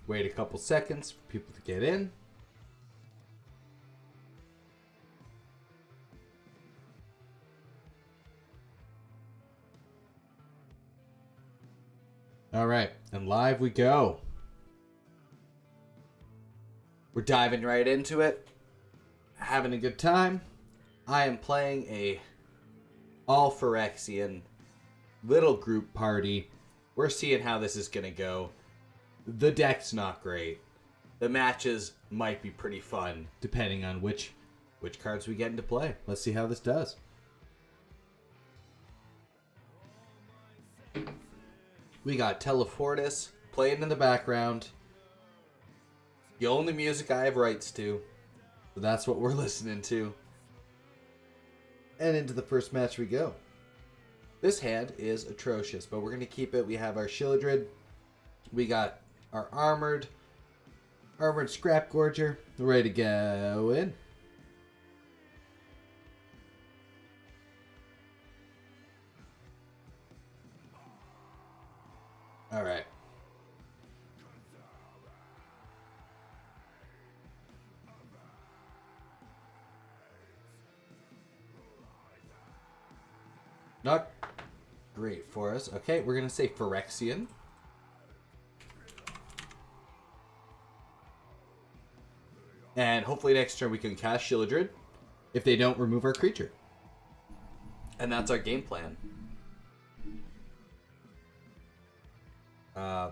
Wait a couple seconds for people to get in. All right, and live we go. We're diving right into it. Having a good time. I am playing a all Phyrexian little group party. We're seeing how this is going to go. The deck's not great. The matches might be pretty fun, depending on which cards we get into play. Let's see how this does. We got Telefortis playing in the background. The only music I have rights to. So that's what we're listening to. And into the first match we go. This hand is atrocious, but we're going to keep it. We have our Sheoldred. We got our Armored Scrap Gorger. Ready to go in. Alright. Not great for us. Okay, we're going to say Phyrexian. And hopefully next turn we can cast Sheoldred if they don't remove our creature. And that's our game plan.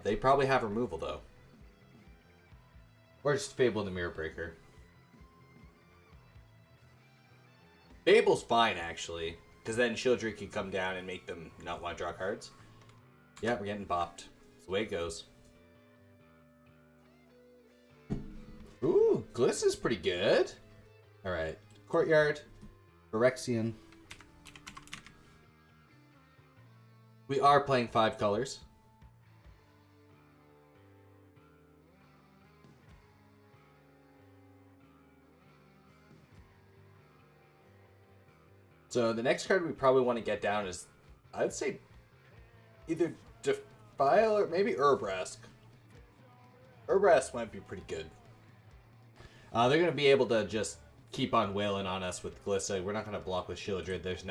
They probably have removal though. Or just Fable and the Mirror Breaker. Fable's fine actually, because then Sheoldred can come down and make them not want to draw cards. Yeah, we're getting bopped. That's the way it goes. Ooh, Gliss is pretty good. Alright. Courtyard. Phyrexian. We are playing 5 colors. So the next card we probably want to get down is, I'd say, either Defile or maybe Urabrask. Urabrask might be pretty good. They're going to be able to just keep on wailing on us with Glissa. We're not going to block with Sheoldred. There's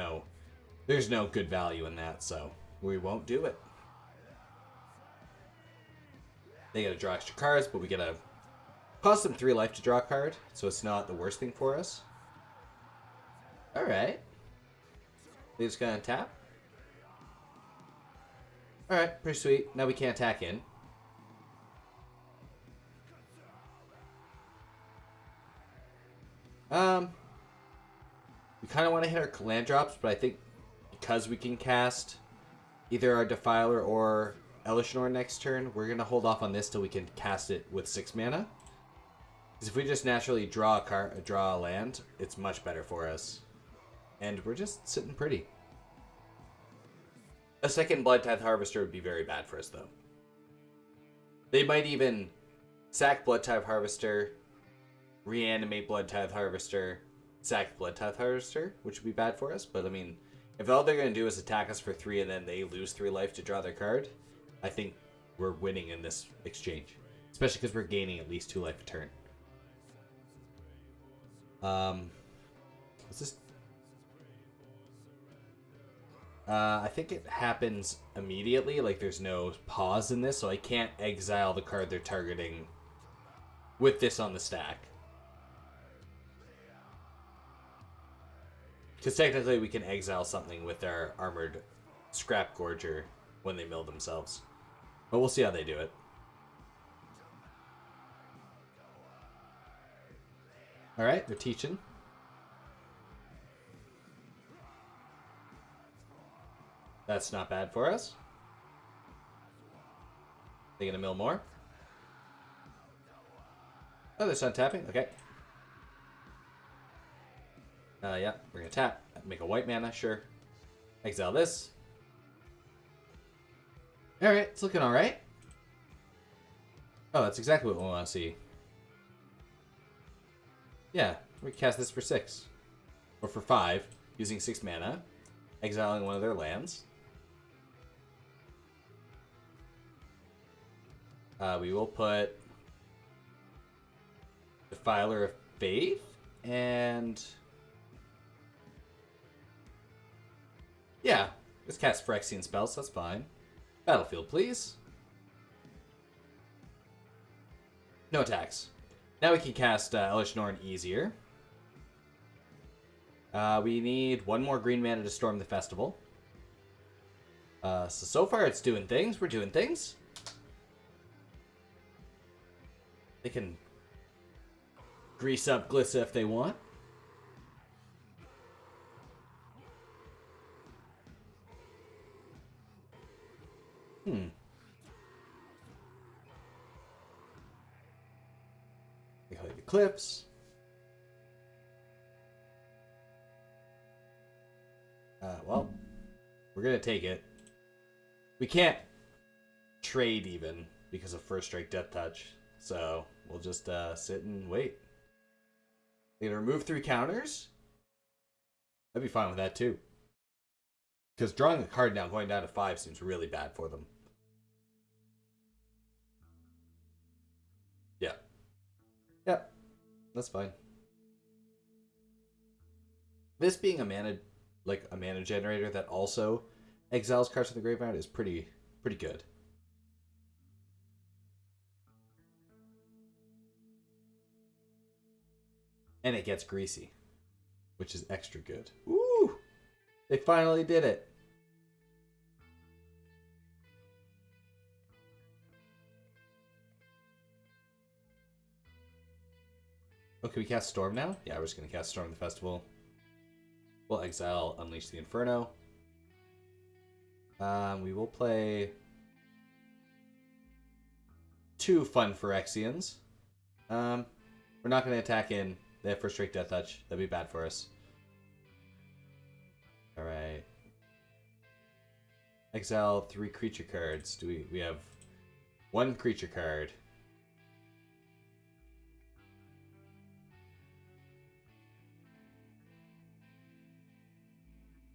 no good value in that, so we won't do it. They got to draw extra cards, but we got to cost them 3 life to draw a card, so it's not the worst thing for us. Alright. They're just going to tap. Alright, pretty sweet. Now we can't attack in. We kind of want to hit our land drops, but I think because we can cast either our Defiler or Elishnor next turn, we're going to hold off on this till we can cast it with 6 mana. Because if we just naturally draw a land, it's much better for us. And we're just sitting pretty. A second Blood Tithe Harvester would be very bad for us, though. They might even sack Blood Tithe Harvester, reanimate Blood Tithe Harvester, sack Blood Tithe Harvester, which would be bad for us. But, I mean, if all they're going to do is attack us for 3 and then they lose 3 life to draw their card, I think we're winning in this exchange. Especially because we're gaining at least 2 life a turn. What's this? I think it happens immediately, like there's no pause in this, so I can't exile the card they're targeting with this on the stack. Because technically we can exile something with our Armored Scrap Gorger when they mill themselves. But we'll see how they do it. Alright, they're teaching. That's not bad for us. They gonna mill more? Oh, they're sun tapping? Okay. Yeah, we're gonna tap. Make a white mana, sure. Exile this. Alright, it's looking alright. Oh, that's exactly what we want to see. Yeah, we cast this for 6. Or for 5, using 6 mana. Exiling one of their lands. We will put Defiler of Faith, and yeah, let's cast Phyrexian spells, so that's fine. Battlefield, please. No attacks. Now we can cast Elesh Norn easier. We need one more green mana to storm the festival. So far it's doing things. We're doing things. They can grease up Glissa if they want. We hug the cliffs. Well, we're gonna take it. We can't trade even because of First Strike Death Touch, so we'll just sit and wait. They're gonna remove 3 counters. I'd be fine with that too. Because drawing a card now, going down to 5, seems really bad for them. Yeah. Yeah. That's fine. This being a mana generator that also exiles cards from the graveyard is pretty good. And it gets greasy, which is extra good. Ooh! They finally did it. Oh, can we cast Storm now? Yeah, we're just going to cast Storm the Festival. We'll exile Unleash the Inferno. We will play 2 fun Phyrexians. We're not going to attack in. They have First Strike Death Touch. That'd be bad for us. Alright. Exile 3 creature cards. We have 1 creature card.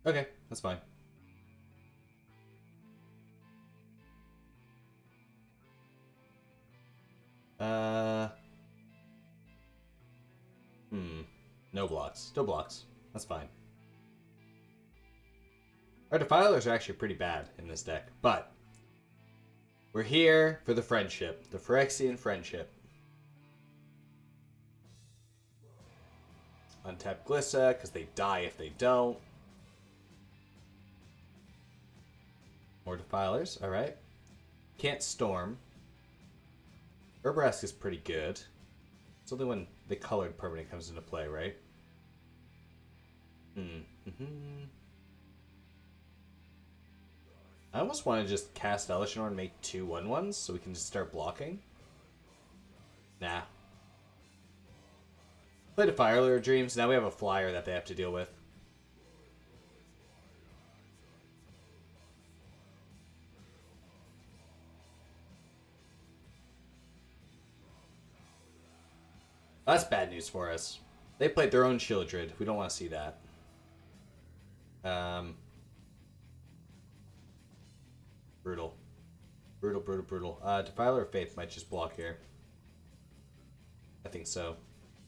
Okay, that's fine. No blocks. No blocks. That's fine. Our Defilers are actually pretty bad in this deck, but we're here for the friendship. The Phyrexian friendship. Untap Glissa, because they die if they don't. More Defilers, alright. Can't Storm. Urbrask is pretty good. It's only when the colored permanent comes into play, right? I almost want to just cast Elesh Norn and make 2 1/1s so we can just start blocking. Nah. Played a Firelure Dreams, now we have a flyer that they have to deal with. That's bad news for us. They played their own Shieldred. We don't want to see that. Brutal. Brutal. Defiler of Faith might just block here. I think so.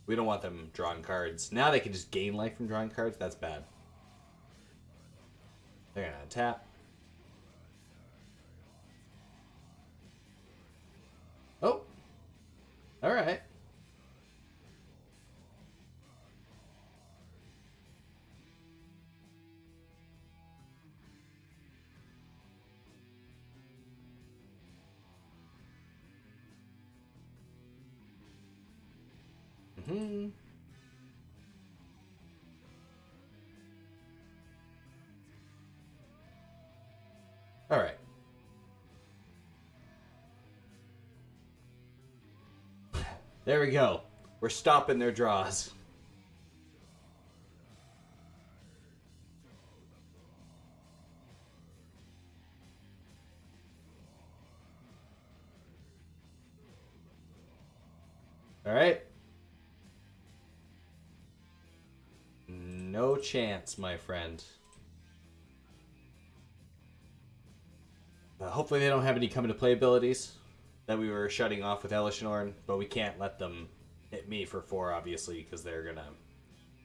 We don't want them drawing cards. Now they can just gain life from drawing cards. That's bad. They're gonna tap. Oh. Alright. Alright. There we go. We're stopping their draws. Alright. No chance, my friend. Hopefully they don't have any come into play abilities that we were shutting off with Elesh Norn, but we can't let them hit me for 4, obviously, because they're gonna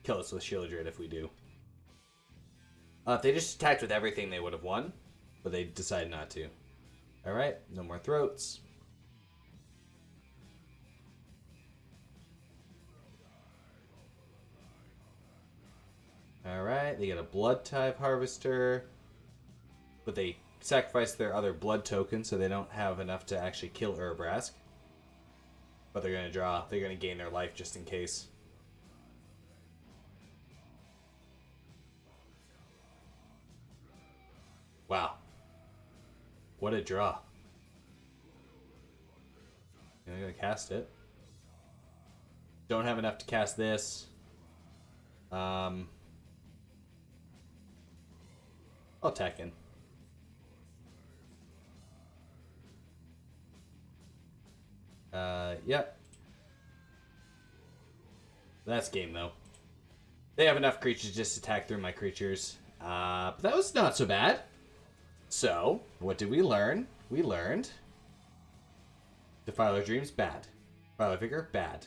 kill us with Shieldred if we do. If they just attacked with everything, they would have won, but they decided not to. Alright, no more throats. Alright, they get a blood type harvester, but they sacrifice their other blood token, so they don't have enough to actually kill Urabrask. But they're gonna draw, they're gonna gain their life just in case. Wow. What a draw. I'm gonna cast it. Don't have enough to cast this. I'll attack in. Yep. That's game, though. They have enough creatures just to attack through my creatures. But that was not so bad. So, what did we learn? We learned... Defiler Dreams, bad. Defiler Vigor, bad.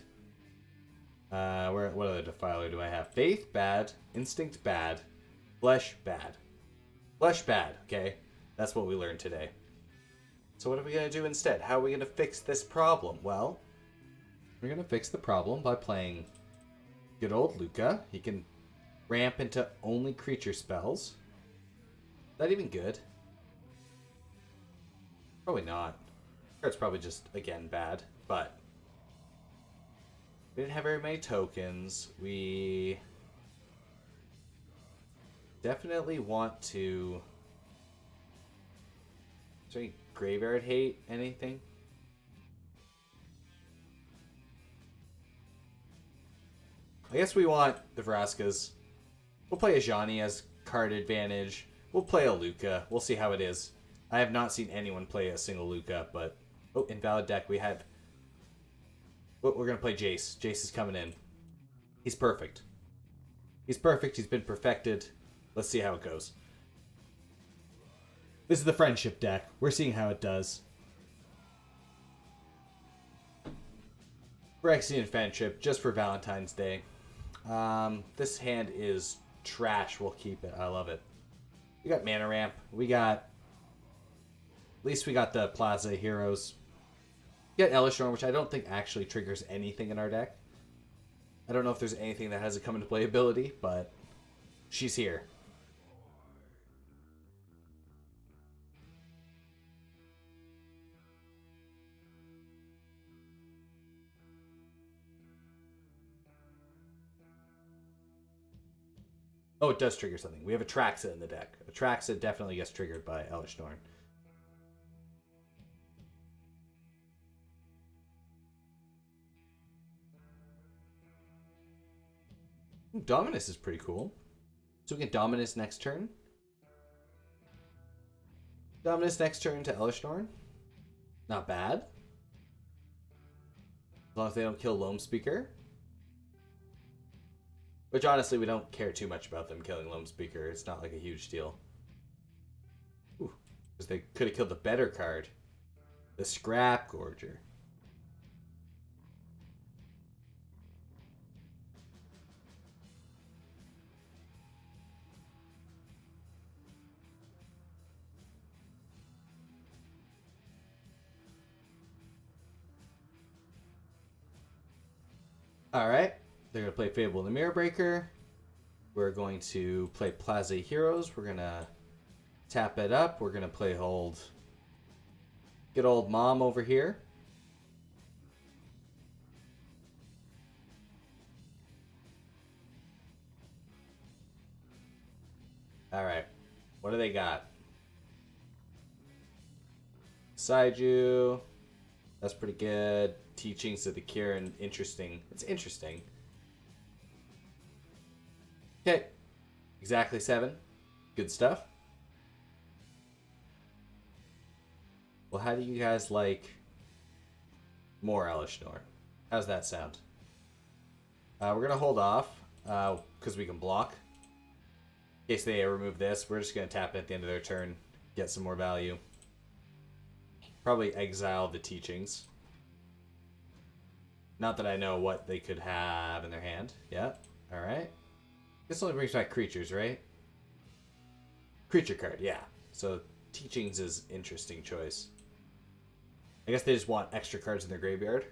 What other Defiler do I have? Faith, bad. Instinct, bad. Flesh, bad. Flesh, bad, okay? That's what we learned today. So what are we going to do instead? How are we going to fix this problem? Well, we're going to fix the problem by playing good old Luca. He can ramp into only creature spells. Is that even good? Probably not. It's probably just, again, bad. But we didn't have very many tokens. We definitely want to... Is there any graveyard hate? Anything? I guess we want the Vraskas. We'll play a Ajani as card advantage. We'll play a Luca. We'll see how it is. I have not seen anyone play a single Luca, but... Oh, invalid deck. We have... Oh, we're going to play Jace. Jace is coming in. He's perfect. He's perfect. He's been perfected. Let's see how it goes. This is the friendship deck. We're seeing how it does. Phyrexian friendship, just for Valentine's Day. This hand is trash. We'll keep it. I love it. We got Mana Ramp. We got... At least we got the Plaza Heroes. We got Elesh Norn, which I don't think actually triggers anything in our deck. I don't know if there's anything that has a come into play ability, but she's here. Oh, it does trigger something. We have Atraxa in the deck. Atraxa definitely gets triggered by Elesh Norn. Dominus is pretty cool. So we get Dominus next turn. Dominus next turn to Elesh Norn. Not bad. As long as they don't kill Loam Speaker. Which honestly, we don't care too much about them killing Loam Speaker. It's not like a huge deal. Because they could have killed the better card. The Scrap Gorger. Alright. They're going to play Fable and the Mirror Breaker. We're going to play Plaza Heroes. We're going to tap it up. We're going to play good old Mom over here. Alright. What do they got? Saiju. That's pretty good. Teachings of the Kirin. Interesting. It's interesting. Okay. Exactly 7. Good stuff. Well, how do you guys like more Elesh Norn? How's that sound? We're going to hold off because we can block. In case they remove this, we're just going to tap it at the end of their turn. Get some more value. Probably exile the Teachings. Not that I know what they could have in their hand. Yeah. Alright. This only brings back creatures, right? Creature card, yeah. So Teachings is interesting choice. I guess they just want extra cards in their graveyard.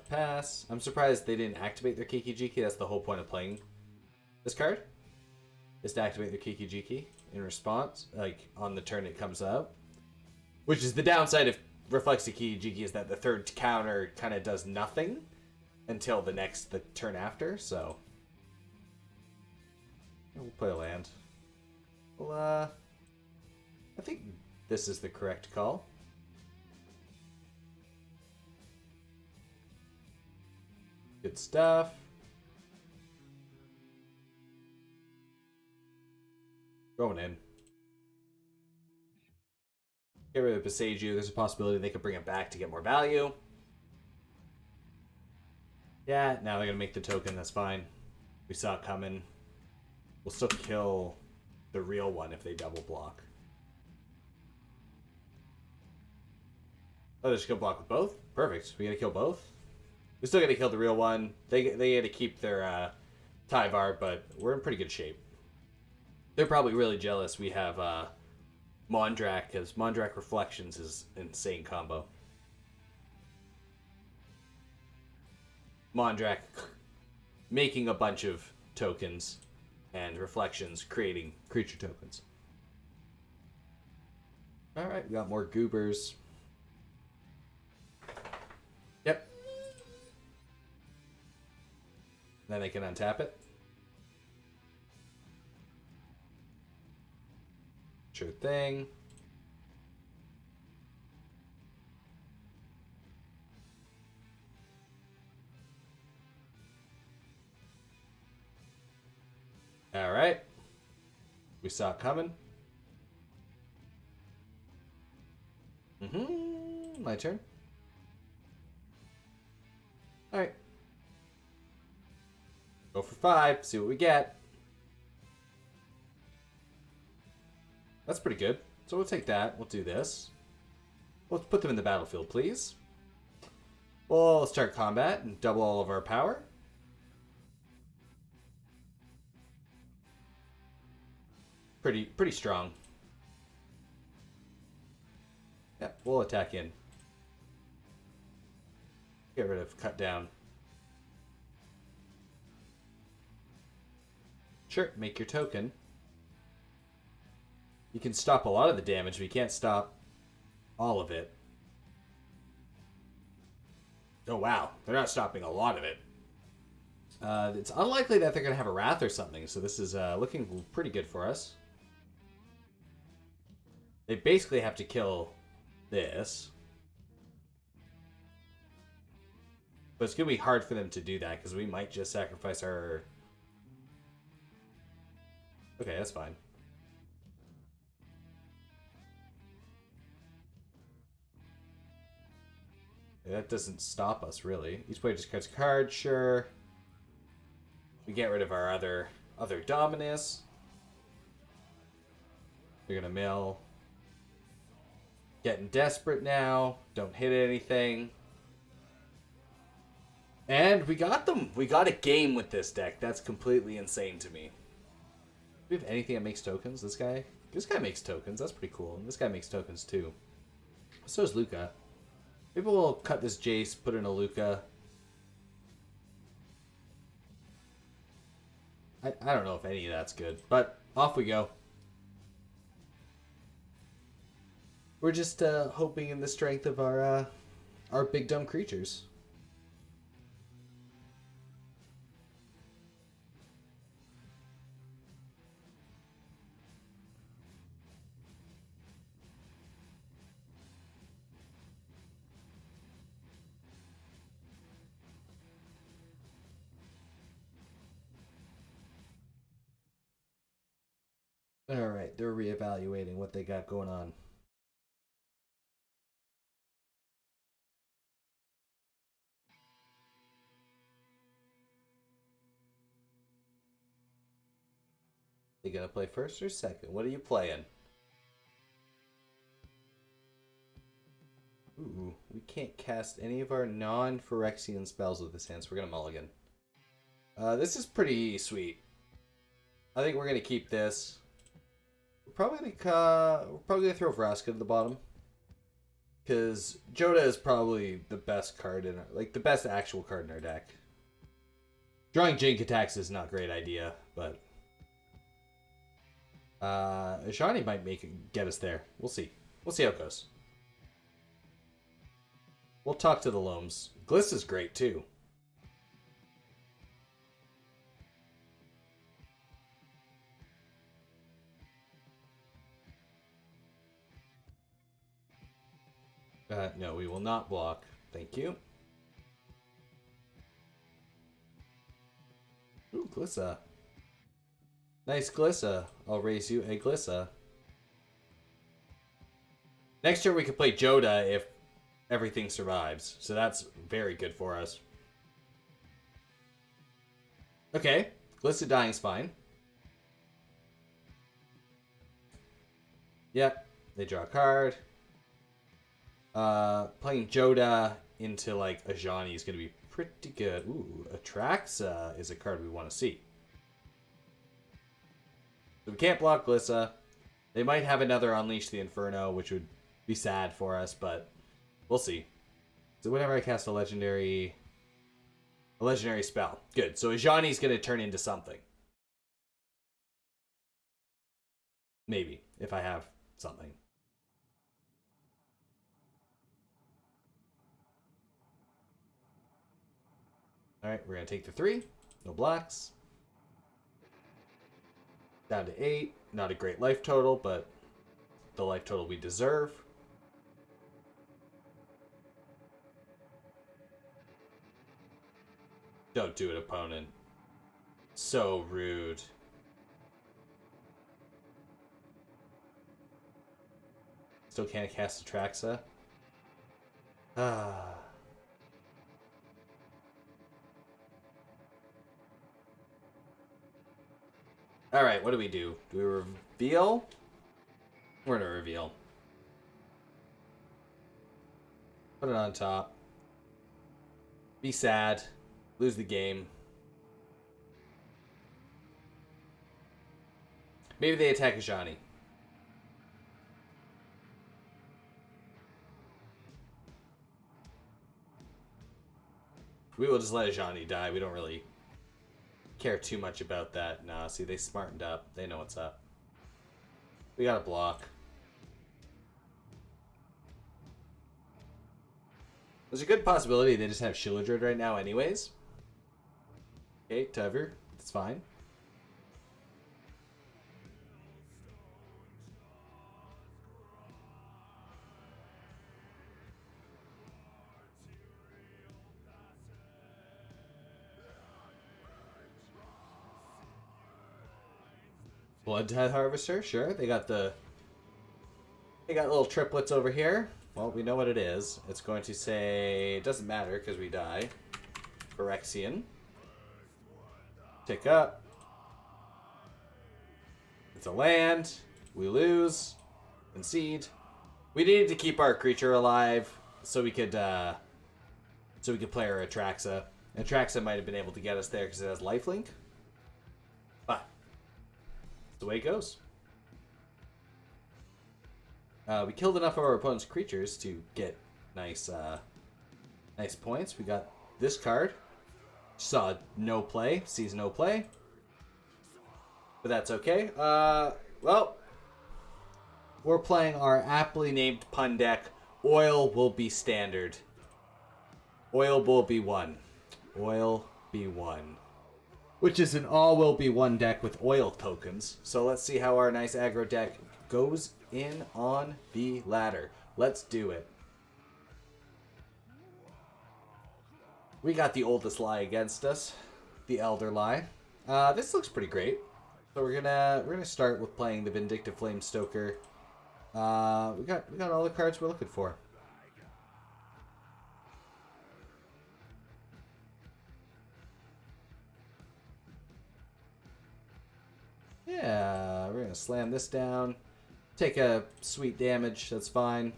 Pass. I'm surprised they didn't activate their Kiki-Jiki. That's the whole point of playing this card. Is to activate their Kiki-Jiki in response, like on the turn it comes up. Which is the downside of Reflexive Kiki-Jiki, is that the third counter kind of does nothing until the turn after, so we'll play a land. Well, I think this is the correct call. Good stuff. Going in. Get rid of Boseiju. There's a possibility they could bring it back to get more value. Yeah, now they're going to make the token. That's fine. We saw it coming. We'll still kill the real one if they double block. Oh, they're just going to block with both? Perfect. We got to kill both? We still got to kill the real one. They got to keep their Tyvar, but we're in pretty good shape. They're probably really jealous we have Mondrak, because Mondrak Reflections is an insane combo. Mondrak making a bunch of tokens, and Reflections creating creature tokens. Alright, we got more goobers. Yep. Then they can untap it. Sure thing. Alright. We saw it coming. My turn. Alright. Go for 5, see what we get. That's pretty good. So we'll take that. We'll do this. Let's put them in the battlefield, please. We'll start combat and double all of our power. Pretty strong. Yep, we'll attack in. Get rid of cut down. Sure, make your token. You can stop a lot of the damage, but you can't stop all of it. Oh wow, they're not stopping a lot of it. It's unlikely that they're going to have a Wrath or something, so this is looking pretty good for us. They basically have to kill this. But it's going to be hard for them to do that, because we might just sacrifice our... Okay, that's fine. That doesn't stop us, really. Each player just cuts a card, sure. We get rid of our other Dominus. They're gonna mill. Getting desperate now. Don't hit anything. And we got them. We got a game with this deck. That's completely insane to me. Do we have anything that makes tokens? This guy makes tokens. That's pretty cool. And this guy makes tokens too. So does Luca. Maybe we'll cut this Jace, put in a Luca. I don't know if any of that's good, but off we go. We're just hoping in the strength of our big dumb creatures. Alright, they're reevaluating what they got going on. You gonna play first or second? What are you playing? Ooh, we can't cast any of our non-Phyrexian spells with this hand, so we're gonna mulligan. This is pretty sweet. I think we're gonna keep this. We're probably gonna throw Vraska to the bottom. Because Jodah is probably the best card in our, the best actual card in our deck. Drawing Jink attacks is not a great idea, but Ajani might get us there. We'll see. We'll see how it goes. We'll talk to the Loams. Gliss is great too. No, we will not block. Thank you. Ooh, Glissa. Nice Glissa. I'll raise you a Glissa. Next turn we can play Jodah if everything survives. So that's very good for us. Okay. Glissa dying's fine. Yep. They draw a card. Playing Jodah into Ajani is going to be pretty good. Ooh, Atraxa is a card we want to see. So we can't block Glissa. They might have another Unleash the Inferno, which would be sad for us, but we'll see. So whenever I cast a legendary spell. Good. So Ajani's going to turn into something. Maybe, if I have something. Alright, we're going to take the 3. No blocks. Down to 8. Not a great life total, but the life total we deserve. Don't do it, opponent. So rude. Still can't cast Atraxa. Ah. Alright, what do we do? Do we reveal? We're gonna reveal. Put it on top. Be sad. Lose the game. Maybe they attack Ajani. We will just let Ajani die. We don't really care too much about that. Nah, see, they smartened up. They know what's up. We got a block. There's a good possibility they just have Shilladred right now anyways. Okay, Tever. That's fine. Bloodtithe Harvester, sure. They got little triplets over here. Well, we know what it is. It's going to say it doesn't matter because we die. Phyrexian. Tick up. It's a land. We lose. Concede. We needed to keep our creature alive so we could play our Atraxa. Atraxa might have been able to get us there because it has lifelink. But that's the way it goes. We killed enough of our opponent's creatures to get nice points. We got this card. Saw no play. Sees no play. But that's okay. Well, we're playing our aptly named pun deck. Oil will be standard. Oil will be 1. Oil be 1. Which is an all will be 1 deck with oil tokens. So let's see how our nice aggro deck goes in on the ladder. Let's do it. We got the oldest lie against us, the Elder Lie. This looks pretty great. So we're gonna start with playing the Vindictive Flamestoker. We got all the cards we're looking for. Yeah, we're gonna slam this down. Take a sweet damage, that's fine.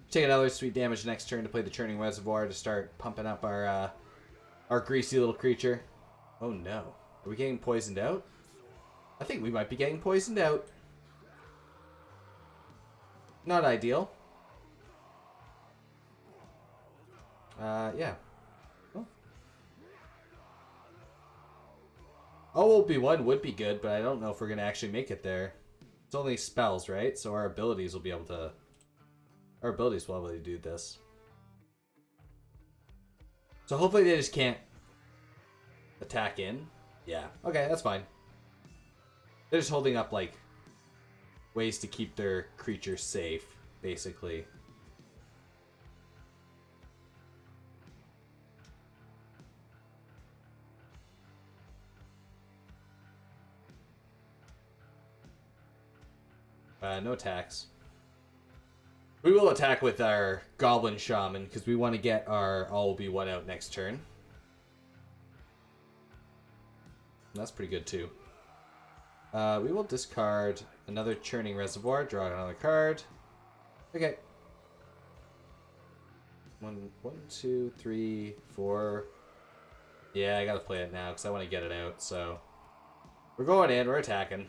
Take another sweet damage next turn to play the Churning Reservoir to start pumping up our greasy little creature. Oh no. Are we getting poisoned out? I think we might be getting poisoned out. Not ideal. Yeah. Oh. OB1 would be good, but I don't know if we're going to actually make it there. It's only spells, right? So our abilities will be able to... Our abilities will be able to do this. So hopefully they just can't attack in. Yeah. Okay, that's fine. They're just holding up, like, ways to keep their creatures safe, basically. No attacks. We will attack with our Goblin Shaman, because we want to get our All-Will-Be-One out next turn. That's pretty good, too. We will discard another Churning Reservoir, draw another card. Okay. 1, 2, 3, 4. Yeah, I gotta play it now, because I want to get it out, so... We're going in, we're attacking.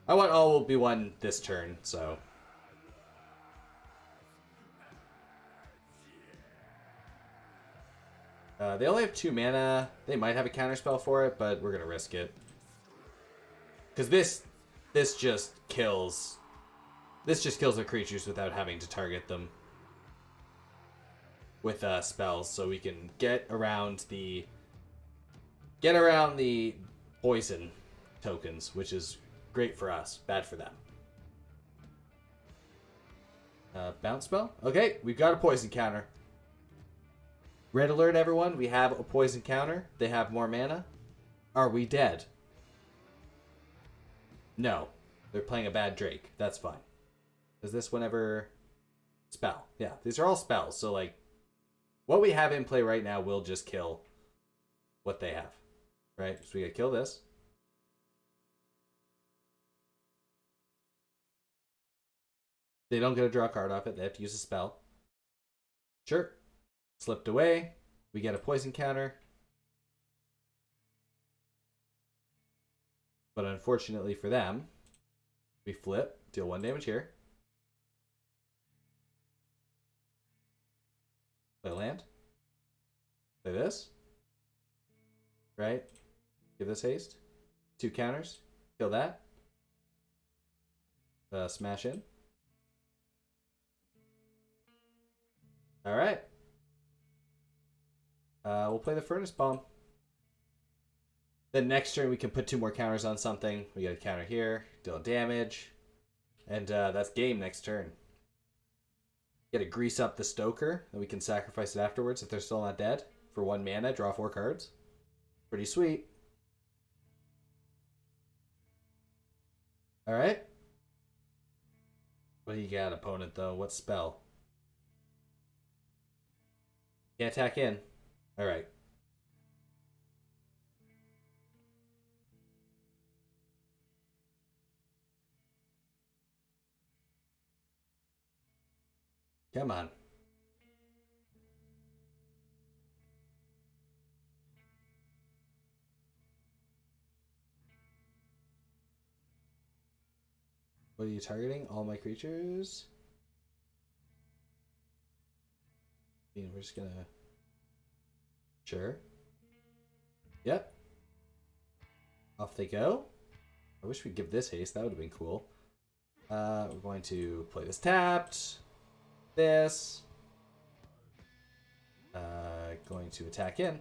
I want All-Will-Be-One this turn, so... they only have 2 mana. They might have a counterspell for it, but we're gonna risk it. Because this just kills... This just kills the creatures without having to target them. With spells, so we can get around the... Get around the poison tokens, which is great for us, bad for them. Bounce spell? Okay, we've got a poison counter. Red alert, everyone. We have a poison counter. They have more mana. Are we dead? No. They're playing a bad Drake. That's fine. Is this whenever... Spell. Yeah, these are all spells. So, like, what we have in play right now will just kill what they have. Right? So we gotta kill this. They don't get to draw a card off it. They have to use a spell. Sure. Slipped away. We get a poison counter. But unfortunately for them, we flip, deal 1 damage here. Play land. Play this. Right? Give this haste. 2 counters. Kill that. Smash in. Alright. We'll play the Furnace Bomb. Then next turn we can put 2 more counters on something. We get a counter here, deal damage. And that's game next turn. Get to grease up the Stoker, and we can sacrifice it afterwards if they're still not dead. For 1 mana, draw 4 cards. Pretty sweet. Alright. What do you got, opponent, though? What spell? Can't attack in. Alright. Come on. What are you targeting? All my creatures? I mean, we're just gonna... Sure. Yep. Off they go. I wish we'd give this haste. That would have been cool. We're going to play this tapped. This. Going to attack in.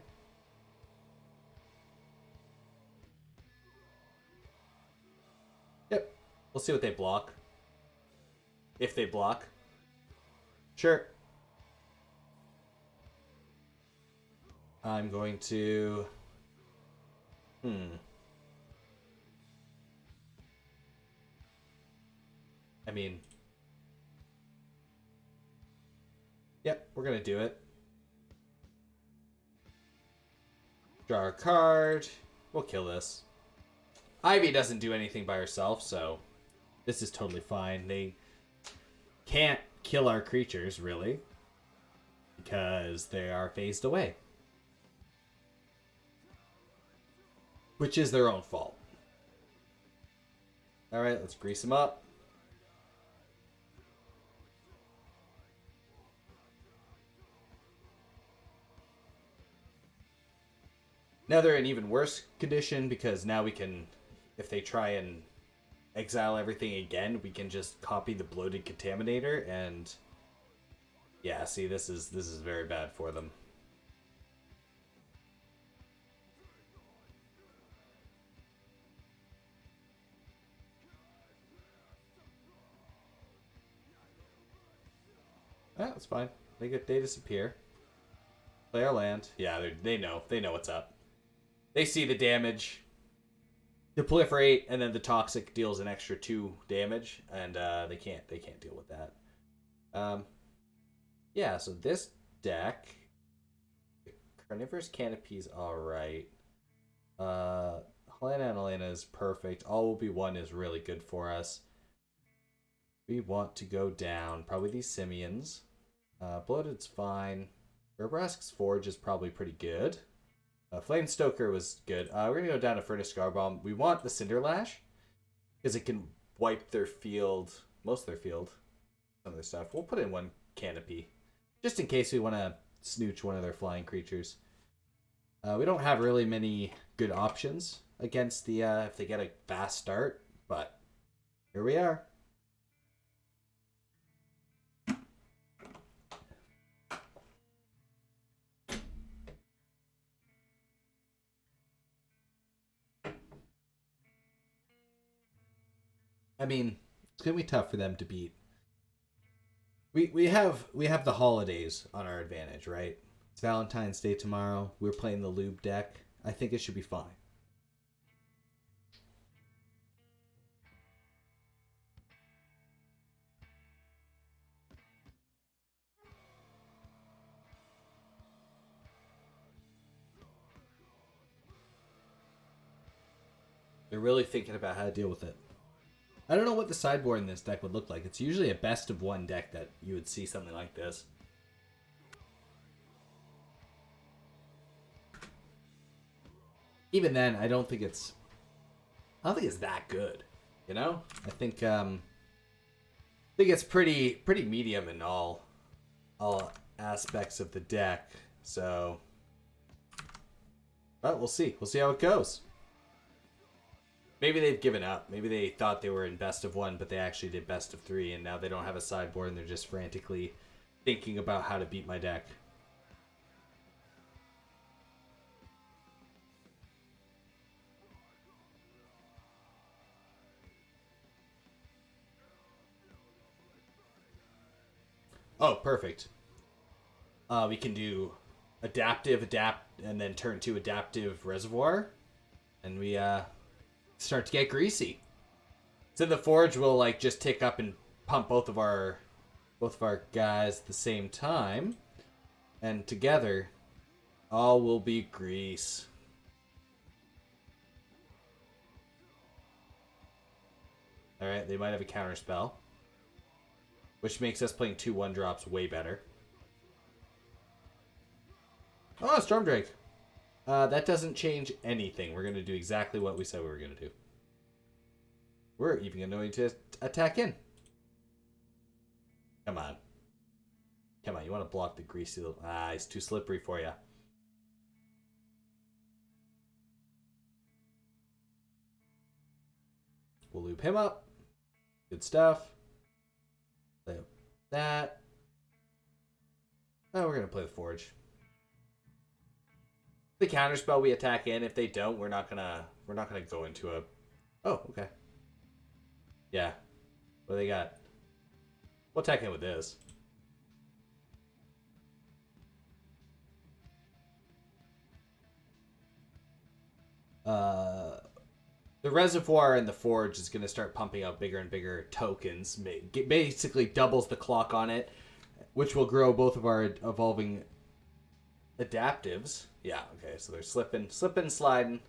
Yep. We'll see what they block. If they block. Sure. I'm going to... I mean... Yep, we're gonna do it. Draw a card. We'll kill this. Ivy doesn't do anything by herself, so this is totally fine. They can't kill our creatures, really, because they are phased away. Which is their own fault. Alright, let's grease them up. Now they're in even worse condition because now we can, if they try and exile everything again, we can just copy the bloated contaminator and yeah, see, this is very bad for them. That's fine. They disappear. Play our land. Yeah, they know what's up. They see the damage. They proliferate, and then the toxic deals an extra 2 damage, and they can't deal with that. Yeah, so this deck, Carnivorous Canopy's alright. Helena and Elena is perfect. All will be one is really good for us. We want to go down probably these Simians. Bloated's fine. Urbrask's Forge is probably pretty good. Flamestoker was good. We're going to go down to Furnace Scarbomb. We want the Cinderlash because it can wipe their field, most of their field, some of their stuff. We'll put in 1 Canopy just in case we want to snooch one of their flying creatures. We don't have really many good options against the if they get a fast start, but here we are. I mean, it's gonna be tough for them to beat. We have the holidays on our advantage, right? It's Valentine's Day tomorrow. We're playing the Lube deck. I think it should be fine. They're really thinking about how to deal with it. I don't know what the sideboard in this deck would look like. It's usually a best of 1 deck that you would see something like this. Even then, I don't think it's that good. You know? I think it's pretty medium in all aspects of the deck. So, but we'll see. We'll see how it goes. Maybe they've given up. Maybe they thought they were in best of 1, but they actually did best of 3, and now they don't have a sideboard, and they're just frantically thinking about how to beat my deck. Oh, perfect. We can do adapt, and then turn to adaptive reservoir, and we start to get greasy. So the Forge will like just tick up and pump both of our guys at the same time, and together all will be grease. All right, they might have a counter spell, which makes us playing 2 1-drops way better. Oh, Stormdrake. That doesn't change anything. We're going to do exactly what we said we were going to do. We're even going to attack in. Come on. Come on, you want to block the greasy little... Ah, he's too slippery for you. We'll loop him up. Good stuff. Play that. Oh, we're going to play the Forge. The counterspell we attack in. If they don't, we're not gonna go into a... Oh, okay. Yeah. What do they got? We'll attack in with this. The reservoir and the Forge is going to start pumping out bigger and bigger tokens. Basically doubles the clock on it, which will grow both of our evolving adaptives. Yeah, okay, so they're slipping, sliding.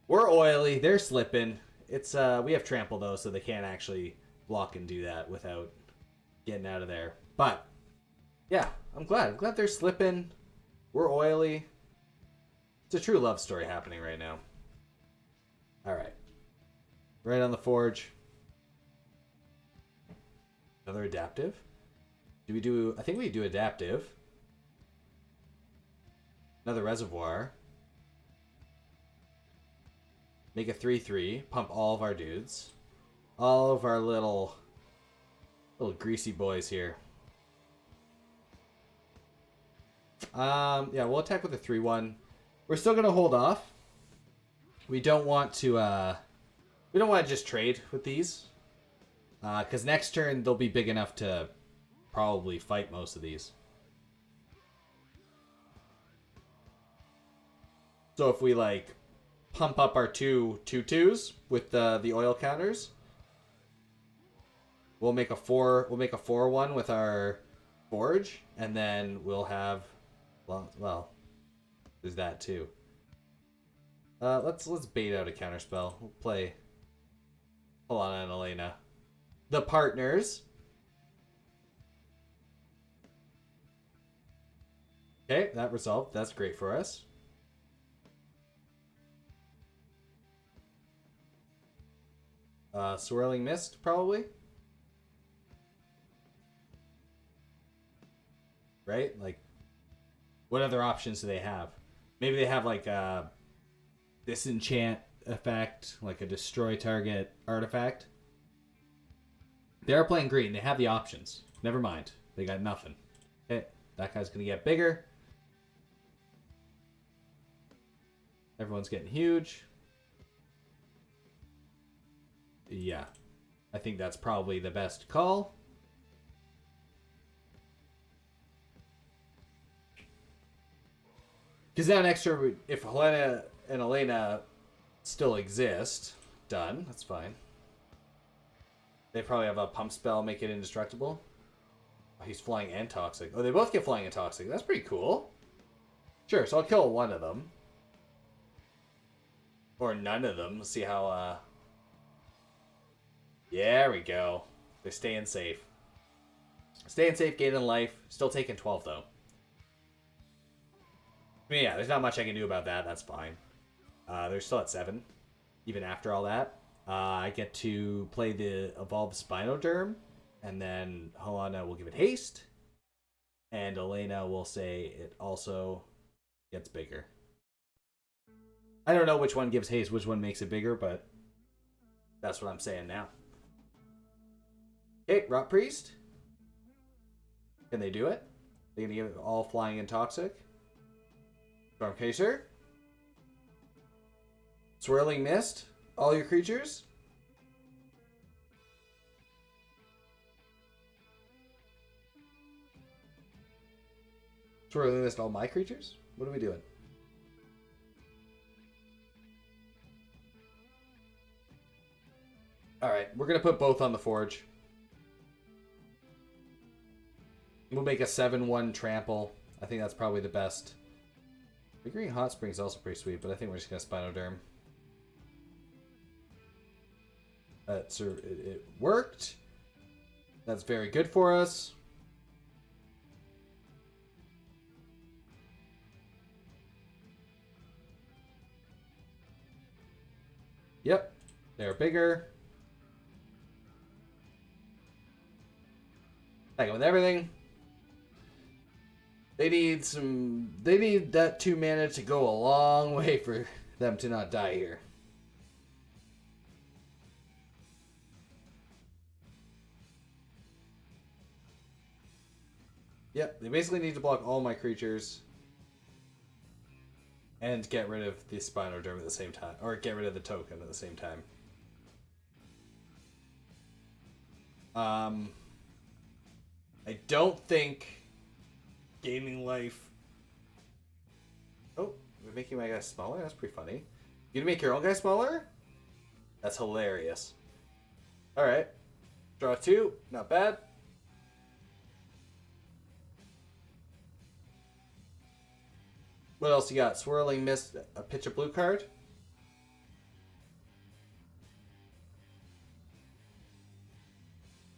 We're oily. They're slipping. It's we have trample though, so they can't actually block and do that without getting out of there. But yeah, I'm glad. I'm glad they're slipping. We're oily. It's a true love story happening right now. All right. Right on the forge. Another adaptive. Do we do... I think we do adaptive. Another reservoir. Make a 3-3. Pump all of our dudes. All of our little greasy boys here. Yeah, we'll attack with a 3-1. We're still gonna hold off. We don't want to just trade with these. Because next turn they'll be big enough to probably fight most of these. So if we like pump up our 2/2s with the oil counters, we'll make a 4/1 with our forge, and then we'll have well there's that too. Let's bait out a counterspell. We'll play Helena and Elena. The partners. Okay, that resolved. That's great for us. Swirling Mist, probably. Right? Like, what other options do they have? Maybe they have, like, a disenchant effect, like a destroy target artifact. They are playing green. They have the options. Never mind. They got nothing. Okay, that guy's going to get bigger. Everyone's getting huge. Yeah. I think that's probably the best call. Because now next turn, if Helena and Elena still exist, done. That's fine. They probably have a pump spell, make it indestructible. Oh, he's flying and toxic. Oh, they both get flying and toxic. That's pretty cool. Sure, so I'll kill one of them. Or none of them. See how, There we go. They're staying safe. Staying safe, gaining life. Still taking 12, though. I mean, yeah, there's not much I can do about that. That's fine. They're still at 7. Even after all that. I get to play the Evolved Spinoderm. And then Helena will give it haste. And Elena will say it also gets bigger. I don't know which one gives haste, which one makes it bigger, but that's what I'm saying now. Okay, Rot Priest. Can they do it? They're going to give it all flying and toxic. Stormcaser. Swirling Mist. All your creatures. Swirling Mist all my creatures? What are we doing? Alright, we're going to put both on the forge. We'll make a 7-1 trample. I think that's probably the best. Green Hot Spring is also pretty sweet, but I think we're just going to Spinoderm. It worked. That's very good for us. Yep, they're bigger. Hang with everything. They need that 2 mana to go a long way for them to not die here. Yep, they basically need to block all my creatures and get rid of the Spinoderm at the same time, or get rid of the token at the same time. I don't think gaining life. Oh, we're making my guy smaller? That's pretty funny. You gonna make your own guy smaller? That's hilarious. Alright. Draw 2. Not bad. What else you got? Swirling Mist, a pitch a blue card.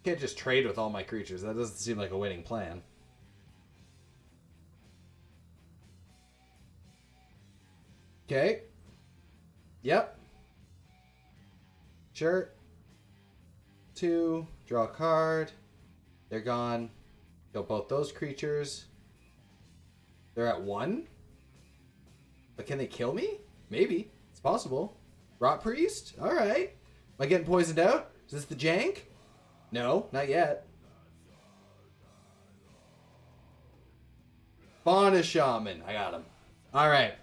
Can't just trade with all my creatures. That doesn't seem like a winning plan. Okay. Yep. Sure. 2. Draw a card. They're gone. Kill both those creatures. They're at 1. But can they kill me? Maybe. It's possible. Rot Priest? Alright. Am I getting poisoned out? Is this the jank? No, not yet. Fauna Shaman. I got him. Alright.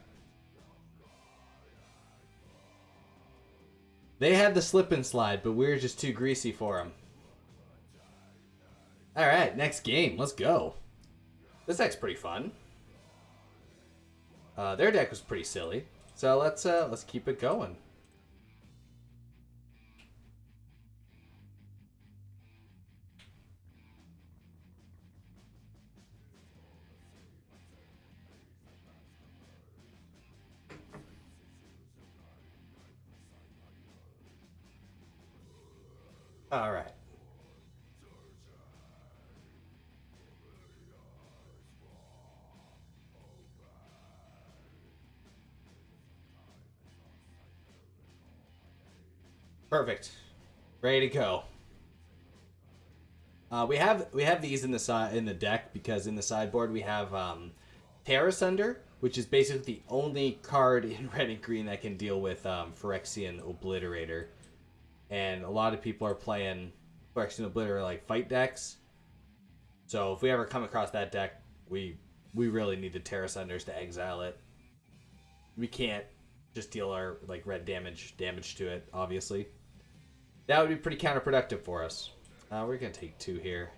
They had the slip and slide, but we were just too greasy for them. Alright, next game. Let's go. This deck's pretty fun. Their deck was pretty silly. So let's keep it going. All right. Perfect. Ready to go. We have these in the deck because in the sideboard we have Terra Sunder, which is basically the only card in red and green that can deal with Phyrexian Obliterator. And a lot of people are playing Phyrexian Obliterator like fight decks. So if we ever come across that deck, we really need the Terra Sunders to exile it. We can't just deal our like red damage to it, obviously. That would be pretty counterproductive for us. We're gonna take 2 here.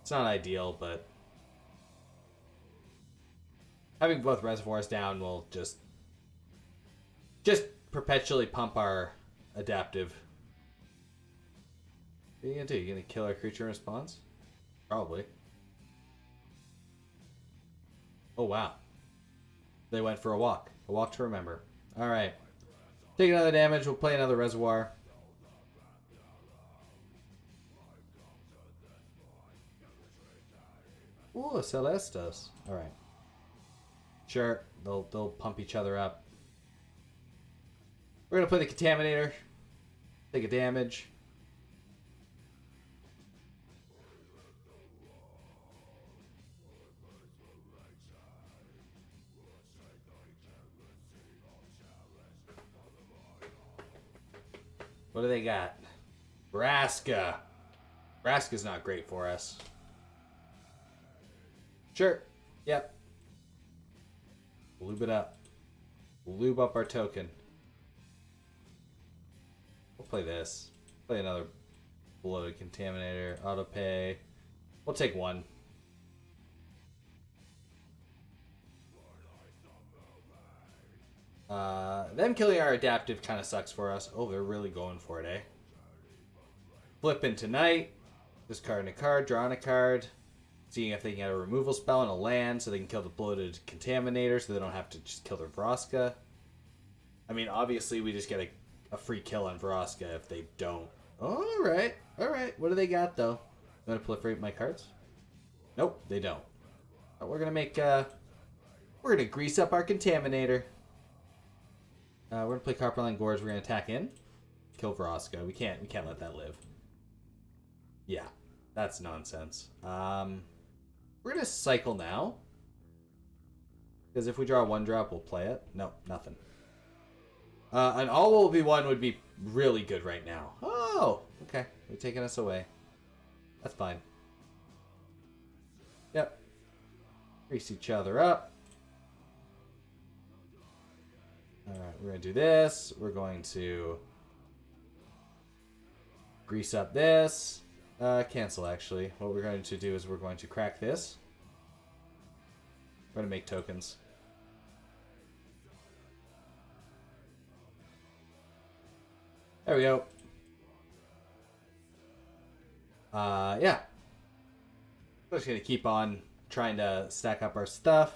It's not ideal, but having both reservoirs down will just perpetually pump our adaptive. What are you gonna do? You gonna kill our creature in response? Probably. Oh wow. They went for a walk. A walk to remember. Alright. Take another damage, we'll play another reservoir. Ooh, Celestos. Alright. Sure, they'll pump each other up. We're gonna play the Contaminator. Take a damage. What do they got? Vraska. Vraska's not great for us. Sure. Yep. Lube it up. Lube up our token. We'll play this. Play another Bloated Contaminator. Autopay. We'll take 1. Them killing our adaptive kind of sucks for us. Oh, they're really going for it, eh? Flipping tonight. Discarding a card, drawing a card. Seeing if they can get a removal spell and a land so they can kill the Bloated Contaminator so they don't have to just kill their Vraska. I mean, obviously we just get a free kill on Vraska if they don't. Alright, alright. What do they got, though? You want to proliferate my cards? Nope, they don't. We're gonna make, we're gonna grease up our Contaminator. We're gonna play Copperline Gorge. We're gonna attack in, kill Vraska. We can't let that live. Yeah, that's nonsense. We're gonna cycle now, because if we draw a 1-drop, we'll play it. Nope, nothing. An all will be 1 would be really good right now. Oh, okay, they're taking us away. That's fine. Yep. Grease each other up. Alright, we're going to do this. We're going to grease up this. Cancel, actually. What we're going to do is we're going to crack this. We're going to make tokens. There we go. Yeah. We're just going to keep on trying to stack up our stuff.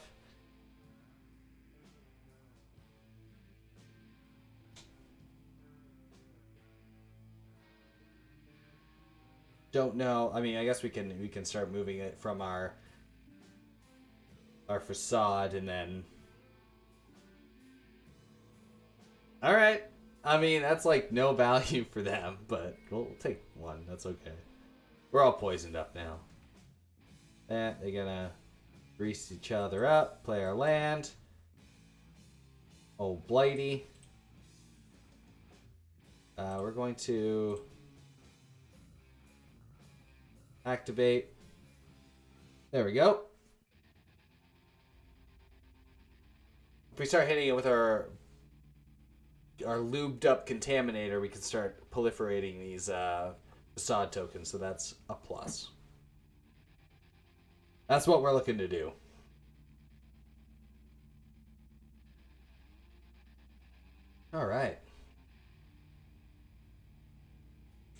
Don't know. I mean, I guess we can start moving it from our facade and then. All right. I mean, that's like no value for them, but we'll take one. That's okay. We're all poisoned up now. They're gonna grease each other up, play our land. Oh, Blighty. We're going to activate. There we go. If we start hitting it with our lubed up contaminator, we can start proliferating these facade tokens, so that's a plus. That's what we're looking to do. All right.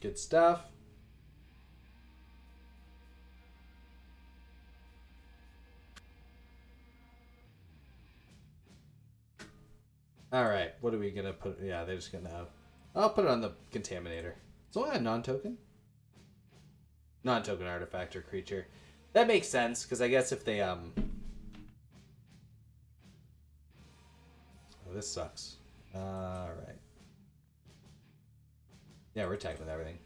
Good stuff. All right. What are we going to put? Yeah, they're just going to... I'll put it on the contaminator. It's only a non-token. Non-token artifact or creature. That makes sense, because I guess if they... Oh, this sucks. Alright. Yeah, we're attacking with everything.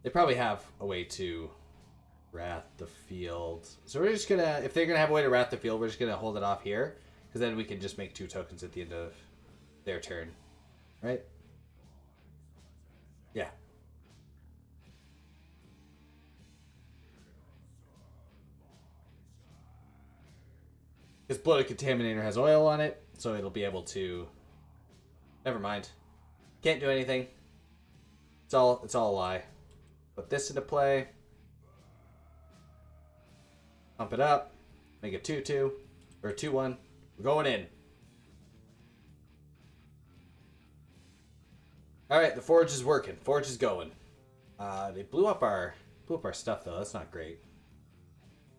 They probably have a way to wrath the field. So we're just gonna... If they're gonna have a way to wrath the field, we're just gonna hold it off here. Because then we can just make 2 tokens at the end of their turn. Right? Yeah. Because Bloated Contaminator has oil on it, so it'll be able to... Never mind. Can't do anything. It's all a lie. Put this into play. Pump it up. Make it 2-2. Or 2-1. We're going in. Alright, the Forge is working. Forge is going. They blew up our stuff, though. That's not great.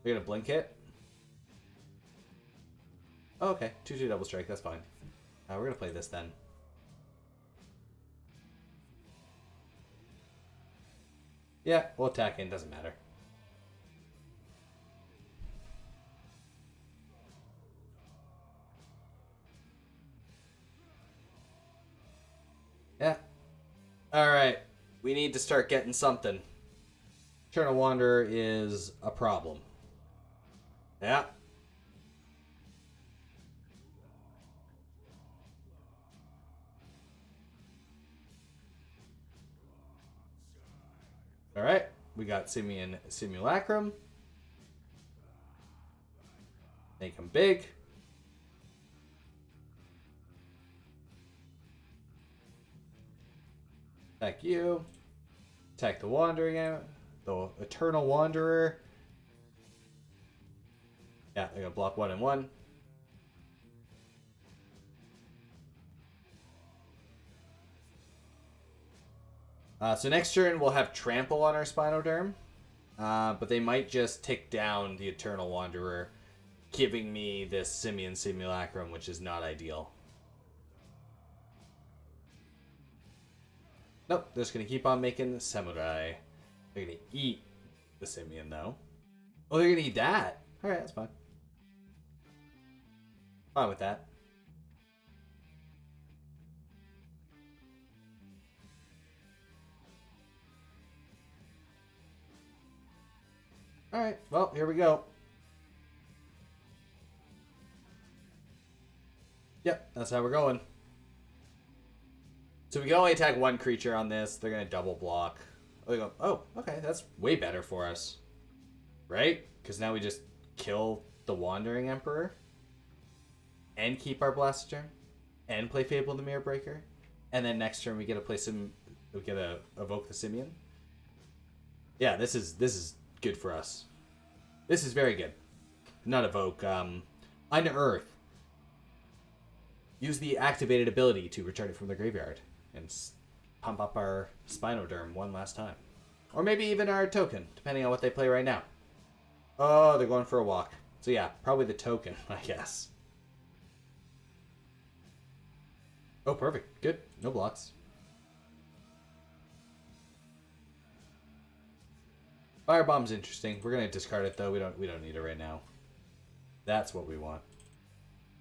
We're gonna blink it. Oh, okay. 2-2 double strike. That's fine. We're gonna play this then. Yeah, we'll attack in. Doesn't matter. Yeah. Alright. We need to start getting something. Eternal Wanderer is a problem. Yeah. Alright. We got Simian Simulacrum. Make him big. Attack you. Attack the Wandering, the Eternal Wanderer. Yeah, they're gonna block 1 and 1. So next turn we'll have Trample on our Spinoderm. But they might just tick down the Eternal Wanderer, giving me this Simian Simulacrum, which is not ideal. Nope, they're just going to keep on making the Samurai. They're going to eat the Simian, though. Oh, they're going to eat that? Alright, that's fine. Fine with that. Alright, well, here we go. Yep, that's how we're going. So we can only attack 1 creature on this. They're going to double block. Oh, they go, oh, okay, that's way better for us. Right? Because now we just kill the Wandering Emperor. And keep our Blastoderm. And play Fable the Mirror Breaker. And then next turn we get to play we get to evoke the Simian. Yeah, this is good for us. This is very good. Not evoke. Unearth. Use the activated ability to return it from the graveyard and pump up our Spinoderm one last time. Or maybe even our token, depending on what they play right now. Oh, they're going for a walk. So yeah, probably the token, I guess. Oh, perfect. Good. No blocks. Firebomb's interesting. We're gonna discard it though. We don't need it right now. That's what we want.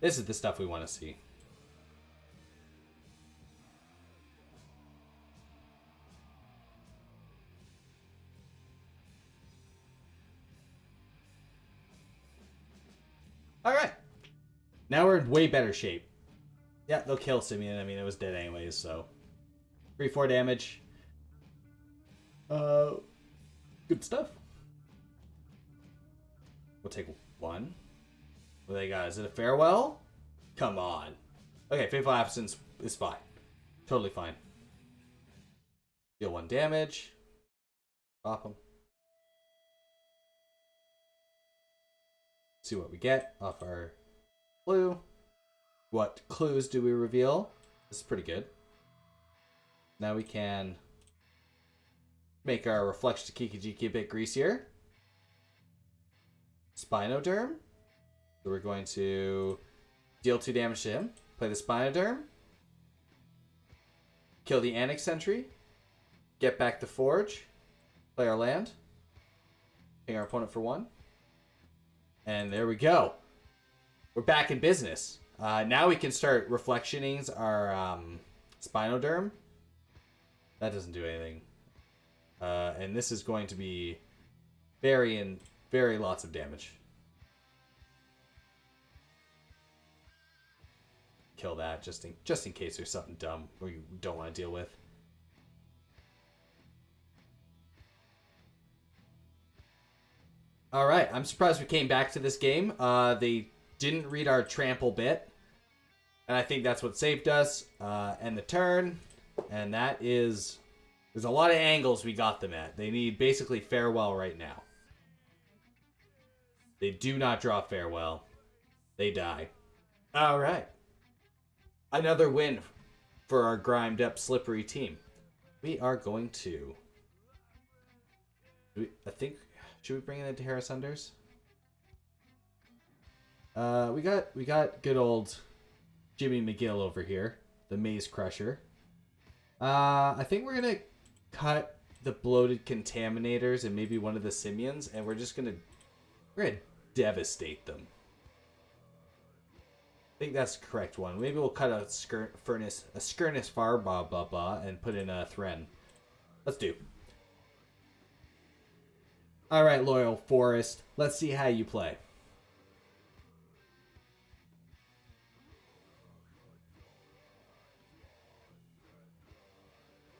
This is the stuff we want to see. Alright. Now we're in way better shape. Yeah, they'll kill Simeon. I mean, it was dead anyways, so. 3-4 damage. Good stuff. We'll take one. What they got? Is it a farewell? Come on. Okay, Fateful Absence is fine. Totally fine. Deal 1 damage. Pop him. See what we get off our clue. What clues do we reveal? This is pretty good. Now we can make our Reflection to Kikijiki a bit greasier. Spinoderm. So we're going to deal 2 damage to him. Play the Spinoderm. Kill the Annex Sentry. Get back the Forge. Play our land. Ping our opponent for 1. And there we go. We're back in business. Now we can start Reflectionings our Spinoderm. That doesn't do anything. And this is going to be very lots of damage. Kill that just in case there's something dumb we don't want to deal with. All right, I'm surprised we came back to this game. They didn't read our trample bit, and I think that's what saved us. And the turn, and that is, there's a lot of angles we got them at. They need basically farewell right now. They do not draw farewell. They die. All right. Another win for our grimed up slippery team. We are going to, I think, should we bring in the Harris Unders? We got good old Jimmy McGill over here, the Maze Crusher. I think we're gonna cut the Bloated Contaminators and maybe one of the Simians, and we're gonna devastate them. I think that's the correct one. Maybe we'll cut a Skirnus Farba and put in a Thren. Let's do. Alright, Loyal Forest. Let's see how you play.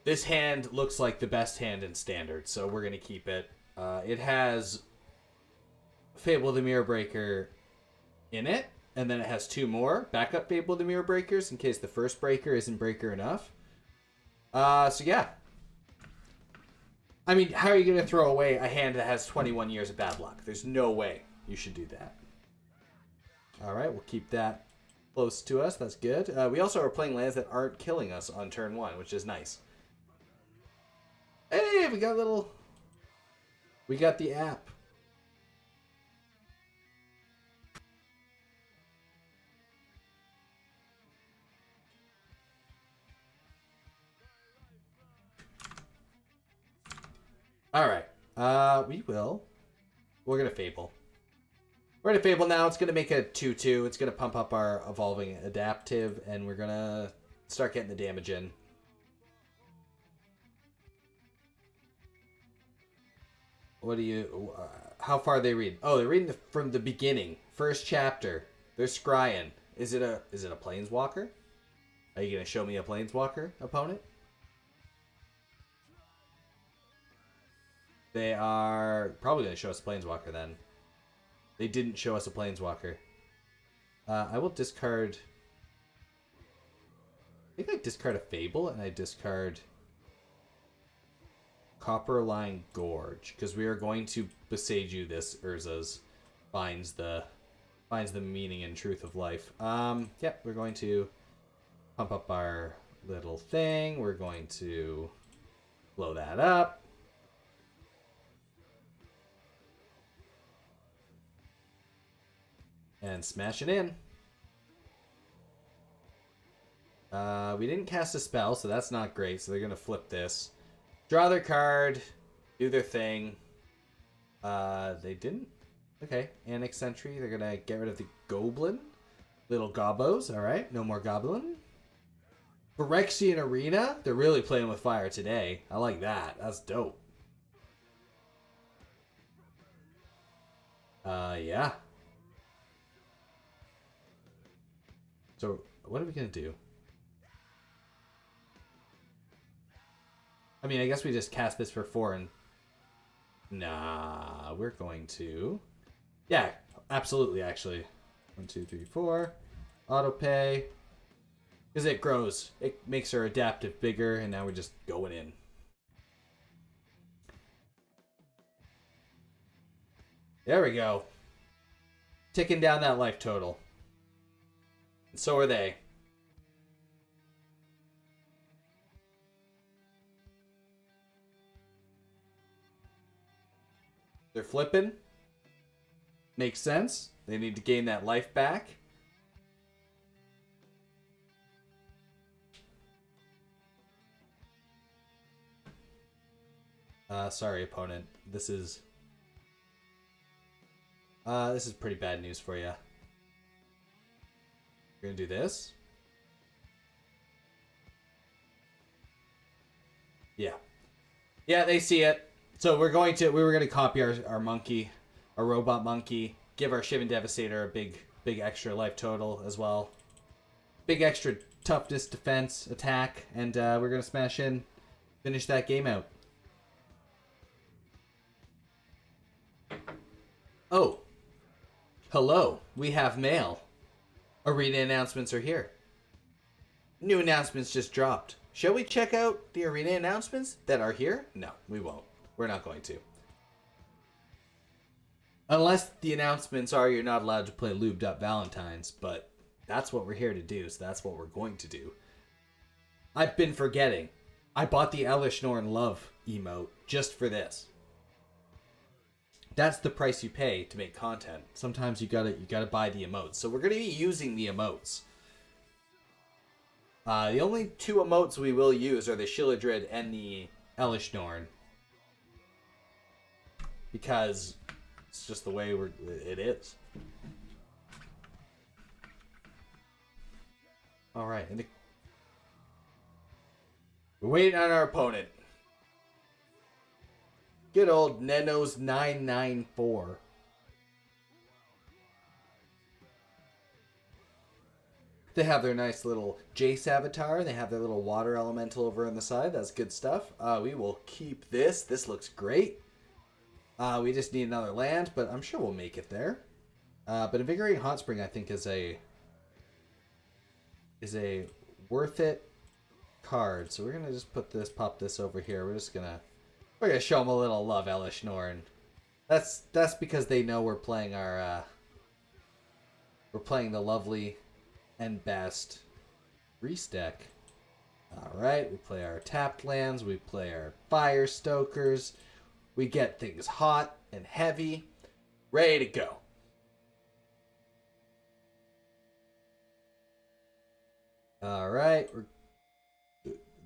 This hand looks like the best hand in Standard, so we're going to keep it. It has Fable the Mirror Breaker in it, and then it has 2 more backup Fable the Mirror Breakers in case the first breaker isn't breaker enough. So yeah. I mean, how are you going to throw away a hand that has 21 years of bad luck? There's no way you should do that. Alright, we'll keep that close to us. That's good. We also are playing lands that aren't killing us on turn 1, which is nice. Hey, we got the app. Alright. We're going to Fable. We're going to Fable now. It's going to make a 2-2. It's going to pump up our Evolving Adaptive, and we're going to start getting the damage in. What do you... how far they read? Oh, they're reading from the beginning. First chapter. They're scrying. Is it a Planeswalker? Are you going to show me a Planeswalker opponent? They are probably going to show us a Planeswalker then. They didn't show us a Planeswalker. I will discard... I think I discard a Fable and I discard Copperline Gorge, because we are going to Boseiju this Urza's finds the meaning and truth of life. Yeah, we're going to pump up our little thing. We're going to blow that up. And smash it in. We didn't cast a spell, so that's not great. So they're going to flip this. Draw their card. Do their thing. They didn't? Okay. Annex Sentry, they're gonna get rid of the Goblin. Little Gobbos, alright. No more Goblin. Phyrexian Arena, they're really playing with fire today. I like that. That's dope. Yeah. So, what are we gonna do? I mean, I guess we just cast this for 4 and... Nah, we're going to... Yeah, absolutely, actually. 1, 2, 3, 4. Auto pay. Because it grows. It makes our adaptive bigger, and now we're just going in. There we go. Ticking down that life total. And so are they. They're flipping. Makes sense. They need to gain that life back. Sorry, opponent. This is pretty bad news for you. We're gonna do this. Yeah. Yeah, they see it. So we were gonna copy our monkey, our robot monkey, give our Shivan Devastator a big extra life total as well. Big extra toughness, defense, attack, and we're gonna smash in, finish that game out. Oh. Hello, we have mail. Arena announcements are here. New announcements just dropped. Shall we check out the arena announcements that are here? No, we won't. We're not going to. Unless the announcements are you're not allowed to play Lubed Up Valentines, but that's what we're here to do, so that's what we're going to do. I've been forgetting. I bought the Elesh Norn Love emote just for this. That's the price you pay to make content. Sometimes you gotta buy the emotes. So we're gonna be using the emotes. The only 2 emotes we will use are the Shilladrid and the Elesh Norn. Because it's just the way it is. Alright, we're waiting on our opponent. Good old Nenos 994. They have their nice little Jace avatar. They have their little water elemental over on the side. That's good stuff. We will keep this. This looks great. We just need another land, but I'm sure we'll make it there. But Invigorating Hot Spring, I think, is a worth it card. So we're gonna just pop this over here. We're gonna show them a little love, Elesh Norn. That's because they know we're playing the lovely and best Reese deck. Alright, we play our tapped lands, we play our Fire Stokers, we get things hot and heavy, ready to go. Alright,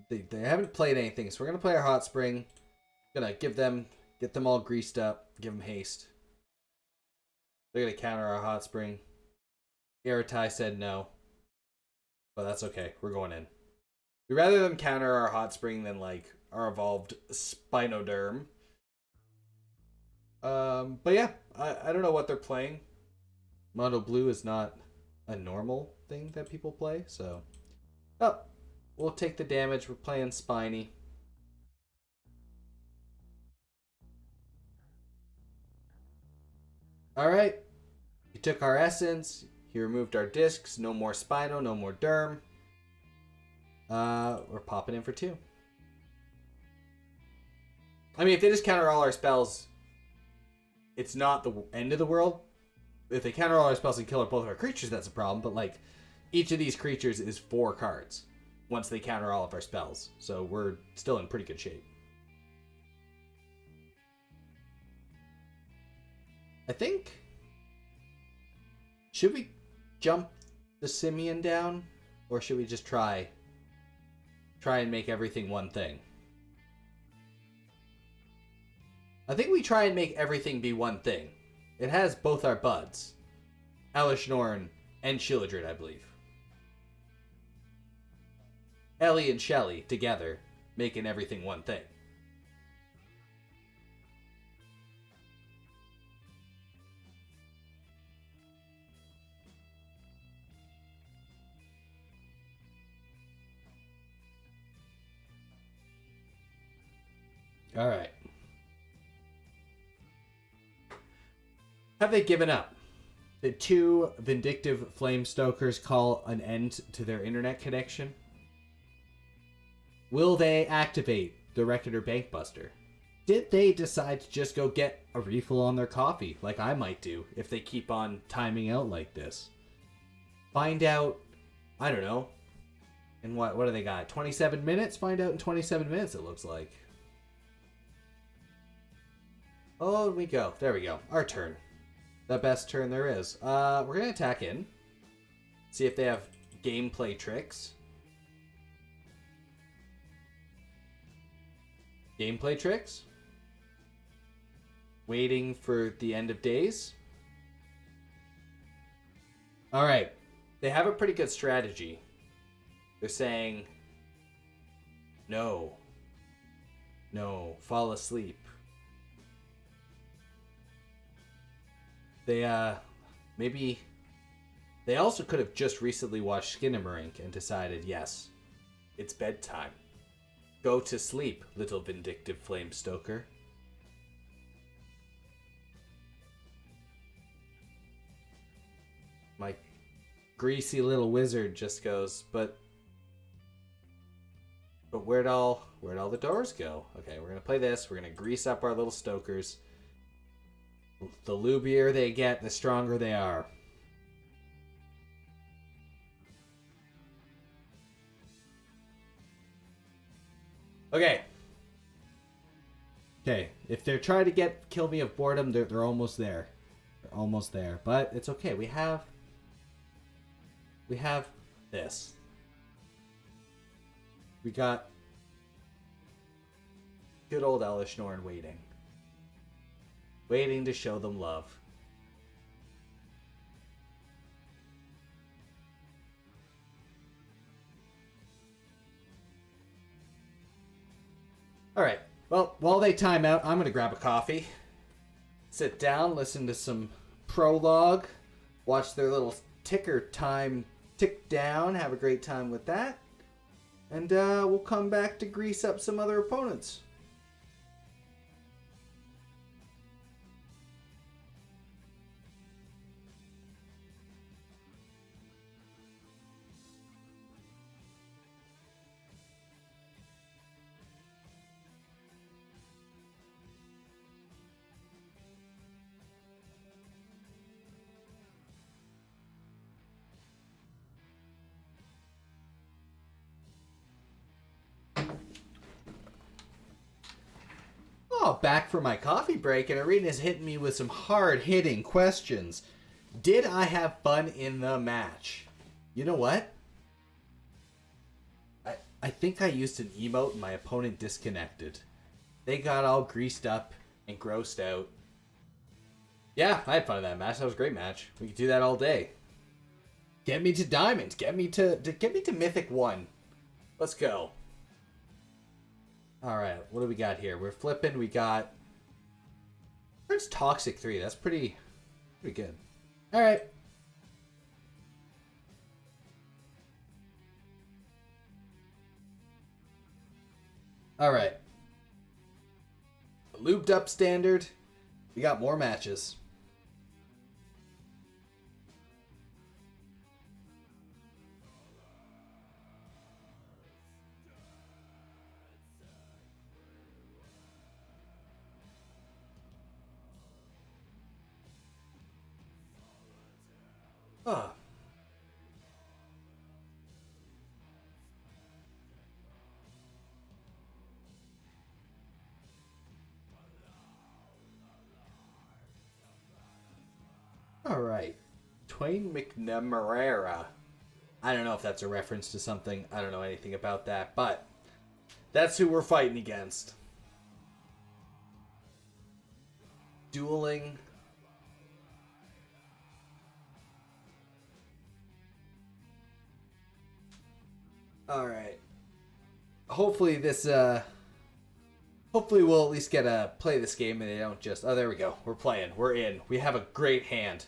they haven't played anything, so we're gonna play our Hot Spring. Gonna get them all greased up, give them haste. They're gonna counter our Hot Spring. Iratai said no. But that's okay. We're going in. We'd rather them counter our Hot Spring than, like, our evolved Spinoderm. But yeah, I don't know what they're playing. Mono Blue is not a normal thing that people play, so... Oh, we'll take the damage. We're playing Spiny. Alright. He took our Essence. He removed our discs. No more Spino, no more Derm. We're popping in for 2. I mean, if they just counter all our spells, it's not the end of the world. If they counter all our spells and kill both of our creatures, that's a problem. But, like, each of these creatures is 4 cards once they counter all of our spells. So we're still in pretty good shape. I think... Should we jump the Simian down? Or should we just try and make everything one thing? I think we try and make everything be one thing. It has both our buds, Elesh Norn and Shieldred, I believe. Ellie and Shelly together, making everything one thing. All right. Have they given up? Did two vindictive Flamestokers call an end to their internet connection? Will they activate the Reckoner Bankbuster? Did they decide to just go get a refill on their coffee, like I might do, if they keep on timing out like this? Find out, I don't know, in what do they got? 27 minutes? Find out in 27 minutes, it looks like. Oh, we go. There we go. Our turn. The best turn there is. We're going to attack in. See if they have gameplay tricks. Gameplay tricks? Waiting for the end of days? Alright. They have a pretty good strategy. They're saying, no. No. Fall asleep. They, maybe... They also could have just recently watched Skinamarink and decided, yes, it's bedtime. Go to sleep, little vindictive Flamestoker. My greasy little wizard just goes, but where'd all the doors go? Okay, we're gonna play this. We're gonna grease up our little stokers. The loobier they get, the stronger they are. Okay. Okay, if they're trying to kill me of boredom, they're almost there. They're almost there, but it's okay. We have this. We got good old Elesh Norn waiting. Waiting to show them love. Alright, well, while they time out, I'm going to grab a coffee. Sit down, listen to some prologue. Watch their little ticker time tick down. Have a great time with that. And we'll come back to grease up some other opponents. Oh, back for my coffee break, and Arena's hitting me with some hard-hitting questions. Did I have fun in the match? You know what? I think I used an emote and my opponent disconnected. They got all greased up and grossed out. Yeah, I had fun in that match. That was a great match. We could do that all day. Get me to Diamond. Get me to Mythic 1. Let's go. Alright, what do we got here? We're flipping. We got... Where's Toxic 3? That's pretty good. Alright. Alright. Looped up standard. We got more matches. Huh. Alright. Twain McNamara. I don't know if that's a reference to something. I don't know anything about that, but that's who we're fighting against. dueling. All right. Hopefully this hopefully we'll at least get to play this game and they don't just, oh, there we go. We're playing. We're in. We have a great hand.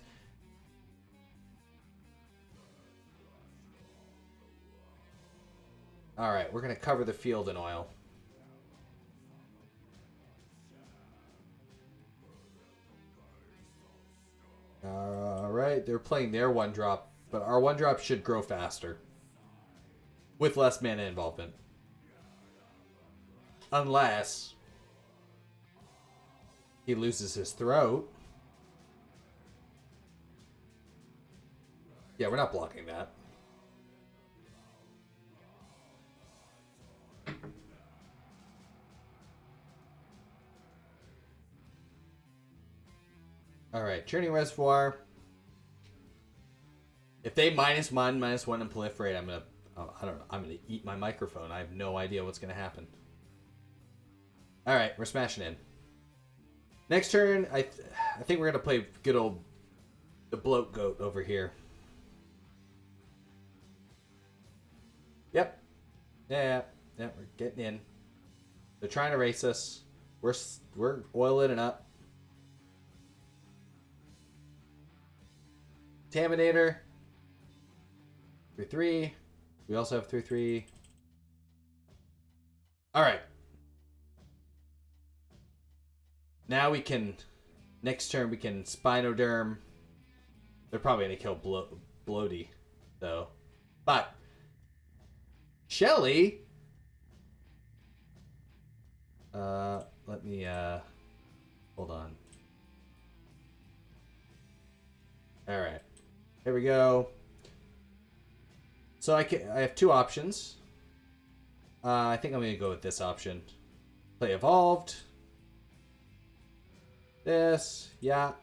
All right, we're going to cover the field in oil. All right, they're playing their 1-drop, but our 1-drop should grow faster with less mana involvement. Unless he loses his throat. Yeah, we're not blocking that. All right, Churning Reservoir. If they -1, -1 and proliferate, I'm gonna, I don't know, I'm gonna eat my microphone. I have no idea what's gonna happen. All right, we're smashing in. Next turn, I think we're gonna play good old the bloat goat over here. Yep. Yeah, we're getting in. They're trying to race us. We're oiling it up. Taminator. 3/3. We also have 3/3. All right. Now we can. Next turn we can Spinoderm. They're probably gonna kill Bloaty, though. But Shelly. Let me hold on. All right. Here we go. So I have two options. I think I'm gonna go with this option. Play Evolved. This, yeah.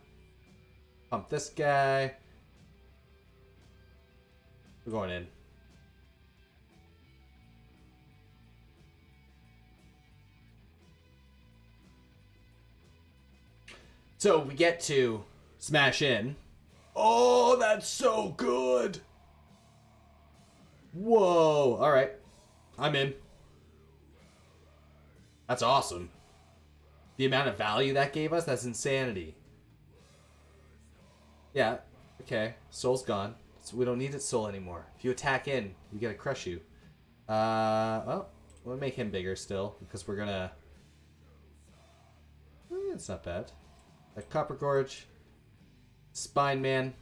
Pump this guy. We're going in. So we get to smash in. Oh, that's so good. Whoa. All right. I'm in. That's awesome. The amount of value that gave us, that's insanity. Yeah. Okay. Soul's gone. So we don't need its soul anymore. If you attack in, we gotta crush you. Well, we'll make him bigger still, because we're gonna... it's not bad. A Copper Gorge. Spine Man.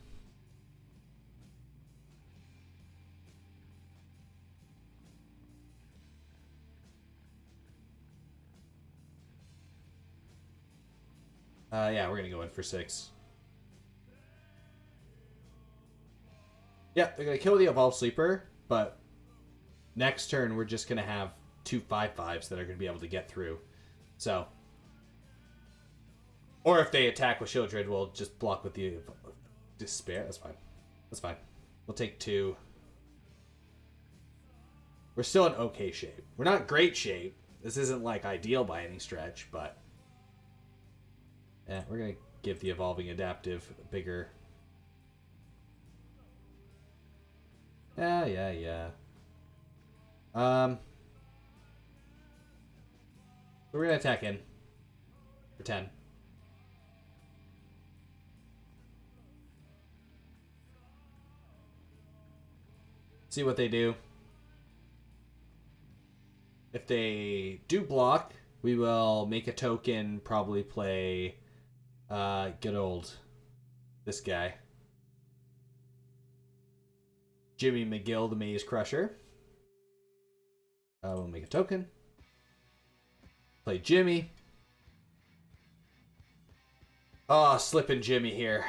Yeah, we're gonna go in for 6. Yeah, they're gonna kill the Evolved Sleeper, but next turn we're just gonna have 2 5/5s that are gonna be able to get through. So, or if they attack with Shieldred, we'll just block with the Despair. That's fine. That's fine. We'll take 2. We're still in okay shape. We're not great shape. This isn't like ideal by any stretch, but yeah, we're gonna give the Evolving Adaptive a bigger. Yeah. We're gonna attack in for 10. See what they do. If they do block, we will make a token, probably play good old this guy. Jimmy McGill, the Maze Crusher. We'll make a token. Play Jimmy. Oh, slipping Jimmy here.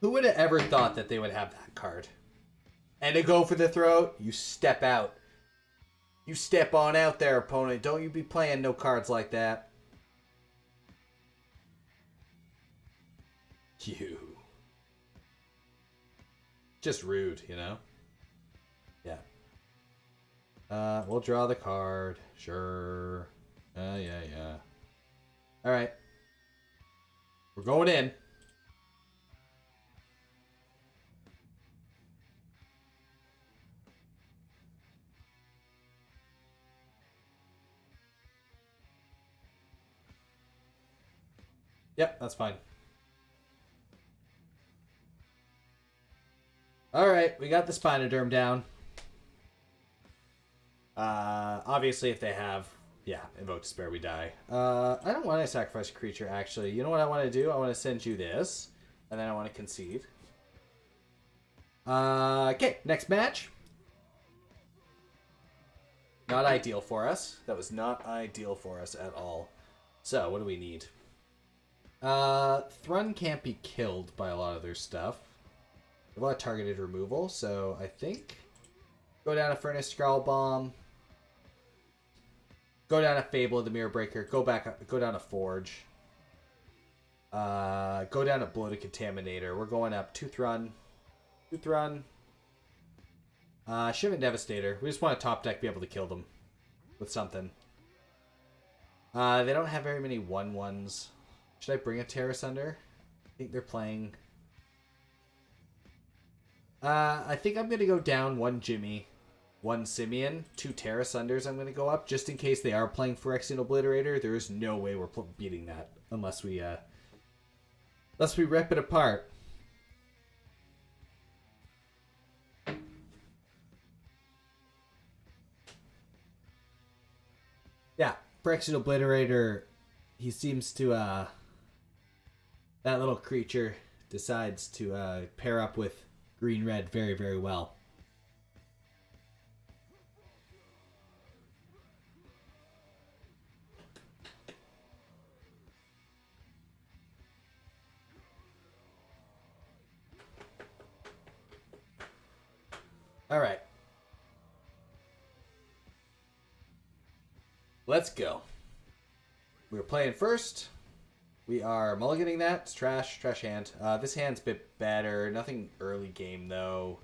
Who would have ever thought that they would have that card? And to go for the throat, you step out. You step on out there, opponent. Don't you be playing no cards like that. You. Just rude, you know? Yeah. We'll draw the card. Sure. Yeah. Alright. We're going in. Yep, that's fine. Alright, we got the Spinoderm down. Obviously, if they have... Yeah, Invoke Despair, we die. I don't want to sacrifice a creature, actually. You know what I want to do? I want to send you this. And then I want to concede. Okay, next match. Not ideal for us. That was not ideal for us at all. So, what do we need? Thrun can't be killed by a lot of their stuff. A lot of targeted removal, so I think... Go down a Furnace Growl Bomb. Go down a Fable of the Mirror Breaker. Go down a Forge. Go down a Bloated Contaminator. We're going up 2 Thrun. 2 Thrun. Shivan Devastator. We just want to top deck be able to kill them with something. They don't have very many 1/1s. Should I bring a Terra Sunder? I think they're playing... I think I'm going to go down 1 Jimmy, 1 Simeon, 2 Terra Sunders I'm going to go up, just in case they are playing Phyrexian Obliterator. There is no way we're beating that unless we rip it apart. Yeah, Phyrexian Obliterator, he seems to, that little creature decides to pair up with green-red very, very well. All right. Let's go. We're playing first. We are mulliganing that. It's trash. Trash hand. This hand's a bit better. Nothing early game, though.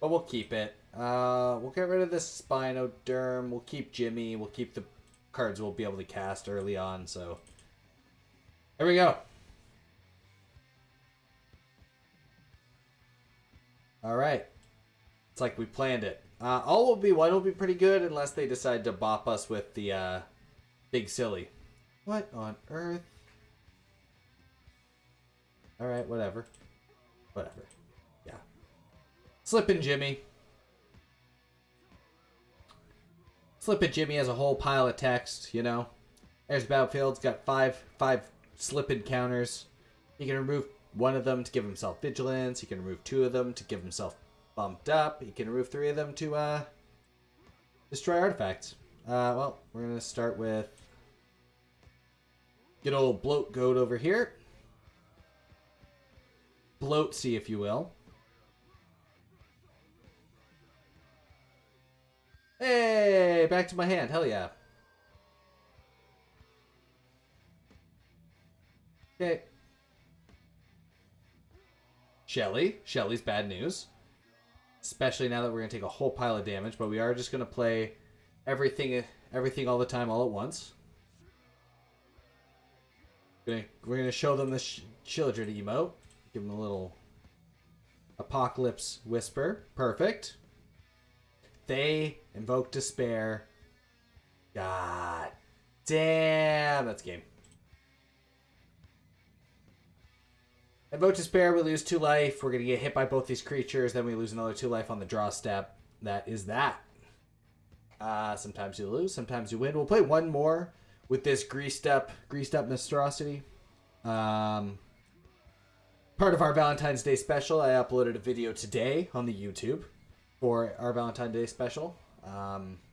But we'll keep it. We'll get rid of this Spinoderm. We'll keep Jimmy. We'll keep the cards we'll be able to cast early on, so... There we go. Alright. It's like we planned it. All will be one will be pretty good unless they decide to bop us with the Big Silly. What on earth? Alright, whatever. Whatever. Yeah. Slippin' Jimmy. Slippin' Jimmy has a whole pile of text, you know. There's Battlefield. It's got five Slippin' counters. He can remove 1 of them to give himself Vigilance. He can remove 2 of them to give himself Bumped Up. He can remove 3 of them to destroy artifacts. Well, we're going to start with good old Bloat Goat over here. Bloatsy, if you will. Hey, back to my hand. Hell yeah. Okay. Shelly. Shelly's bad news. Especially now that we're going to take a whole pile of damage, but we are just going to play everything all the time, all at once. We're going to show them the Children emote. Give them a little Apocalypse Whisper. Perfect. They invoke Despair. God damn, that's game. Invoke Despair, we lose 2 life. We're going to get hit by both these creatures. Then we lose another 2 life on the draw step. That is that. Sometimes you lose, sometimes you win. We'll play 1 more with this greased up monstrosity. Part of our Valentine's Day special. I uploaded a video today on the YouTube for our Valentine's Day special.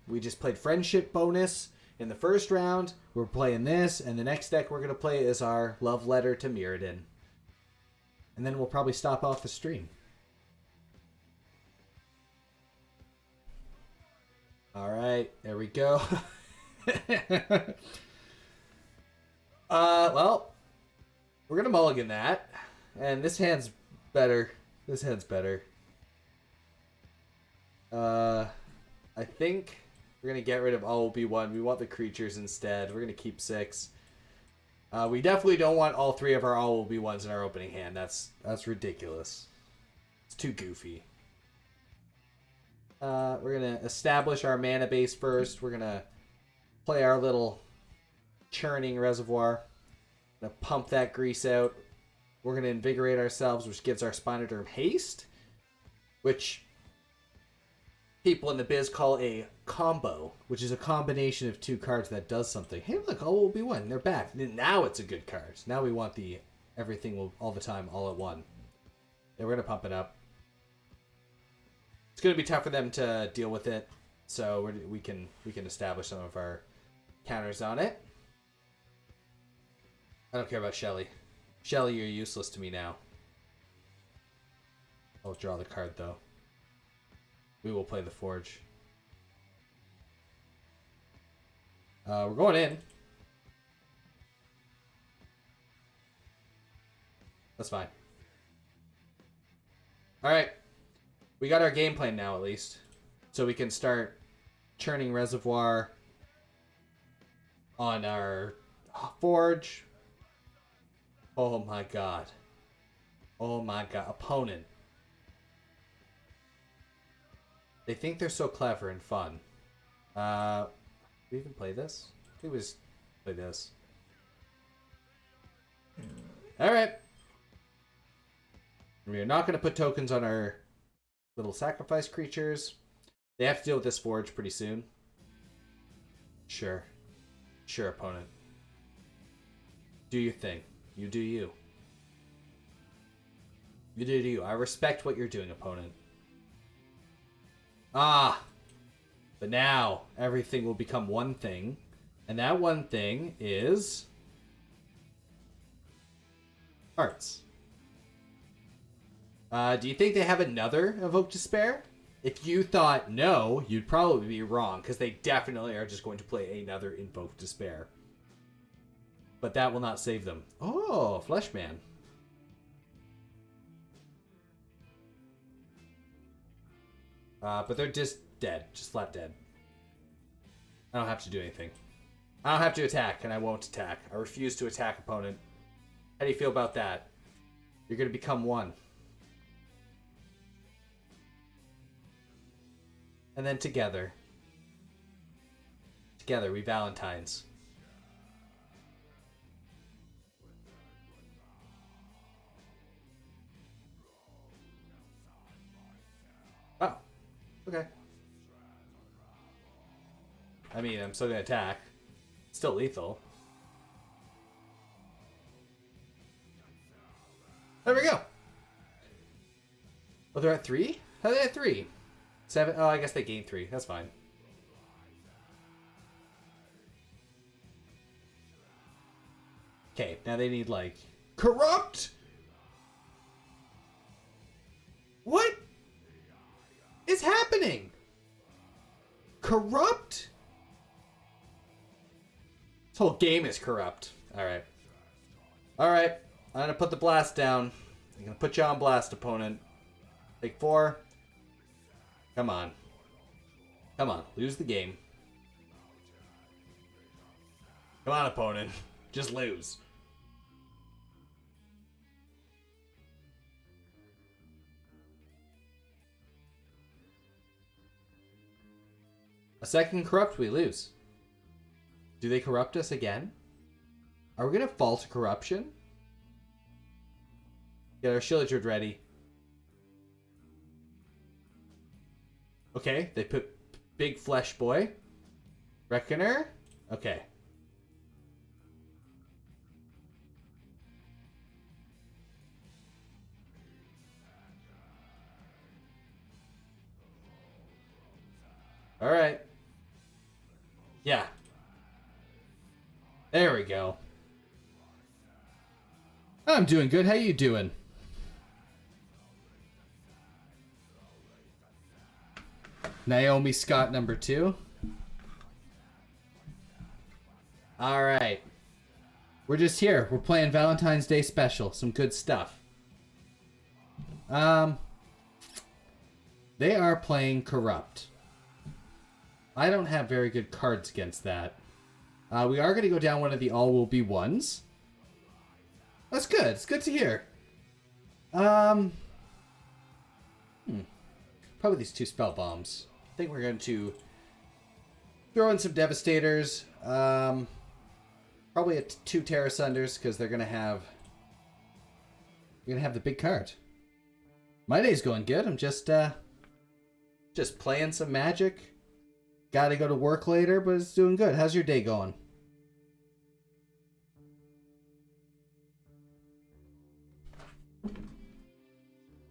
We just played Friendship Bonus in the first round. We're playing this, and the next deck we're going to play is our Love Letter to Mirrodin. And then we'll probably stop off the stream. Alright, there we go. Well, we're going to mulligan that. And this hand's better. This hand's better. I think We're going to get rid of all will be 1. We want the creatures instead. We're going to keep 6. We definitely don't want all 3 of our all will be 1s in our opening hand. That's ridiculous. It's too goofy. We're going to establish our mana base first. We're going to play our little churning reservoir. Gonna pump that grease out. We're going to invigorate ourselves, which gives our Spinoderm haste, which people in the biz call a combo, which is a combination of 2 cards that does something. Hey, look, all will be 1. They're back. Now it's a good card. Now we want the everything will all the time, all at 1. Yeah, we're going to pump it up. It's going to be tough for them to deal with it, so we can establish some of our counters on it. I don't care about Shelly. Shelly, you're useless to me now. I'll draw the card, though. We will play the Forge. We're going in. That's fine. Alright. We got our game plan now, at least. So we can start churning Reservoir on our Forge. Oh my god. Oh my god. Opponent. They think they're so clever and fun. Did we even play this? I think we just play this. Alright. We're not going to put tokens on our little sacrifice creatures. They have to deal with this Forge pretty soon. Sure. Sure, opponent. Do your thing. You do you. You do you. I respect what you're doing, opponent. Ah! But now, everything will become one thing. And that one thing is... Hearts. Do you think they have another Evoke Despair? If you thought no, you'd probably be wrong, because they definitely are just going to play another Invoke Despair. But that will not save them. Oh, Fleshman. But they're just dead. Just flat dead. I don't have to do anything. I don't have to attack, and I won't attack. I refuse to attack, opponent. How do you feel about that? You're going to become one. And then together. Together, we Valentines. Oh. Okay. I mean, I'm still going to attack. It's still lethal. There we go. Oh, they're at 3? How are they at 3? 7? Oh, I guess they gained 3. That's fine. Okay, now they need, like... Corrupt! What is happening? Corrupt? This whole game is corrupt. Alright. Alright. I'm gonna put the blast down. I'm gonna put you on blast, opponent. Take 4. Come on. Come on. Lose the game. Come on, opponent. Just lose. A second corrupt, we lose. Do they corrupt us again? Are we gonna fall to corruption? Get our Shilligerd ready. Okay, they put Big Flesh Boy. Reckoner? Okay. Alright. Yeah. There we go. I'm doing good. How you doing? Naomi Scott number 2. Alright. We're just here. We're playing Valentine's Day special. Some good stuff. They are playing Corrupt. I don't have very good cards against that. We are going to go down one of the all will be ones. That's good. It's good to hear. Probably these 2 spell bombs. I think we're going to throw in some Devastators. Probably 2 Terra Sunders because they're going to have... We're going to have the big card. My day's going good. I'm just playing some Magic. Got to go to work later, but it's doing good. How's your day going?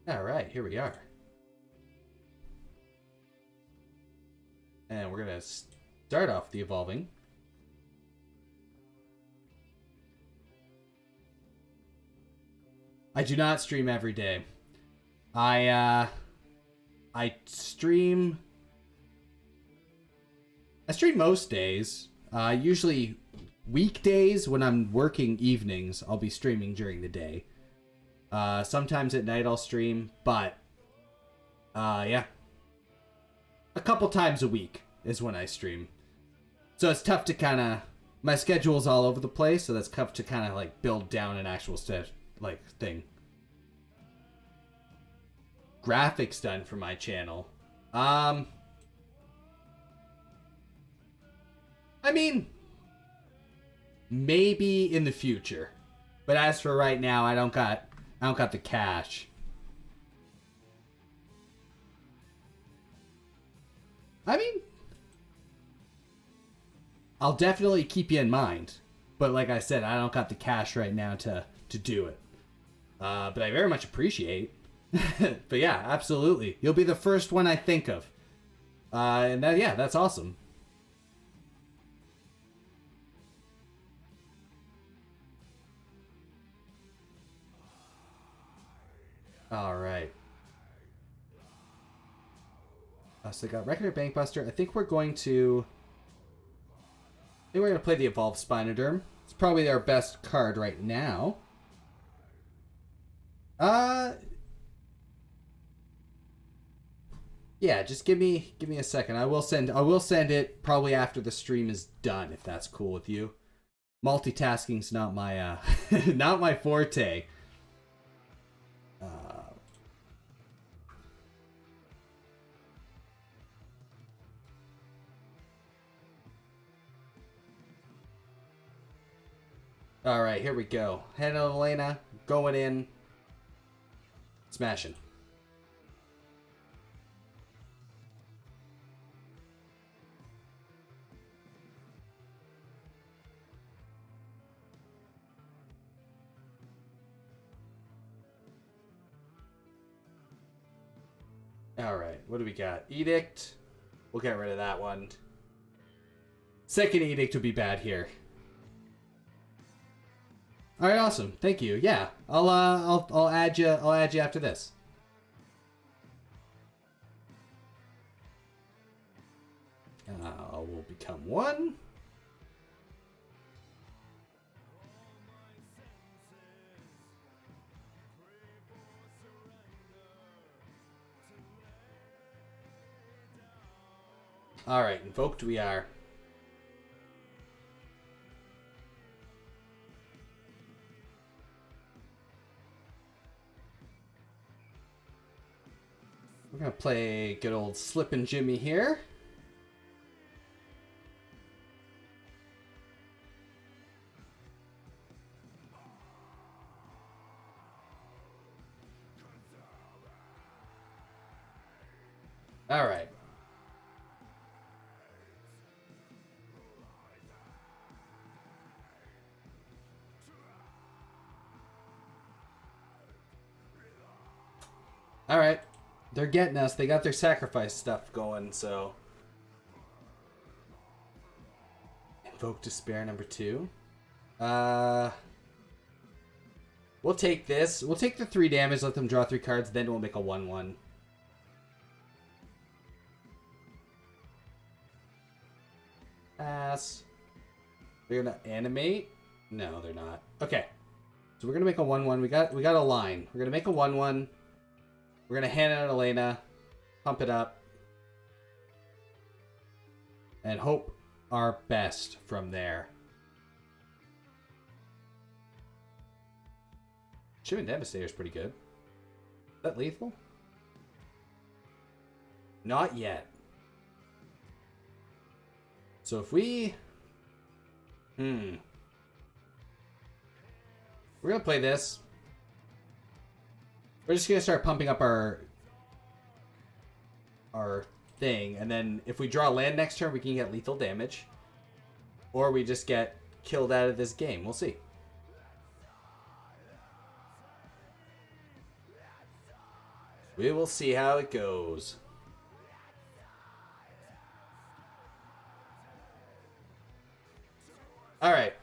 All right, here we are. And we're going to start off the evolving. I do not stream every day. I stream most days. Usually weekdays when I'm working evenings, I'll be streaming during the day. Sometimes at night I'll stream, but yeah. A couple times a week is when I stream. So it's tough to kind of... My schedule's all over the place, so that's tough to kind of like build down an actual thing. Graphics done for my channel. I mean, maybe in the future. But as for right now, I don't got the cash. I mean, I'll definitely keep you in mind. But like I said, I don't got the cash right now to do it. But I very much appreciate. But yeah, absolutely. You'll be the first one I think of. And that's awesome. All right. So I got Reckoner Bankbuster. I think we're going to play the Evolved Spinoderm. It's probably our best card right now. Yeah, just give me a second. I will send it probably after the stream is done, if that's cool with you. Multitasking's not my not my forte. All right, here we go. Hannah and Elena going in, smashing. All right, what do we got? Edict. We'll get rid of that one. Second Edict would be bad here. All right, awesome. Thank you. Yeah, I'll add you. I'll add you after this. We'll become one. All right, invoked we are. We're gonna play good old Slippin' Jimmy here. All right. All right. They're getting us. They got their sacrifice stuff going, so. Invoke Despair number 2. We'll take this. We'll take the 3 damage, let them draw 3 cards, then we'll make a 1/1. Pass. They're gonna animate? No, they're not. Okay. So we're gonna make a 1/1. We got a line. We're gonna make a 1/1. We're gonna hand it out Elena. Pump it up. and hope our best from there. Shivan Devastator is pretty good. Is that lethal? Not yet. So if we... We're going to play this. We're just going to start pumping up our thing. And then if we draw land next turn, we can get lethal damage. Or we just get killed out of this game. We'll see. We will see how it goes. Alright.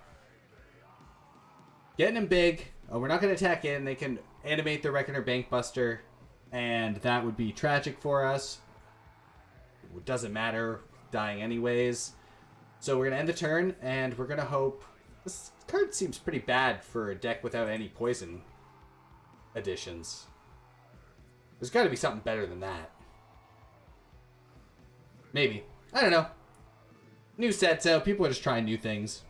Getting him big. We're not going to attack in. They can animate the Reckoner Bankbuster. And that would be tragic for us. It doesn't matter. Dying anyways. So we're going to end the turn. And we're going to hope... This card seems pretty bad for a deck without any poison additions. There's got to be something better than that. Maybe. I don't know. New sets out. People are just trying new things.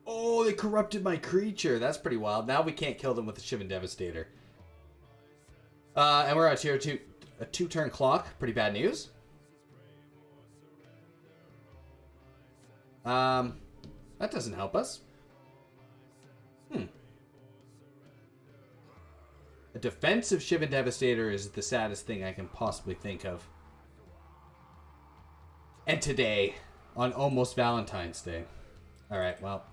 Oh, they corrupted my creature. That's pretty wild. Now we can't kill them with the Shivan Devastator. And we're at a 2-turn clock. Pretty bad news. That doesn't help us. A defensive Shivan Devastator is the saddest thing I can possibly think of. And today, on almost Valentine's Day. Alright, well.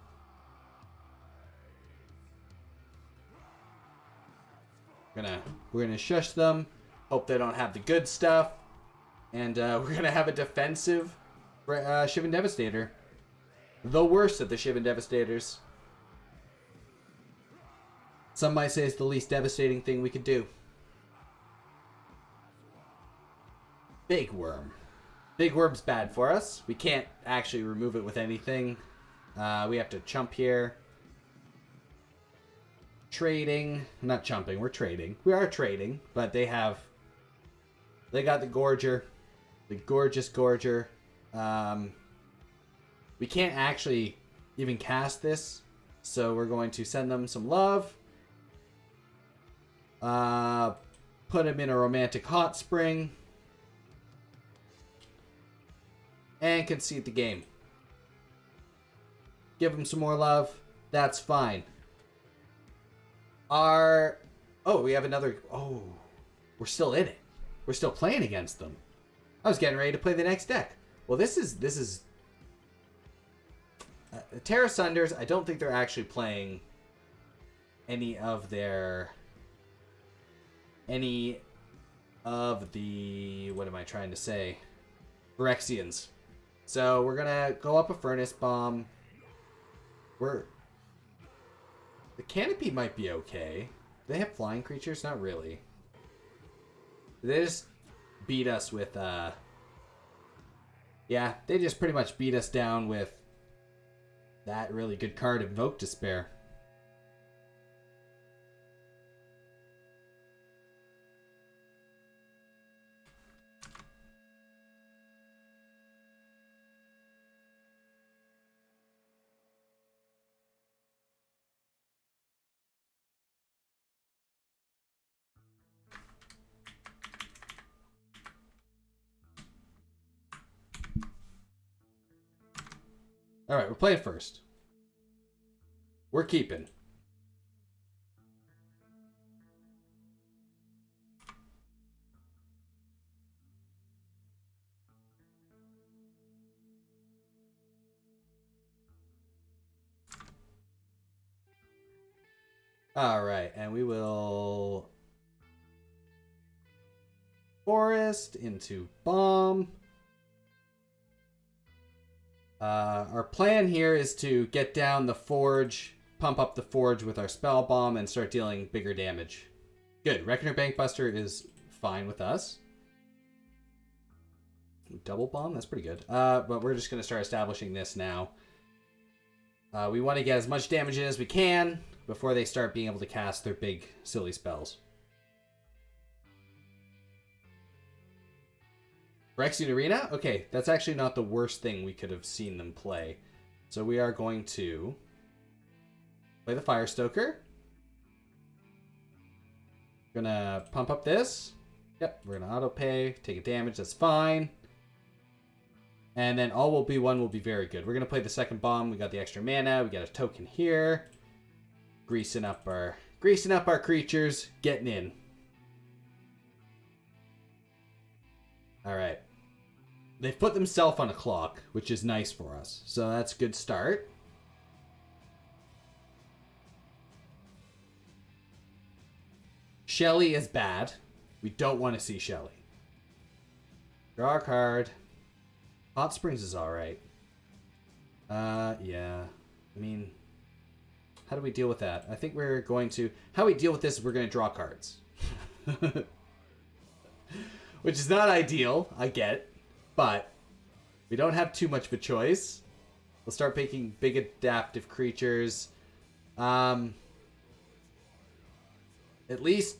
We're gonna shush them. Hope they don't have the good stuff. And we're gonna have a defensive Shivan Devastator. The worst of the Shivan Devastators. Some might say it's the least devastating thing we could do. Big Worm. Big Worm's bad for us. We can't actually remove it with anything. We have to chump here. Trading. Not chumping, we're trading. We are trading, but they got the Gorger. The gorgeous Gorger. We can't actually even cast this, so we're going to send them some love. Put him in a romantic hot spring. And concede the game. Give him some more love. That's fine. Oh, we have another... Oh, we're still in it. We're still playing against them. I was getting ready to play the next deck. Well, this is... Terra Sunders, I don't think they're actually playing any of the... What am I trying to say? Phyrexians. So we're gonna go up a Furnace Bomb. The Canopy might be okay. Do they have flying creatures? Not really. They just beat us with... Yeah, they just pretty much beat us down with that really good card, Invoke Despair. Alright, we're playing first. We're keeping. Alright, and we will... Forest into Bomb. Our plan here is to get down the Forge, pump up the Forge with our Spell Bomb, and start dealing bigger damage. Good. Reckoner Bankbuster is fine with us. Double Bomb? That's pretty good. But we're just going to start establishing this now. We want to get as much damage in as we can before they start being able to cast their big, silly spells. Phyrexian Arena? Okay, that's actually not the worst thing we could have seen them play. So we are going to play the Firestoker. Gonna pump up this. Yep, we're gonna auto-pay, take a damage, that's fine. And then all will be one will be very good. We're gonna play the second bomb. We got the extra mana, we got a token here. Greasing up our creatures, getting in. Alright. They've put themselves on a clock, which is nice for us. So that's a good start. Shelly is bad. We don't want to see Shelly. Draw a card. Hot Springs is alright. Yeah. I mean, how do we deal with that? I think we're going to... How we deal with this is we're going to draw cards. Which is not ideal, I get. But we don't have too much of a choice. We'll start picking big adaptive creatures. At least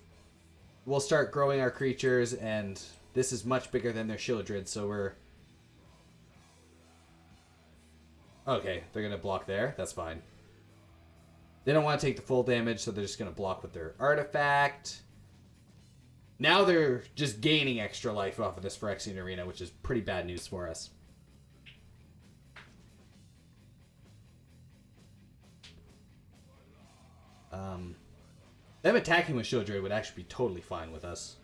we'll start growing our creatures, and this is much bigger than their Shieldred, so we're... Okay, they're going to block there. That's fine. They don't want to take the full damage, so they're just going to block with their artifact. Now they're just gaining extra life off of this Phyrexian Arena, which is pretty bad news for us. Them attacking with Shieldred would actually be totally fine with us.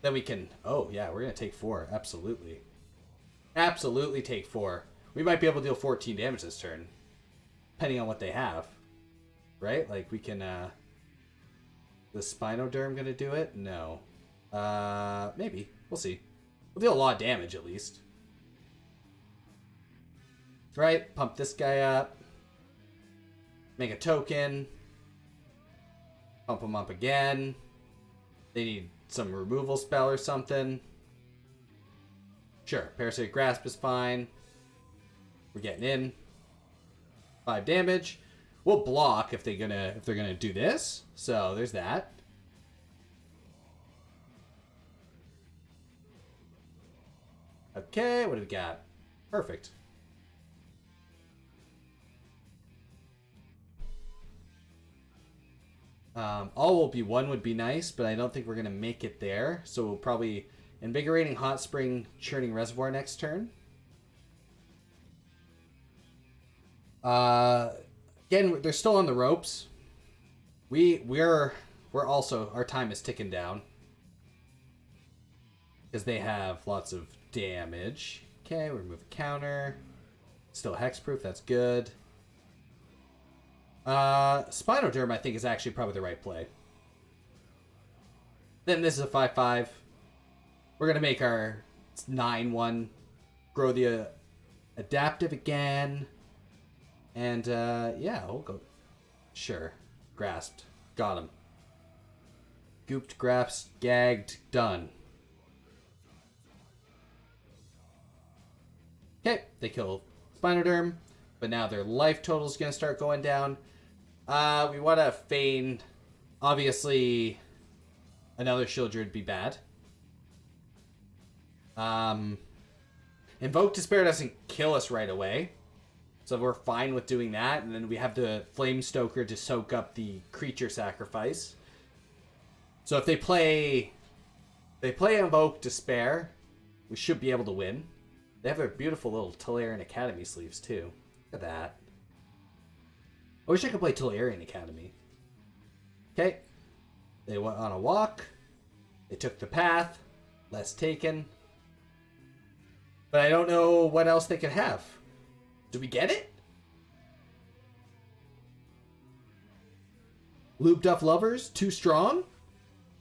Then we can... Oh, yeah, we're going to take 4. Absolutely. Absolutely take 4. We might be able to deal 14 damage this turn. Depending on what they have. Right? Like, we can... The Spinoderm going to do it? No. Maybe. We'll see. We'll deal a lot of damage, at least. Right? Pump this guy up. Make a token. Pump him up again. They need some removal spell or something. Sure. Parasitic Grasp is fine. We're getting in. 5 damage. We'll block if they're gonna do this. So there's that. Okay, what do we got? Perfect. All will be one would be nice, but I don't think we're gonna make it there. So we'll probably Invigorating Hot Spring, Churning Reservoir next turn. Again, they're still on the ropes. We're also, our time is ticking down because they have lots of damage. Okay, we remove a counter. Still hexproof. That's good. Spinoderm, I think, is actually probably the right play. Then this is a 5/5. We're gonna make our 9/1. Grow the adaptive again. And, yeah, we'll go. Sure. Grasped. Got him. Gooped, grasped, gagged, done. Okay, they kill Spinoderm, but now their life total is going to start going down. We want to feign. Obviously, another Shieldred would be bad. Invoke Despair doesn't kill us right away. So we're fine with doing that. And then we have the Flamestoker to soak up the creature sacrifice. So if they play Invoke Despair, we should be able to win. They have their beautiful little Tolarian Academy sleeves too. Look at that. I wish I could play Tolarian Academy. Okay. They went on a walk. They took the path. Less taken. But I don't know what else they could have. Do we get it? Looped up lovers? Too strong?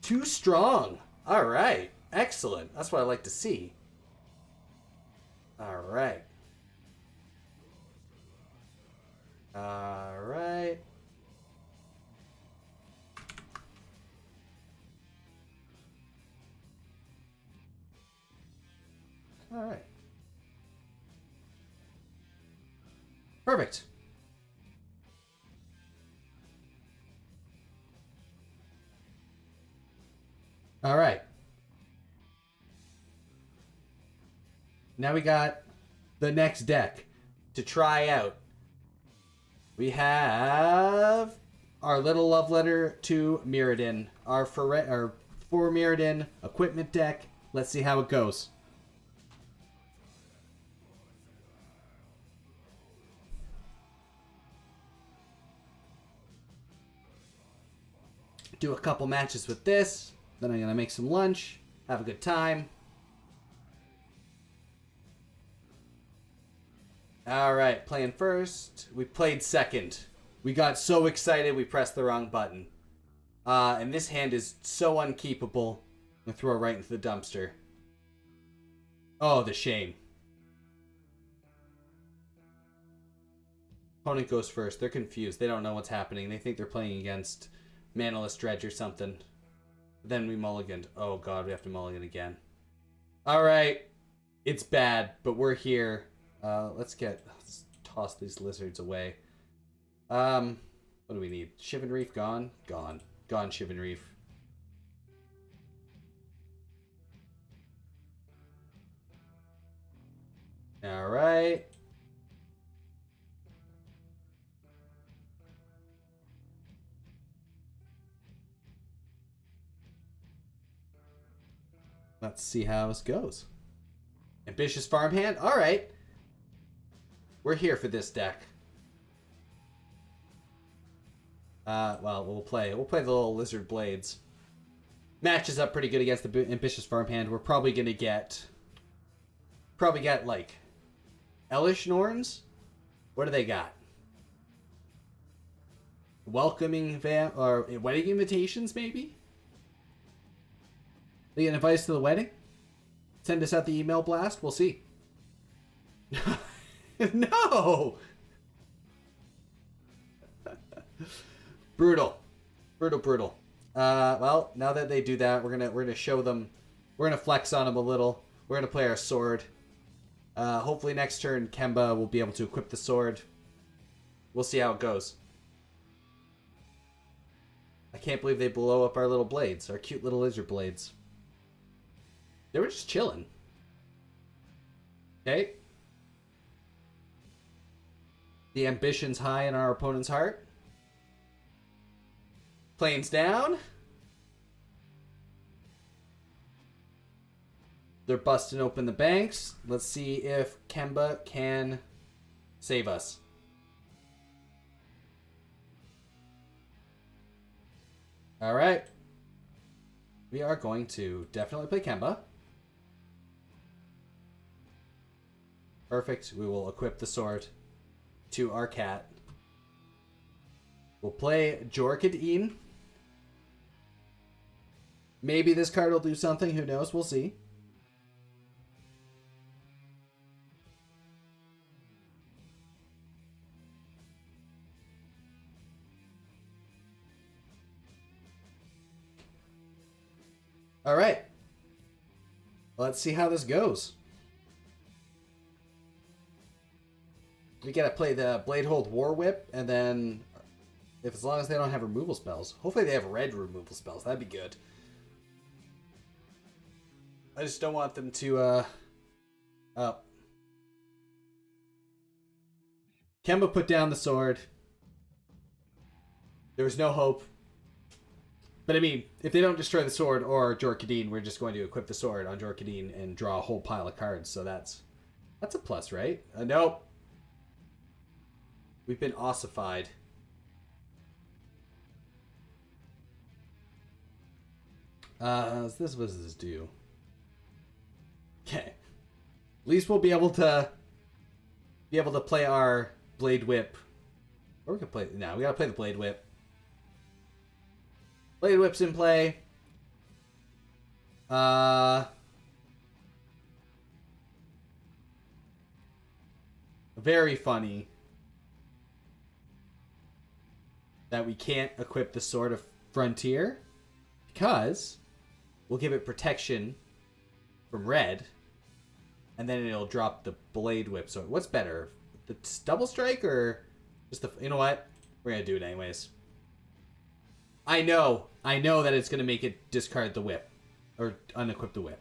Too strong. Alright. Excellent. That's what I like to see. Alright. Alright. Alright. Perfect. All right. Now we got the next deck to try out. We have our little love letter to Mirrodin, our for Mirrodin equipment deck. Let's see how it goes. Do a couple matches with this. Then I'm gonna make some lunch, have a good time. All right, playing first. We played second. We got so excited we pressed the wrong button. And this hand is so unkeepable. I'm gonna throw it right into the dumpster. Oh, the shame. Opponent goes first. They're confused. They don't know what's happening. They think they're playing against Manaless Dredge or something. Then we mulliganed. Oh god, we have to mulligan again. Alright. It's bad, but we're here. Let's toss these lizards away. What do we need? Shivan Reef gone? Gone. Gone, Shivan Reef. Alright. Let's see how this goes. Ambitious Farmhand? Alright. We're here for this deck. Well, we'll play the little Lizard Blades. Matches up pretty good against the Ambitious Farmhand. We're probably gonna get... like... Elesh Norns? What do they got? Welcoming or wedding invitations, maybe? They get invited to the wedding? Send us out the email blast? We'll see. No! Brutal. Brutal. Well, now that they do that, we're gonna show them. We're gonna flex on them a little. We're gonna play our sword. Hopefully next turn, Kemba will be able to equip the sword. We'll see how it goes. I can't believe they blow up our little blades, our cute little lizard blades. They were just chilling. Okay. The ambition's high in our opponent's heart. Planes down. They're busting open the banks. Let's see if Kemba can save us. All right. We are going to definitely play Kemba. Perfect. We will equip the sword to our cat. We'll play Jorkadeen. Maybe this card will do something. Who knows? We'll see. All right. Let's see how this goes. We gotta play the Bladehold War Whip, and then, as long as they don't have removal spells. Hopefully they have red removal spells. That'd be good. I just don't want them to, oh. Kemba put down the sword. There was no hope. But I mean, if they don't destroy the sword or Jorkadeen, we're just going to equip the sword on Jorkadeen and draw a whole pile of cards. So that's a plus, right? Nope. We've been ossified. What does this do? Okay. At least we'll be able to play our Blade Whip. Or we can play... No, we gotta play the Blade Whip. Blade Whip's in play. Very funny that we can't equip the Sword of Frontier, because we'll give it protection from red, and then it'll drop the Blade Whip. So what's better, the double strike or just the... You know what? We're going to do it anyways. I know that it's going to make it discard the whip. Or unequip the whip.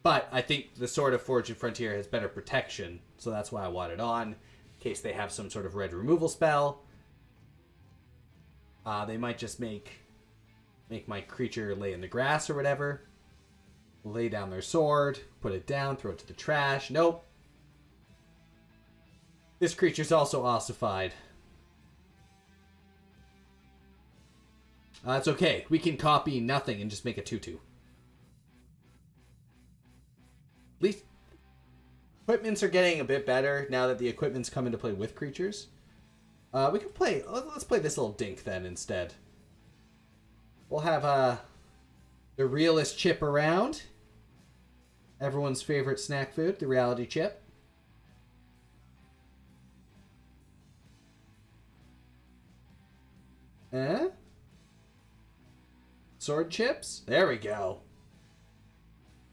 But I think the Sword of Fortune Frontier has better protection. So that's why I want it on. In case they have some sort of red removal spell. They might just make my creature lay in the grass or whatever. Lay down their sword. Put it down. Throw it to the trash. Nope. This creature's also ossified. It's okay. We can copy nothing and just make a 2/2. At least equipments are getting a bit better now that the equipments come into play with creatures. We can play... Let's play this little dink then instead. We'll have the realist chip around. Everyone's favorite snack food, the reality chip. Sword chips? There we go.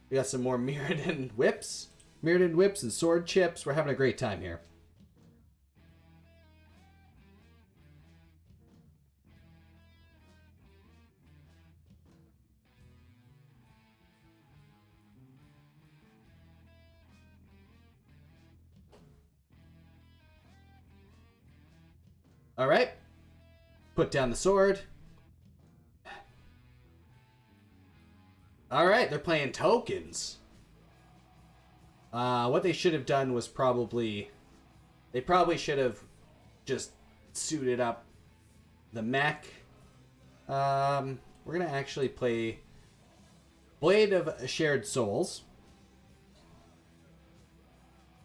We got some more Mirrodin whips. Mirrodin whips and sword chips. We're having a great time here. Alright. Put down the sword. Alright, they're playing tokens. What they should have done was probably... They probably should have just suited up the mech. We're going to actually play Blade of Shared Souls.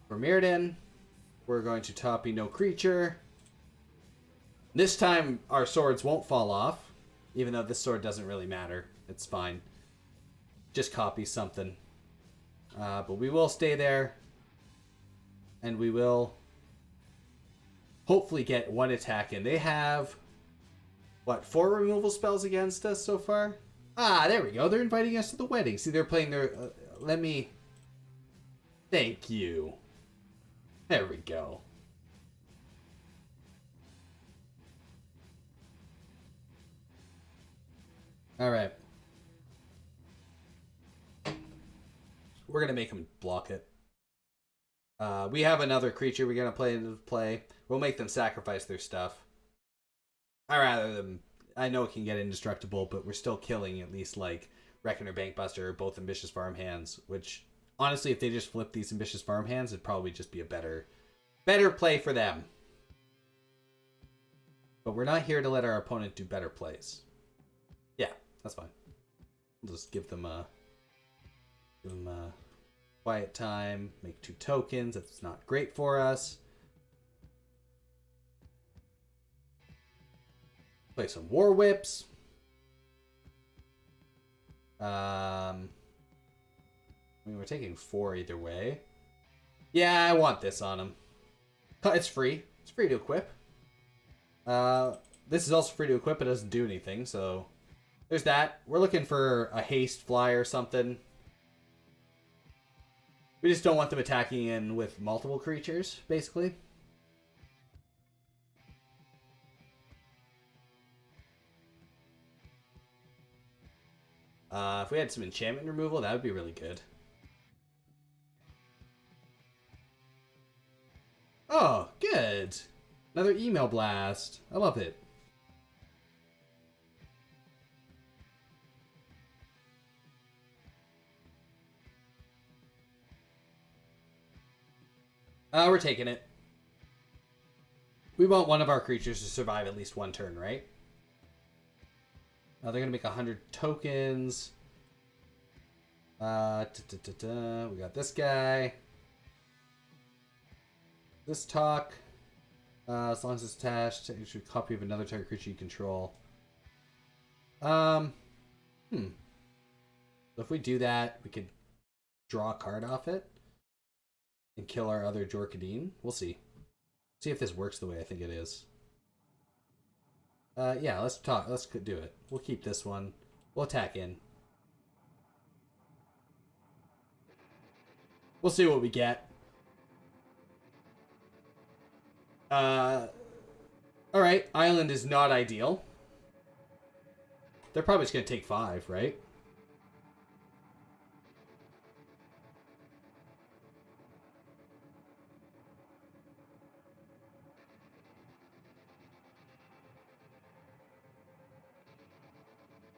For Mirrodin, we're going to copy no creature. This time, our swords won't fall off. Even though this sword doesn't really matter. It's fine. Just copy something. But we will stay there. And we will hopefully get one attack in. They have, what, 4 removal spells against us so far? Ah, there we go. They're inviting us to the wedding. See, they're playing their... let me... Thank you. There we go. Alright. We're going to make them block it. We have another creature we're going to play. We'll make them sacrifice their stuff. I'd rather them... I know it can get indestructible, but we're still killing at least, like, Reckoner, Bankbuster, or both Ambitious Farmhands, which, honestly, if they just flip these Ambitious Farmhands, it'd probably just be a better play for them. But we're not here to let our opponent do better plays. Yeah, that's fine. We'll just give them a quiet time, make 2 tokens. That's not great for us. Play some War Whips. I mean, we're taking 4 either way. Yeah, I want this on him. It's free. It's free to equip. This is also free to equip. It doesn't do anything, so there's that. We're looking for a haste fly or something. We just don't want them attacking in with multiple creatures, basically. If we had some enchantment removal, that would be really good. Oh, good. Another email blast. I love it. We're taking it. We want one of our creatures to survive at least 1 turn, right? They're going to make 100 tokens. We got this guy. This talk. As long as it's attached, you should copy of another target creature you control. So if we do that, we could draw a card off it and kill our other Jorkadin. We'll see. See if this works the way I think it is. Yeah, let's talk. Let's do it. We'll keep this one. We'll attack in. We'll see what we get. Alright, island is not ideal. They're probably just going to take 5, right?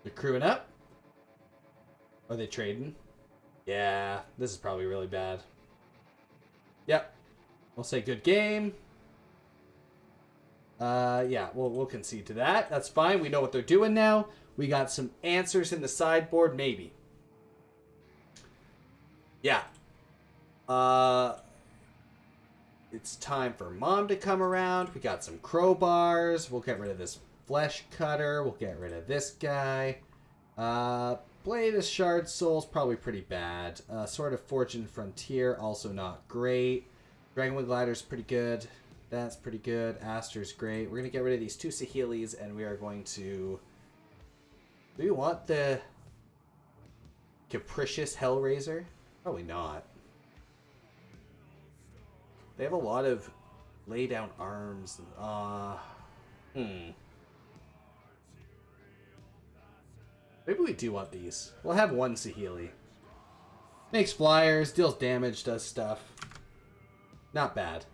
They're crewing up. Are they trading? Yeah, this is probably really bad. Yep. We'll say good game. Yeah, we'll concede to that. That's fine. We know what they're doing now. We got some answers in the sideboard, maybe. Yeah. It's time for Mom to come around. We got some crowbars. We'll get rid of this flesh cutter. We'll get rid of this guy. Blade of Shard Soul's probably pretty bad. Sword of Fortune Frontier, also not great. Dragonwood Glider's pretty good. That's pretty good. Aster's great. We're going to get rid of these 2 Saheelis, and we are going to... Do we want the Capricious Hellraiser? Probably not. They have a lot of lay down arms. Maybe we do want these. We'll have 1 Saheeli. Makes flyers, deals damage, does stuff. Not bad.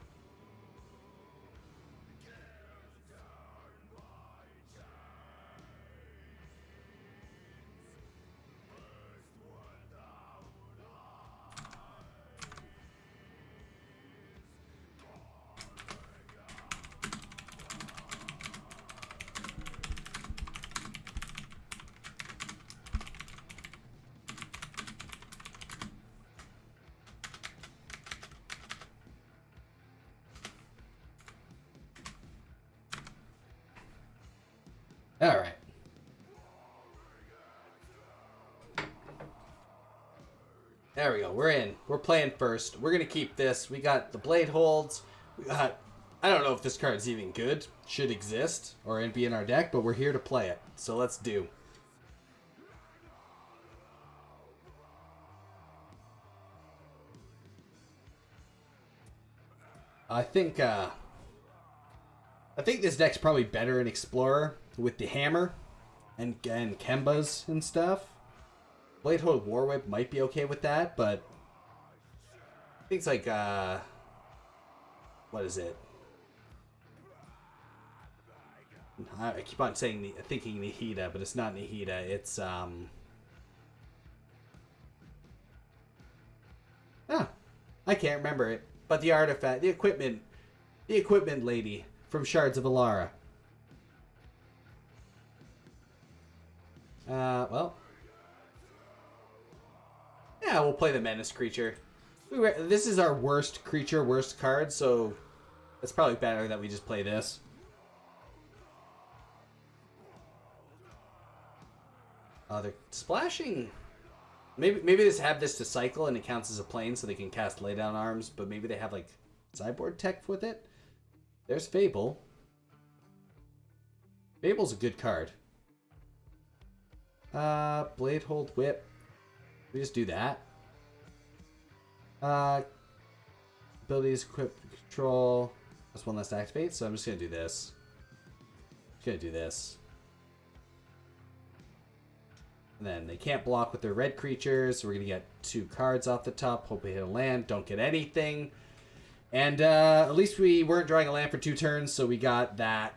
All right. There we go. We're in. We're playing first. We're going to keep this. We got the blade holds. We got... I don't know if this card's even good. Should exist. Or be in our deck. But we're here to play it. So let's do. I think this deck's probably better in Explorer with the hammer and Kembas and stuff. Bladehold Warwhip might be okay with that, but things like what is it? I keep on saying thinking Nihida, but it's not Nihida. It's I can't remember it. But the artifact, the equipment lady from Shards of Alara. Well. Yeah, we'll play the Menace creature. This is our worst creature, worst card, so it's probably better that we just play this. They're splashing. Maybe they just have this to cycle and it counts as a plane so they can cast Laydown Arms, but maybe they have like sideboard tech with it. There's Fable. Fable's a good card. Bladehold Whip. We just do that. Abilities, equip, control. That's 1 less activate, so I'm just gonna do this. Just gonna do this. And then they can't block with their red creatures, so we're gonna get 2 cards off the top. Hope we hit a land, don't get anything. And at least we weren't drawing a land for 2 turns, so we got that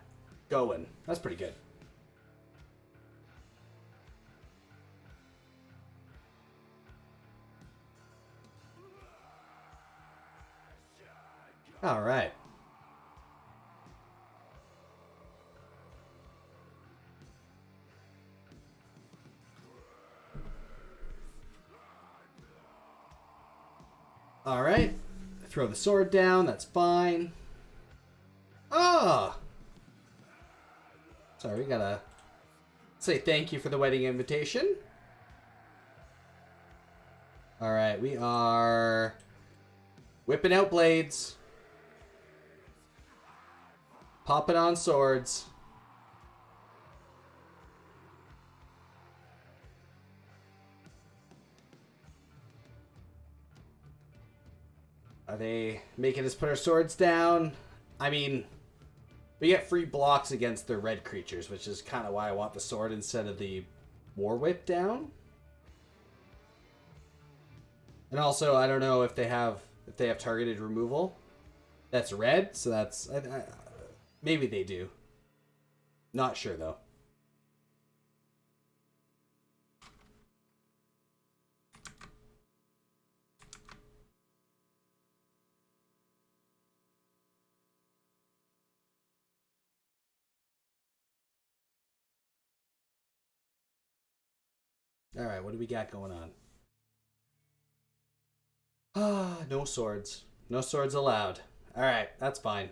going. That's pretty good. All right. All right. Throw the sword down. That's fine. Ah! Sorry, gotta say thank you for the wedding invitation. All right, we are whipping out blades. Popping on swords. Are they making us put our swords down? I mean, We get free blocks against their red creatures, which is kind of why I want the sword instead of the War Whip down. And also, I don't know if they have targeted removal. That's red, so that's maybe they do. Not sure though. All right, what do we got going on? Ah, no swords. No swords allowed. All right, that's fine.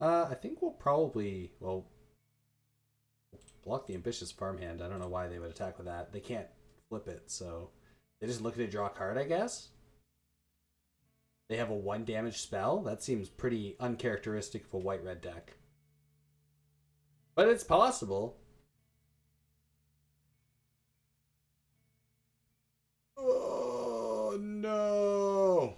I think we'll probably block the ambitious farmhand. I don't know why they would attack with that. They can't flip it, so they just looking to draw a card, I guess. They have a 1 damage spell. That seems pretty uncharacteristic of a white-red deck. But it's possible. Oh, no.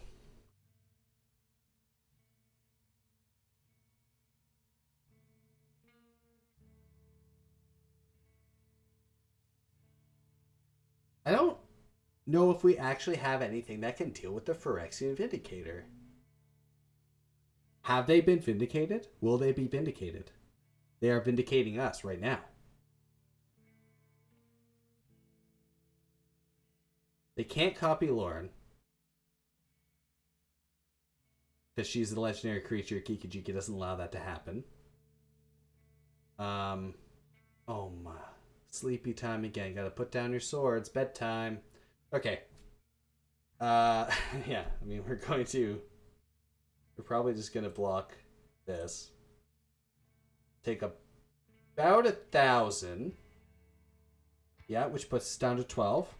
I don't know if we actually have anything that can deal with the Phyrexian Vindicator. Have they been vindicated? Will they be vindicated? They are vindicating us right now. They can't copy Lauren. Because she's the legendary creature. Kikijiki doesn't allow that to happen. Oh my. Sleepy time again. Gotta put down your swords. Bedtime. Okay. Yeah. I mean, we're probably just gonna block this. Take about 1,000. Yeah, which puts us down to 12.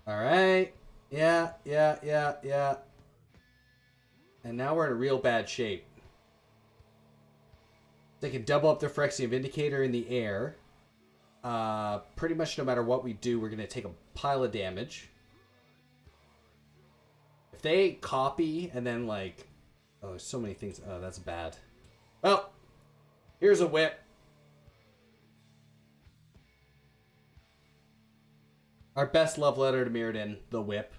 Alright. Yeah. And now we're in a real bad shape. They can double up their Phyrexian Vindicator in the air. Pretty much no matter what we do, we're going to take a pile of damage. If they copy and then like... Oh, there's so many things. Oh, that's bad. Well, here's a whip. Our best love letter to Mirrodin, the whip.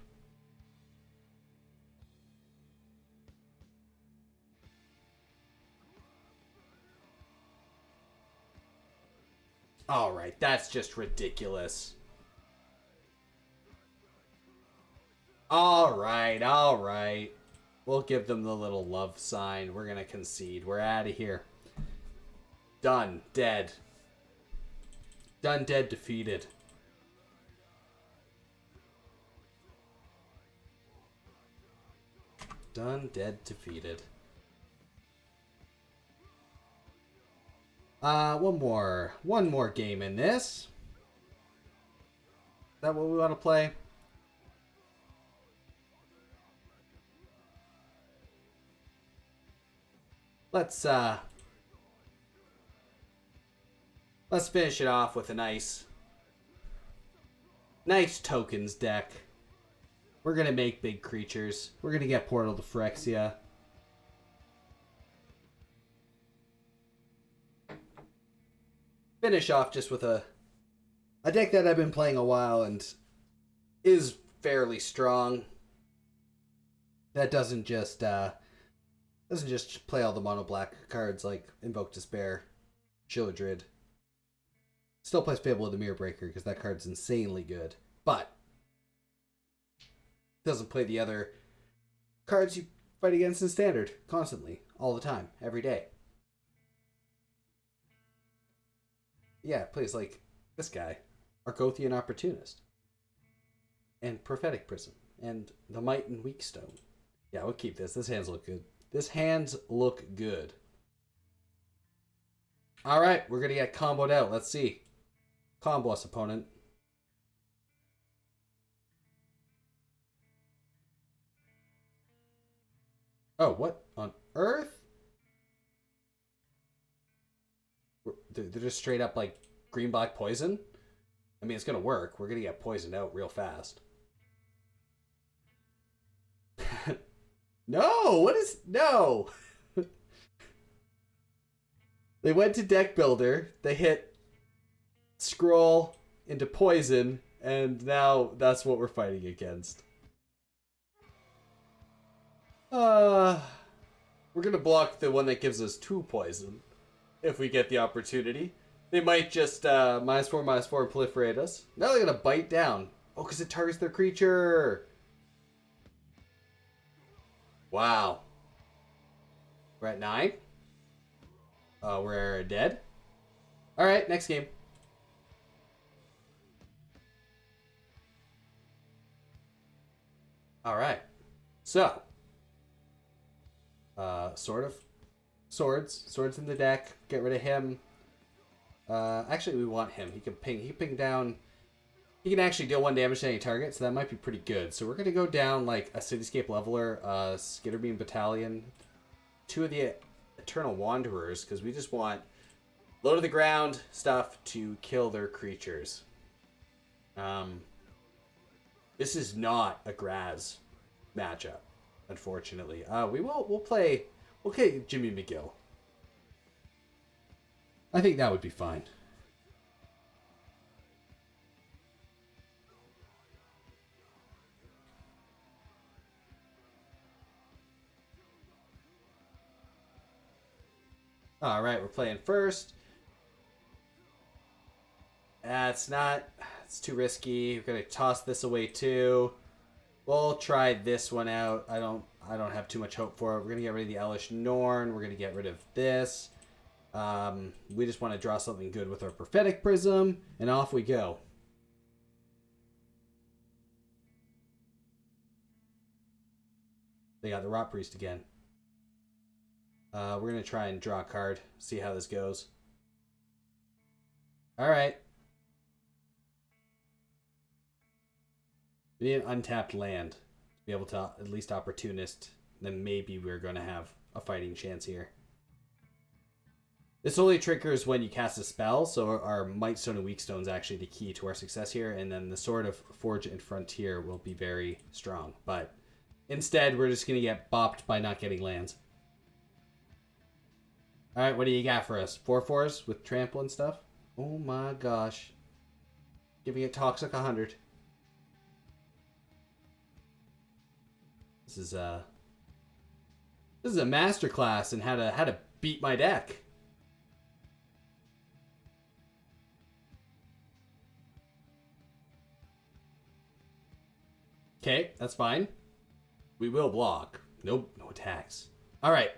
Alright, that's just ridiculous. Alright. We'll give them the little love sign. We're gonna concede. We're out of here. Done. Dead. Done, dead, defeated. Done, dead, defeated. One more game in this. Is that what we want to play? Let's finish it off with a nice tokens deck. We're gonna make big creatures. We're gonna get Portal to Phyrexia. Finish off just with a deck that I've been playing a while and is fairly strong. That doesn't just play all the mono black cards like Invoke Despair, Sheoldred. Still plays Fable of the Mirror Breaker because that card's insanely good, but doesn't play the other cards you fight against in Standard constantly, all the time, every day. Yeah, it plays like this guy, Argothian Opportunist, and Prophetic Prism, and the Might and Weak Stone. Yeah, we'll keep this. This hands look good. All right, we're gonna get comboed out. Let's see. Combo us, opponent. Oh, what on earth? They're just straight up like green black poison. I mean, it's gonna work. We're gonna get poisoned out real fast. No! What is... No! They went to Deck Builder. They hit Scroll into Poison. And now that's what we're fighting against. We're gonna block the one that gives us 2 poison. If we get the opportunity. They might just -4/-4 and proliferate us. Now they're gonna bite down. Oh, because it targets their creature. Wow. We're at 9. We're dead. Alright, next game. Alright. So. Sword of Swords. Swords in the deck. Get rid of him. Actually, we want him. He can ping down. He can actually deal 1 damage to any target, so that might be pretty good. So we're going to go down like a Cityscape Leveler, Skitterbeam Battalion, 2 of the Eternal Wanderers, because we just want low to the ground stuff to kill their creatures. This is not a Graz matchup, unfortunately. We'll play Jimmy McGill. I think that would be fine. All right, we're playing first. It's too risky. We're gonna toss this away too. We'll try this one out. I don't have too much hope for it. We're gonna get rid of the Elesh Norn. We're gonna get rid of this. We just want to draw something good with our Prophetic Prism, and off we go. They got the Rot Priest again. We're going to try and draw a card, see how this goes. Alright. We need an untapped land to be able to at least opportunist. Then maybe we're going to have a fighting chance here. This only triggers when you cast a spell, so our Mightstone and Weakstone is actually the key to our success here, and then the Sword of Forge and Frontier will be very strong. But instead, we're just going to get bopped by not getting lands. Alright, what do you got for us? 4/4s with trample and stuff? Oh my gosh. Giving it Toxic 100. This is a masterclass in how to beat my deck. Okay, that's fine. We will block. Nope, no attacks. Alright.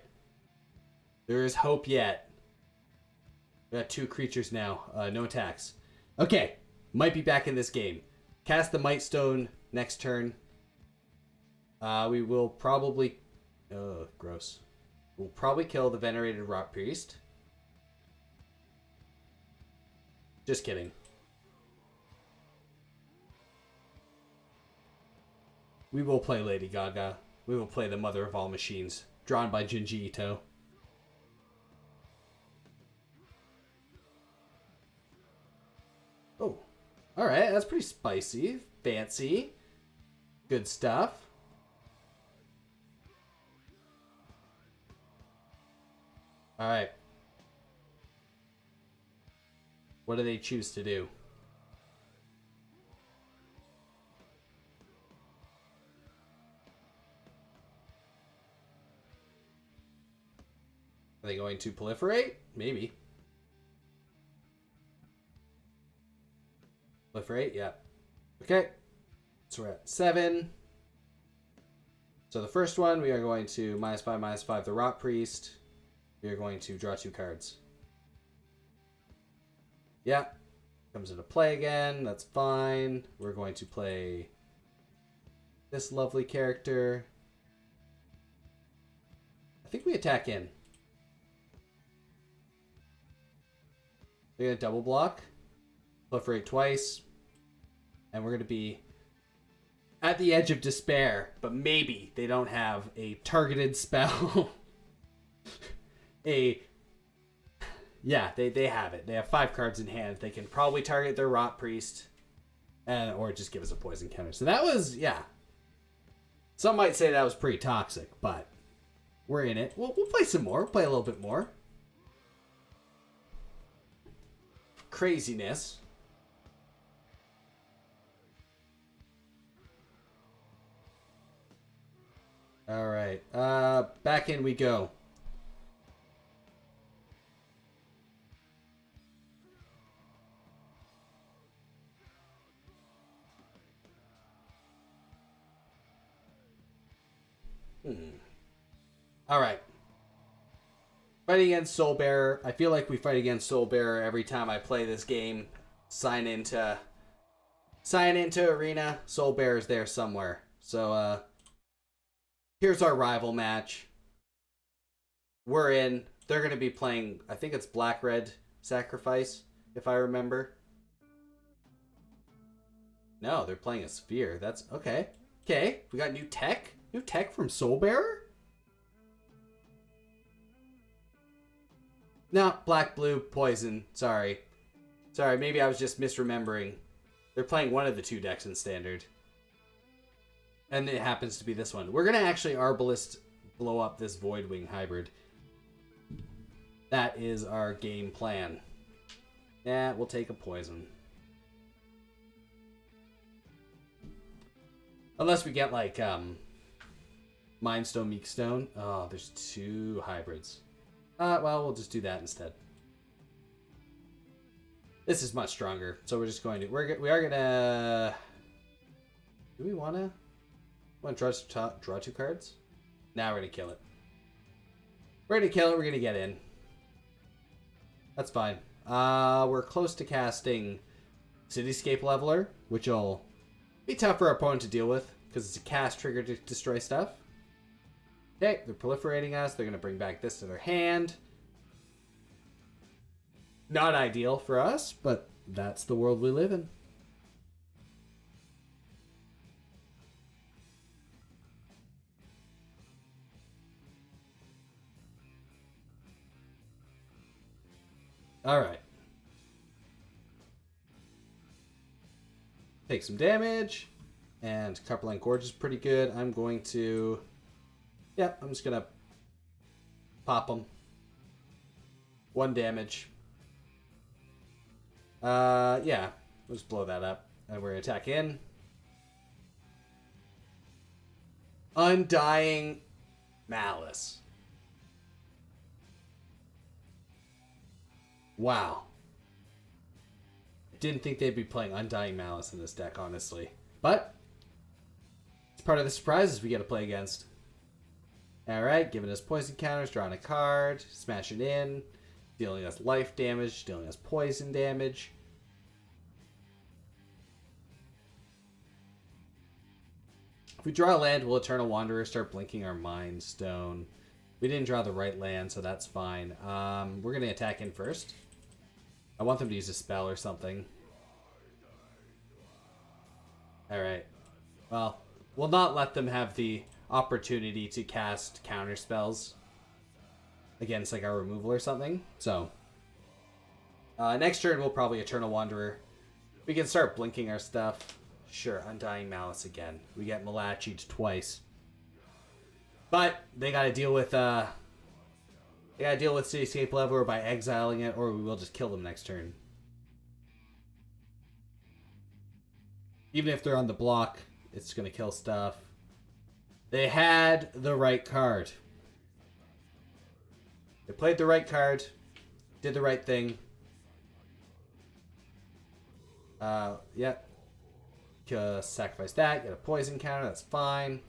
There is hope yet. We got 2 creatures now. No attacks. Okay, might be back in this game. Cast the Mightstone next turn. We will probably... Oh, gross. We'll probably kill the Venerated Rot Priest. Just kidding. We will play Lady Gaga. We will play the Mother of All Machines. Drawn by Junji Ito. Oh. Alright, that's pretty spicy. Fancy. Good stuff. Alright. What do they choose to do? Are they going to proliferate? Maybe. Proliferate? Yeah. Okay. So we're at 7. So the first one, we are going to -5/-5 the Rot Priest. We are going to draw 2 cards. Yeah. Comes into play again. That's fine. We're going to play this lovely character. I think we attack in. We're going to double block. Proliferate twice. And we're going to be at the edge of despair. But maybe they don't have a targeted spell. Yeah, they have it. They have 5 cards in hand. They can probably target their Rot Priest. or just give us a poison counter. So that was, yeah. Some might say that was pretty toxic, but we're in it. We'll play some more. We'll play a little bit more. Craziness. All right. Back in we go. All right. Fighting against Soul Bearer. I feel like we fight against Soul Bearer every time I play this game. Sign into Arena. Soul Bearer's there somewhere. So here's our rival match. We're in. They're going to be playing, I think it's Black Red Sacrifice, if I remember. No, they're playing a Sphere. That's okay. Okay, we got new tech. New tech from Soul Bearer? No, black, blue, poison. Sorry. Sorry, maybe I was just misremembering. They're playing one of the two decks in Standard. And it happens to be this one. We're going to actually Arbalest blow up this Voidwing hybrid. That is our game plan. Yeah, we'll take a poison. Unless we get like Mindstone, Meekstone. Oh, there's two hybrids. Well, we'll just do that instead. This is much stronger, so we're just going to we are gonna. Do we want to draw two cards? Now we're gonna kill it. We're gonna kill it. We're gonna get in. That's fine. We're close to casting Cityscape Leveler, which will be tough for our opponent to deal with because it's a cast trigger to destroy stuff. Okay, they're proliferating us. They're going to bring back this to their hand. Not ideal for us, but that's the world we live in. All right. Take some damage. And Copperline Gorge is pretty good. I'm going to... Yeah, I'm just going to pop them. 1 damage. Yeah. Let's blow that up. And we're going to attack in. Undying Malice. Wow. I didn't think they'd be playing Undying Malice in this deck, honestly. But it's part of the surprises we get to play against. Alright, giving us poison counters, drawing a card, smash it in, dealing us life damage, dealing us poison damage. If we draw a land, will Eternal Wanderer start blinking our Mind Stone? We didn't draw the right land, so that's fine. We're going to attack in first. I want them to use a spell or something. Alright. Well, we'll not let them have the opportunity to cast counter spells against like our removal or something. So next turn we'll probably Eternal Wanderer. We can start blinking our stuff. Sure, Undying Malice again. We get Malachied twice. But they gotta deal with Cityscape Leveler by exiling it, or we will just kill them next turn. Even if they're on the block, it's gonna kill stuff. They had the right card. They played the right card. Did the right thing. Yeah. Sacrifice that. Get a poison counter. That's fine.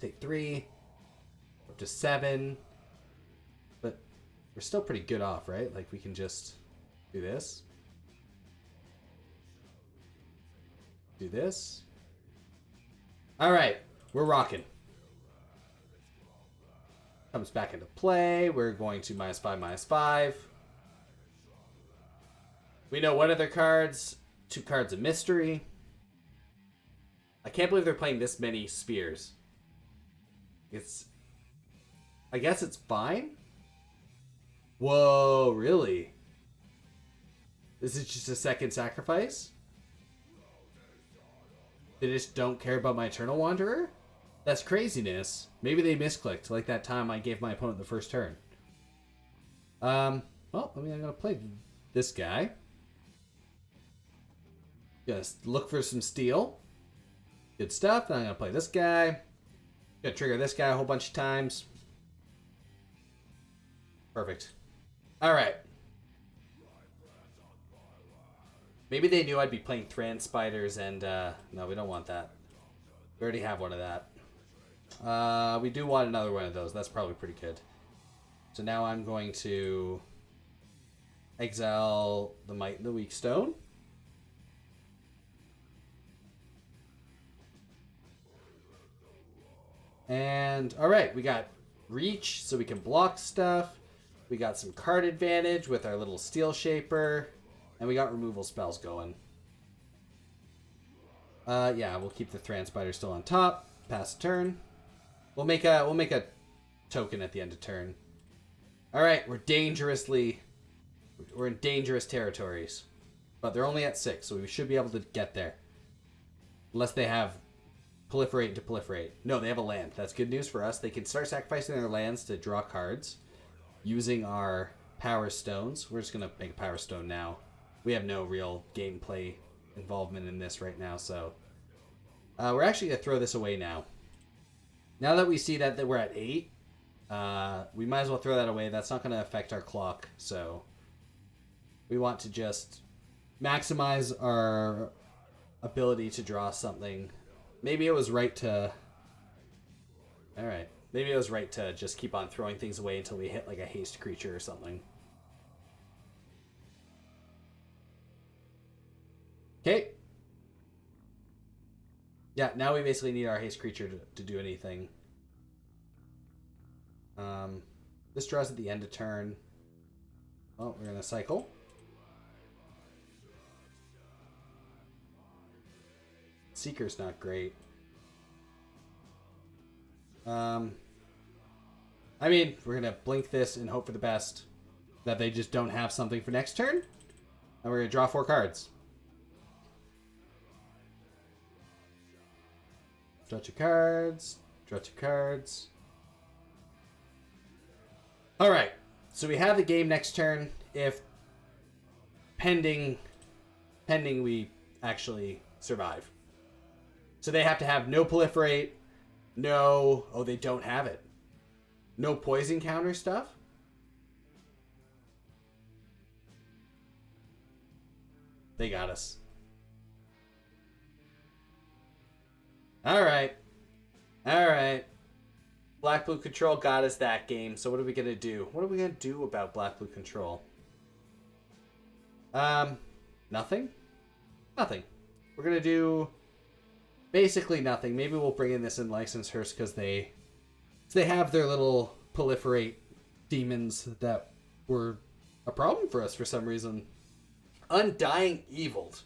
Take 3. Up to 7. But we're still pretty good off, right? Like, we can just do this. Do this. Alright. We're rocking. Comes back into play. We're going to -5/-5. We know what other cards. 2 cards of mystery. I can't believe they're playing this many Spheres. I guess it's fine? Whoa, really? This is just a second sacrifice? They just don't care about my Eternal Wanderer? That's craziness. Maybe they misclicked, like that time I gave my opponent the first turn. Well, I mean, I'm gonna play this guy. Just look for some steel. Good stuff. Then I'm gonna play this guy. Gonna trigger this guy a whole bunch of times. Perfect. Alright. Maybe they knew I'd be playing Thran Spiders and, no, we don't want that. We already have one of that. We do want another one of those. That's probably pretty good. So now I'm going to exile the Might and the Weak Stone. And, alright, we got reach, so we can block stuff. We got some card advantage with our little Steel Shaper. And we got removal spells going. Yeah, we'll keep the Thran Spider still on top. Pass turn. We'll make a token at the end of turn. Alright, we're in dangerous territories. But they're only at 6, so we should be able to get there. Unless they have proliferate to proliferate. No, they have a land. That's good news for us. They can start sacrificing their lands to draw cards using our Power Stones. We're just going to make a Power Stone now. We have no real gameplay involvement in this right now, so we're actually going to throw this away now. Now that we see that we're at 8, we might as well throw that away. That's not going to affect our clock, so we want to just maximize our ability to draw something. Maybe it was right to... Alright. Maybe it was right to just keep on throwing things away until we hit like a haste creature or something. Okay. Yeah, now we basically need our haste creature to do anything. This draws at the end of turn. Oh, we're going to cycle. Seeker's not great. I mean, we're going to blink this and hope for the best that they just don't have something for next turn. And we're going to draw 4 cards. Draw 2 cards. Draw 2 cards. Alright. So we have the game next turn if pending we actually survive. So they have to have no proliferate, no... Oh, they don't have it. No poison counter stuff? They got us. Alright. Alright. Black-Blue Control got us that game, so what are we going to do? What are we going to do about Black-Blue Control? Nothing? Nothing. We're going to do basically nothing. Maybe we'll bring in this Unlicensed Hearse because they have their little proliferate demons that were a problem for us for some reason. Undying Eviled.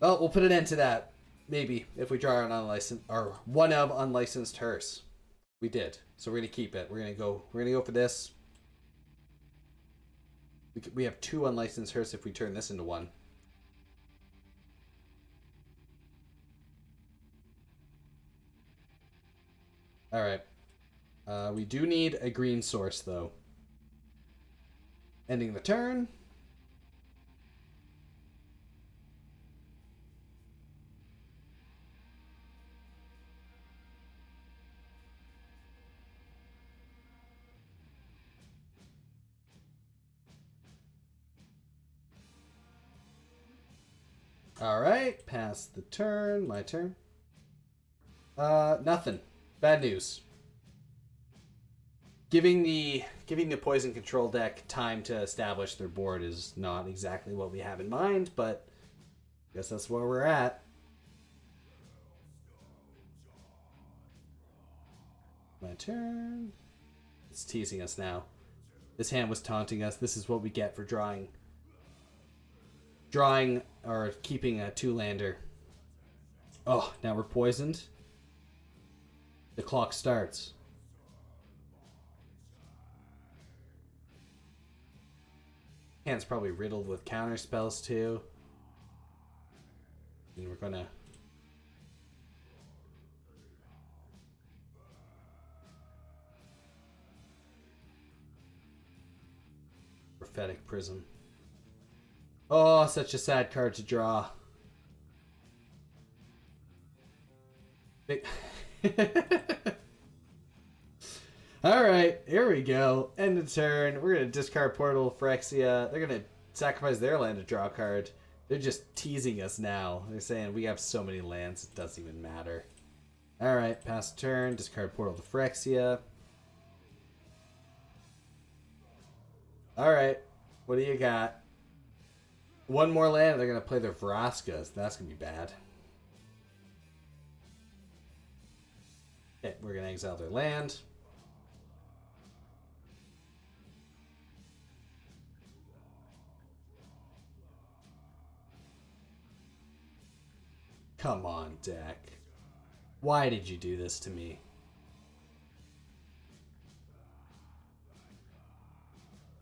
Well, we'll put an end to that. Maybe if we draw an unlicensed or one of Unlicensed Hearse. We did. So we're gonna keep it. We're gonna go for this. We have 2 Unlicensed Hearse if we turn this into 1. Alright. We do need a green source though. Ending the turn. Alright, pass the turn. My turn. Nothing. Bad news. Giving the poison control deck time to establish their board is not exactly what we have in mind, but I guess that's where we're at. My turn. It's teasing us now. This hand was taunting us. This is what we get for drawing or keeping a 2-lander. Oh, now we're poisoned. The clock starts. Hand's probably riddled with counter spells too. And we're gonna Prophetic Prism. Oh, such a sad card to draw. Alright, here we go. End of turn. We're going to discard Portal Phyrexia. They're going to sacrifice their land to draw a card. They're just teasing us now. They're saying we have so many lands, it doesn't even matter. Alright, pass turn. Discard Portal to Phyrexia. Alright, what do you got? One more land, they're going to play their Vraskas. That's going to be bad. Okay, we're going to exile their land. Come on, deck. Why did you do this to me?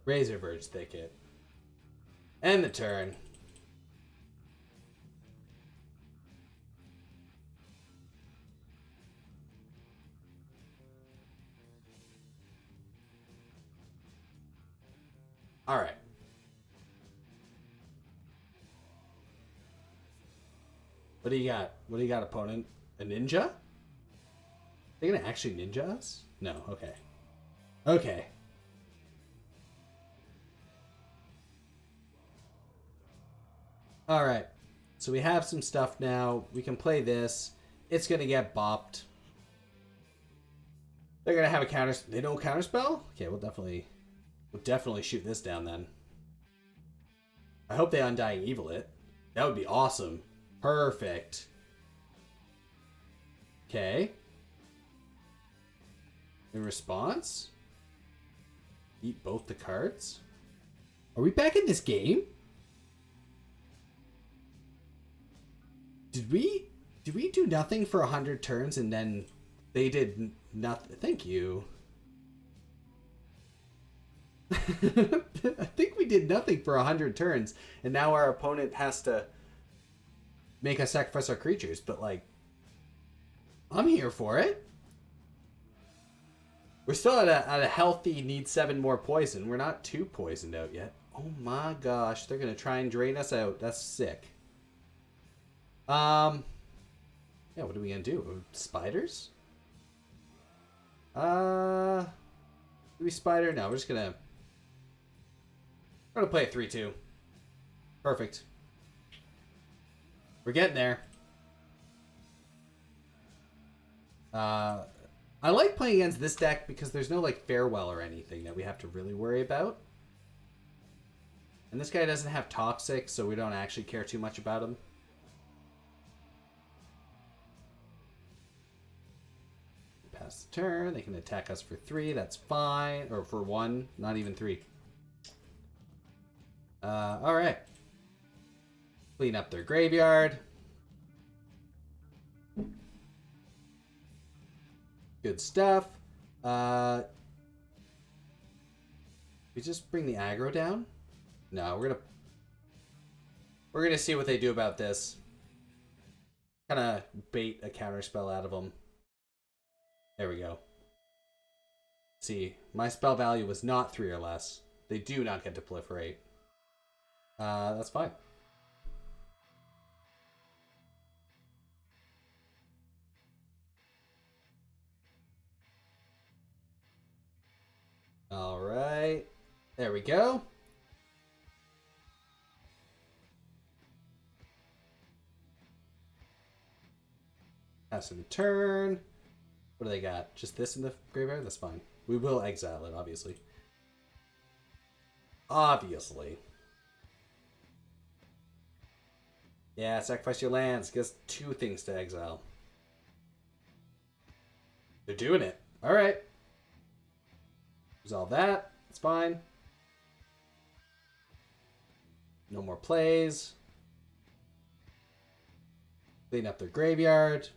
Razorverge Thicket. End the turn. Alright. What do you got? What do you got, opponent? A ninja? They're gonna actually ninja us? No, okay. Okay. Alright. So we have some stuff now. We can play this. It's gonna get bopped. They're gonna have a counter... They don't counterspell? Okay, we'll definitely shoot this down then. I hope they Undying Evil it. That would be awesome. Perfect. Okay. In response? Eat both the cards? Are we back in this game? Did we do nothing for 100 turns and then they did nothing? Thank you. I think we did nothing for 100 turns and now our opponent has to make us sacrifice our creatures, but like, I'm here for it. We're still at a healthy need 7 more poison. We're not too poisoned out yet. Oh my gosh, they're gonna try and drain us out. That's sick. Yeah, what are we gonna do? Spiders? Do we spider? No, we're gonna play a 3-2. Perfect. We're getting there. I like playing against this deck because there's no like farewell or anything that we have to really worry about. And this guy doesn't have toxic, so we don't actually care too much about him. Pass the turn. They can attack us for 3. That's fine. Or for 1. Not even 3. Alright. Clean up their graveyard. Good stuff. We just bring the aggro down? No, we're gonna see what they do about this. Kind of bait a counterspell out of them. There we go. See, my spell value was not 3 or less. They do not get to proliferate. That's fine. Alright. There we go. Pass in the turn. What do they got? Just this in the graveyard? That's fine. We will exile it, obviously. Obviously. Yeah, sacrifice your lands. Gives 2 things to exile. They're doing it. Alright. Resolve that. It's fine. No more plays. Clean up their graveyard.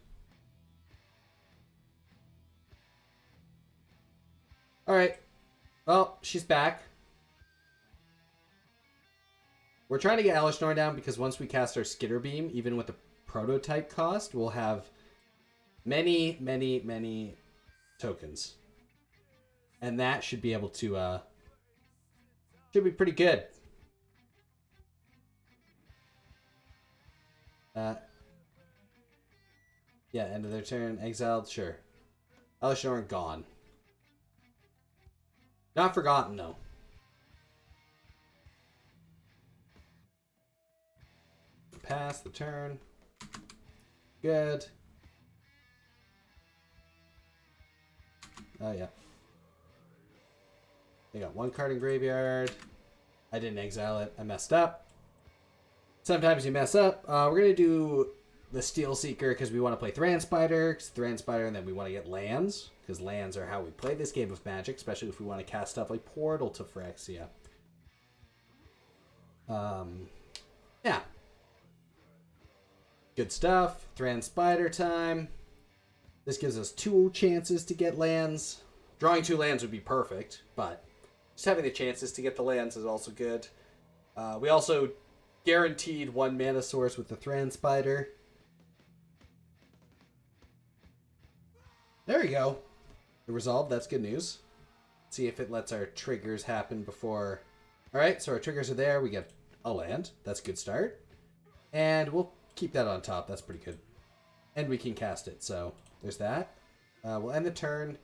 Alright. Well, she's back. We're trying to get Elesh Norn down because once we cast our Skitter Beam, even with the prototype cost, we'll have many, many, many tokens. And that should be able to Should be pretty good. Yeah, end of their turn. Exiled, sure. Elishoran gone. Not forgotten, though. Pass the turn. Good. Oh, yeah. They got one card in graveyard. I didn't exile it. I messed up. Sometimes you mess up. We're going to do the Steel Seeker because we want to play Thran Spider. And then we want to get lands. Because lands are how we play this game of Magic, especially if we want to cast stuff like Portal to Phyrexia. Yeah. Good stuff. Thran Spider time. This gives us 2 chances to get lands. Drawing 2 lands would be perfect, but just having the chances to get the lands is also good. We also guaranteed 1 mana source with the Thran Spider. There we go. It resolved. That's good news. See if it lets our triggers happen before... Alright, so our triggers are there. We get a land. That's a good start. And we'll keep that on top. That's pretty good. And we can cast it, so there's that. We'll end the turn.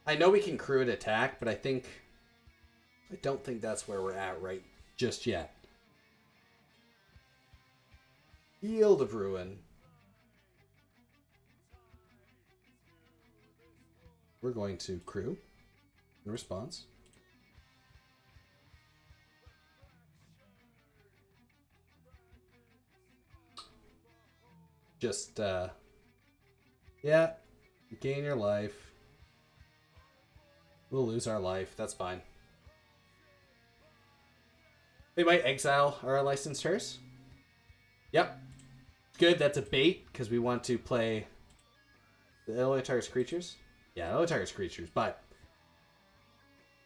I know we can crew an attack, but I don't think that's where we're at right just yet. Field of Ruin. We're going to crew in response. Just, yeah, gain your life. We'll lose our life. That's fine. They might exile our licensed hers. Yep. Good, that's a bait, because we want to play the Elotar's creatures. Yeah, Elotar's creatures, but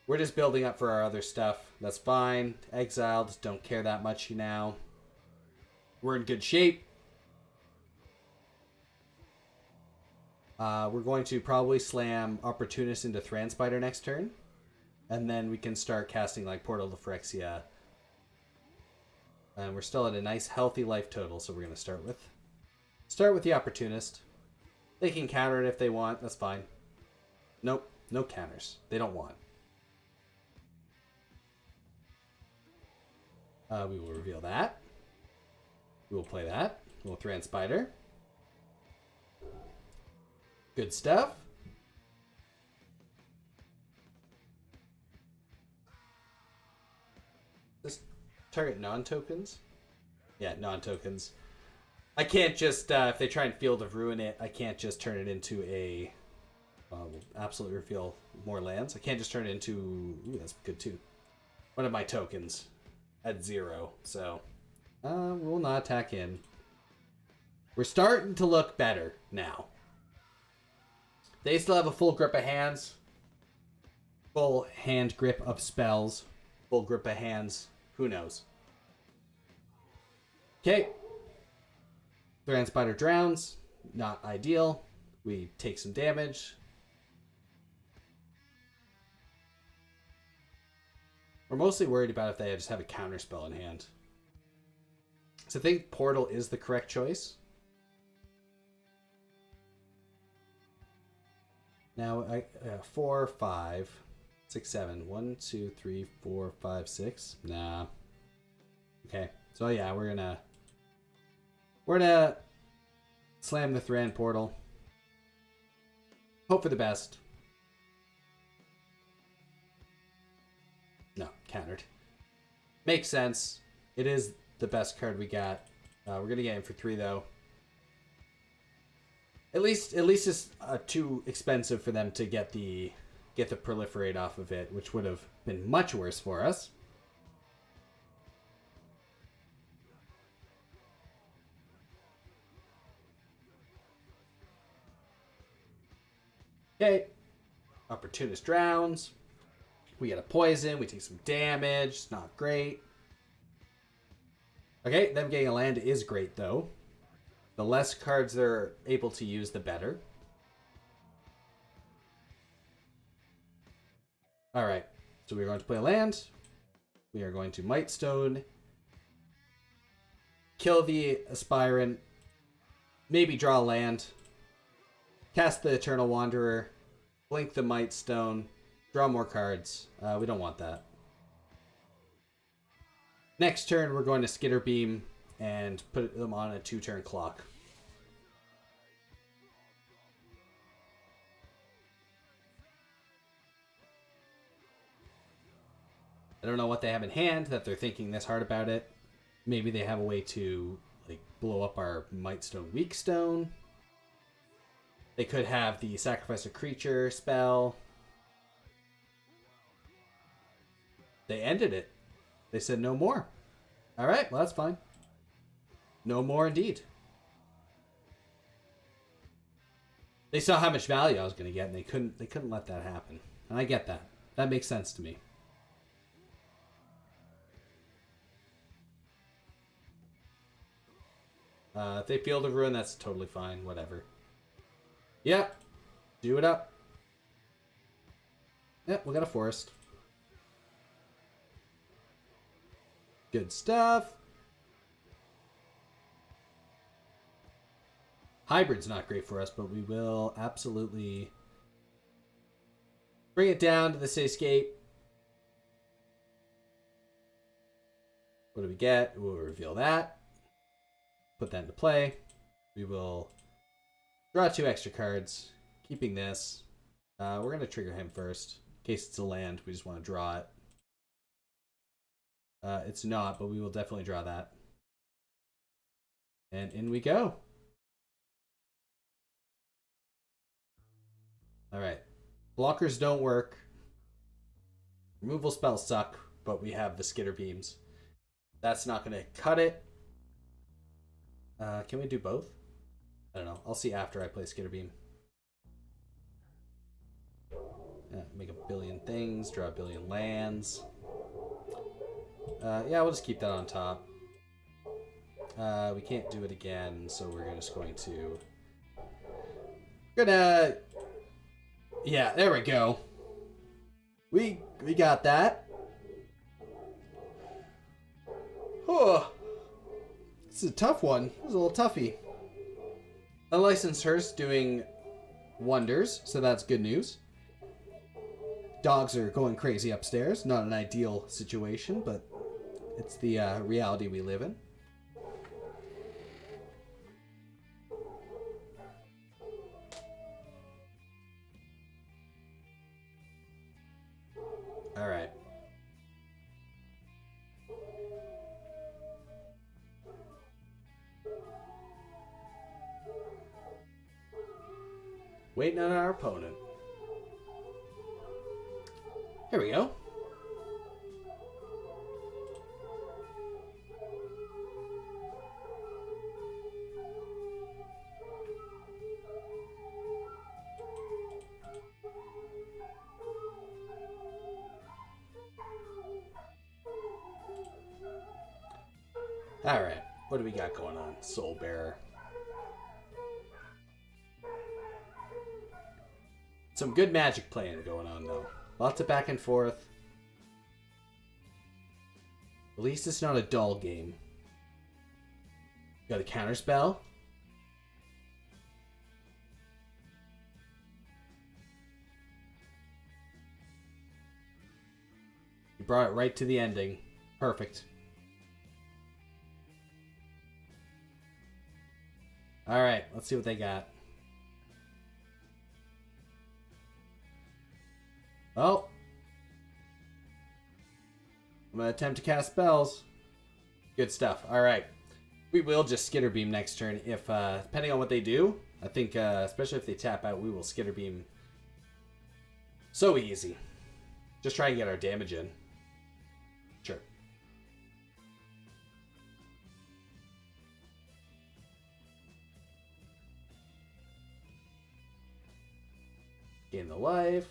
we're just building up for our other stuff. That's fine. Exiled, don't care that much now. We're in good shape. We're going to probably slam Opportunist into Thran Spider next turn. And then we can start casting like Portal to Phyrexia. And we're still at a nice healthy life total, so we're going to start with the Opportunist. They can counter it if they want, that's fine. Nope, no counters. They don't want. We will reveal that. We will play that. We'll Thran Spider. Good stuff. Just target non-tokens? Yeah, non-tokens. I can't just, if they try and Field of Ruin it, I can't just turn it into a absolute reveal more lands. I can't just turn it into, ooh, that's good too. One of my tokens at 0. So, we'll not attack in. We're starting to look better now. They still have a full grip of hands. Full hand grip of spells. Full grip of hands. Who knows? Okay. Thran Spider drowns. Not ideal. We take some damage. We're mostly worried about if they just have a counter spell in hand. So I think Portal is the correct choice. Now, 4, 5, 6, 7. 1, 2, 3, 4, 5, 6. Nah. Okay. So yeah, we're gonna slam the Thran Portal. Hope for the best. No, countered. Makes sense. It is the best card we got. We're gonna get him for 3 though. At least it's too expensive for them to get the proliferate off of it, which would have been much worse for us. Okay. Opportunist drowns. We get a poison. We take some damage. It's not great. Okay, them getting a land is great, though. The less cards they're able to use, the better. Alright, so we're going to play a land. We are going to Might Stone, kill the Aspirant, maybe draw land, cast the Eternal Wanderer, blink the Might Stone, draw more cards. We don't want that. Next turn, we're going to Skitter Beam and put them on a 2-turn clock. I don't know what they have in hand that they're thinking this hard about it. Maybe they have a way to like blow up our Mightstone Weakstone. They could have the Sacrifice a Creature spell. They ended it. They said no more. All right, well that's fine. No more indeed. They saw how much value I was going to get, and they couldn't let that happen. And I get that. That makes sense to me. If they Field of Ruin, that's totally fine. Whatever. Yep. Do it up. Yep, we got a forest. Good stuff. Hybrid's not great for us, but we will absolutely bring it down to the cityscape. What do we get? We'll reveal that. Put that into play. We will draw 2 extra cards, keeping this. We're going to trigger him first. In case it's a land, we just want to draw it. It's not, but we will definitely draw that. And in we go. Alright. Blockers don't work. Removal spells suck, but we have the Skitter Beams. That's not going to cut it. Can we do both? I don't know. I'll see after I play Skitter Beam. Make a billion things, draw a billion lands. Yeah, we'll just keep that on top. We can't do it again, so we're just going to... Yeah, there we go. We got that. Oh, this is a tough one. This is a little toughy. Unlicensed Hearse doing wonders, so that's good news. Dogs are going crazy upstairs. Not an ideal situation, but it's the reality we live in. All right. Waiting on our opponent. Here we go. Alright, what do we got going on? Soul Bearer. Some good Magic playing going on, though. Lots of back and forth. At least it's not a dull game. Got a counterspell. You brought it right to the ending. Perfect. Alright, let's see what they got. Oh. I'm going to attempt to cast spells. Good stuff. Alright. We will just Skitter Beam next turn. If, depending on what they do, I think, especially if they tap out, we will Skitter Beam. So easy. Just try and get our damage in. Sure. Gain the life.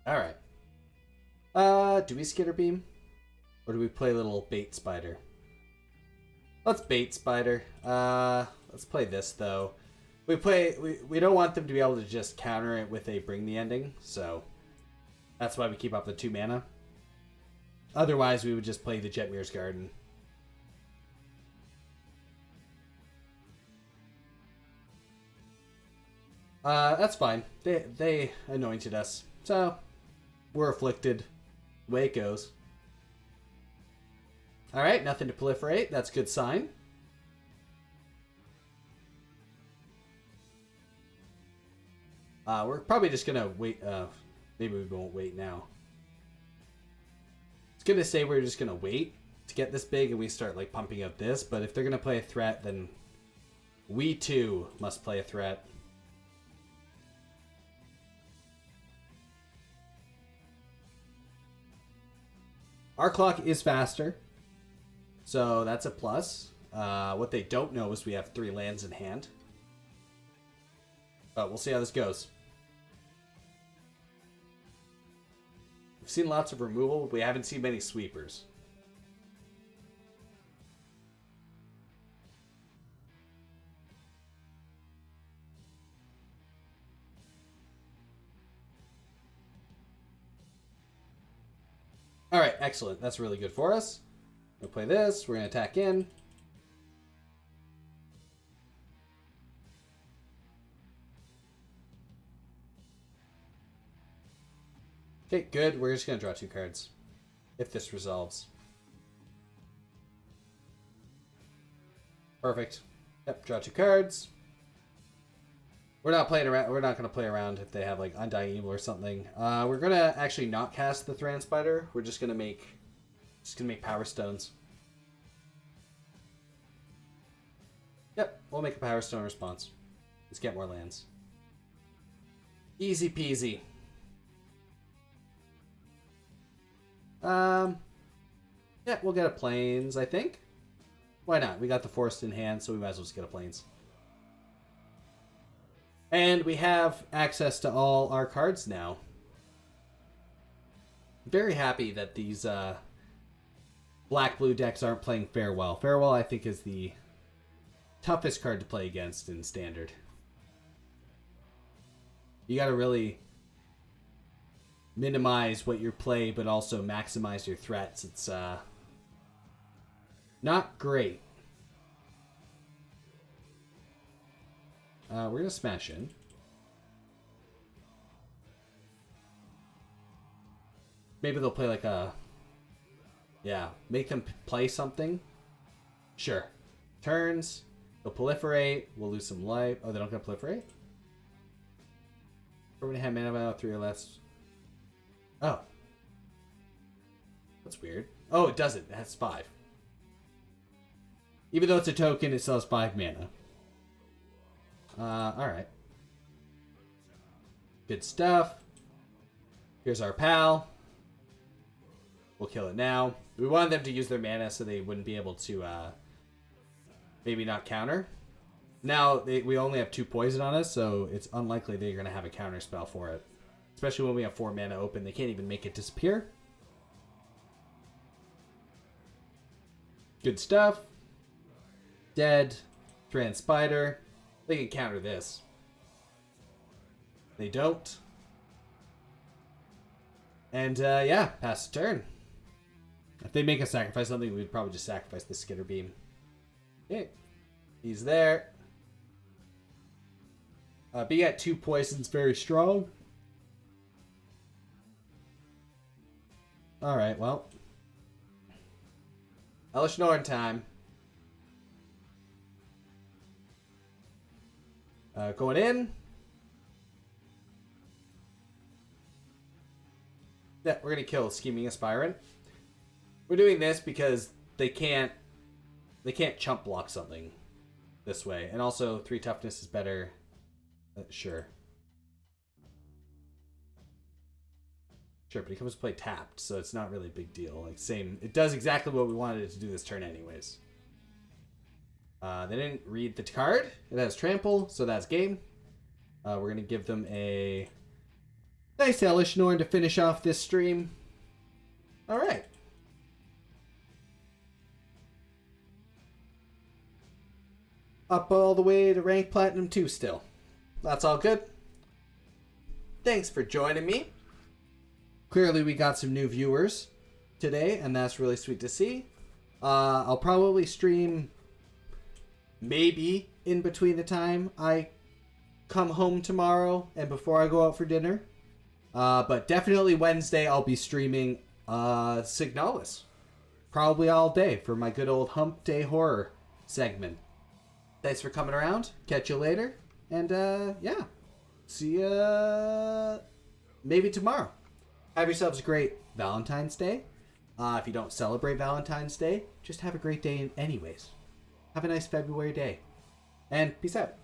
Alright. Do we Skitter Beam? Or do we play a little Bait Spider? Let's bait Spider. Let's play this though. We don't want them to be able to just counter it with a bring the ending, so that's why we keep up the 2 mana. Otherwise, we would just play the Jetmir's Garden. That's fine. They anointed us, so we're afflicted. The way it goes. All right, nothing to proliferate. That's a good sign. We're probably just gonna wait. Maybe we won't wait now. It's gonna say we're just gonna wait to get this big, and we start like pumping out this. But if they're gonna play a threat, then we too must play a threat. Our clock is faster, so that's a plus. What they don't know is we have 3 lands in hand. But we'll see how this goes. We've seen lots of removal, but we haven't seen many sweepers. Alright, excellent. That's really good for us. We'll play this. We're going to attack in. Okay, good. We're just going to draw 2 cards. If this resolves. Perfect. Yep, draw 2 cards. We're not playing around. We're not going to play around if they have like Undying Evil or something. We're going to actually not cast the Thran Spider. We're just going to make Power Stones. Yep, we'll make a Power Stone response. Let's get more lands. Easy peasy. Yeah, we'll get a Plains, I think. Why not? We got the Forest in hand, so we might as well just get a Plains. And we have access to all our cards now. Very happy that these black-blue decks aren't playing Farewell. Farewell, I think, is the toughest card to play against in Standard. You gotta really minimize what you play, but also maximize your threats. It's not great. We're gonna smash in. Maybe they'll play like a... Yeah, make them play something. Sure. Turns. They'll proliferate. We'll lose some life. Oh, they don't gonna proliferate? We're gonna have mana value 3 or less. Oh. That's weird. Oh, it doesn't. It has 5. Even though it's a token, it still has 5 mana. Alright. Good stuff. Here's our pal. We'll kill it now. We wanted them to use their mana so they wouldn't be able to, maybe not counter. Now, we only have 2 poison on us, so it's unlikely they're going to have a counter spell for it. Especially when we have 4 mana open. They can't even make it disappear. Good stuff. Dead. Thran Spider. They can counter this. They don't. And, yeah, pass the turn. If they make us sacrifice something, we'd probably just sacrifice the Skitter Beam. Okay. He's there. Being at 2 poisons, very strong. Alright, well. Elesh Norn time. Going in. Yeah, we're going to kill Scheming Aspirant. We're doing this because they can't chump block something this way. And also 3 toughness is better. Sure. Sure, but he comes to play tapped, so it's not really a big deal. Like, same. It does exactly what we wanted it to do this turn anyways. They didn't read the card. It has trample, so that's game. We're going to give them a nice Elesh Norn to finish off this stream. Alright. up all the way to rank Platinum 2 still. That's all good. Thanks for joining me. Clearly we got some new viewers today, and that's really sweet to see. I'll probably stream maybe in between the time I come home tomorrow and before I go out for dinner. But definitely Wednesday I'll be streaming Signalis. Probably all day for my good old Hump Day Horror segment. Thanks for coming around. Catch you later. And yeah. See ya maybe tomorrow. Have yourselves a great Valentine's Day. If you don't celebrate Valentine's Day, just have a great day anyways. Have a nice February day. And peace out.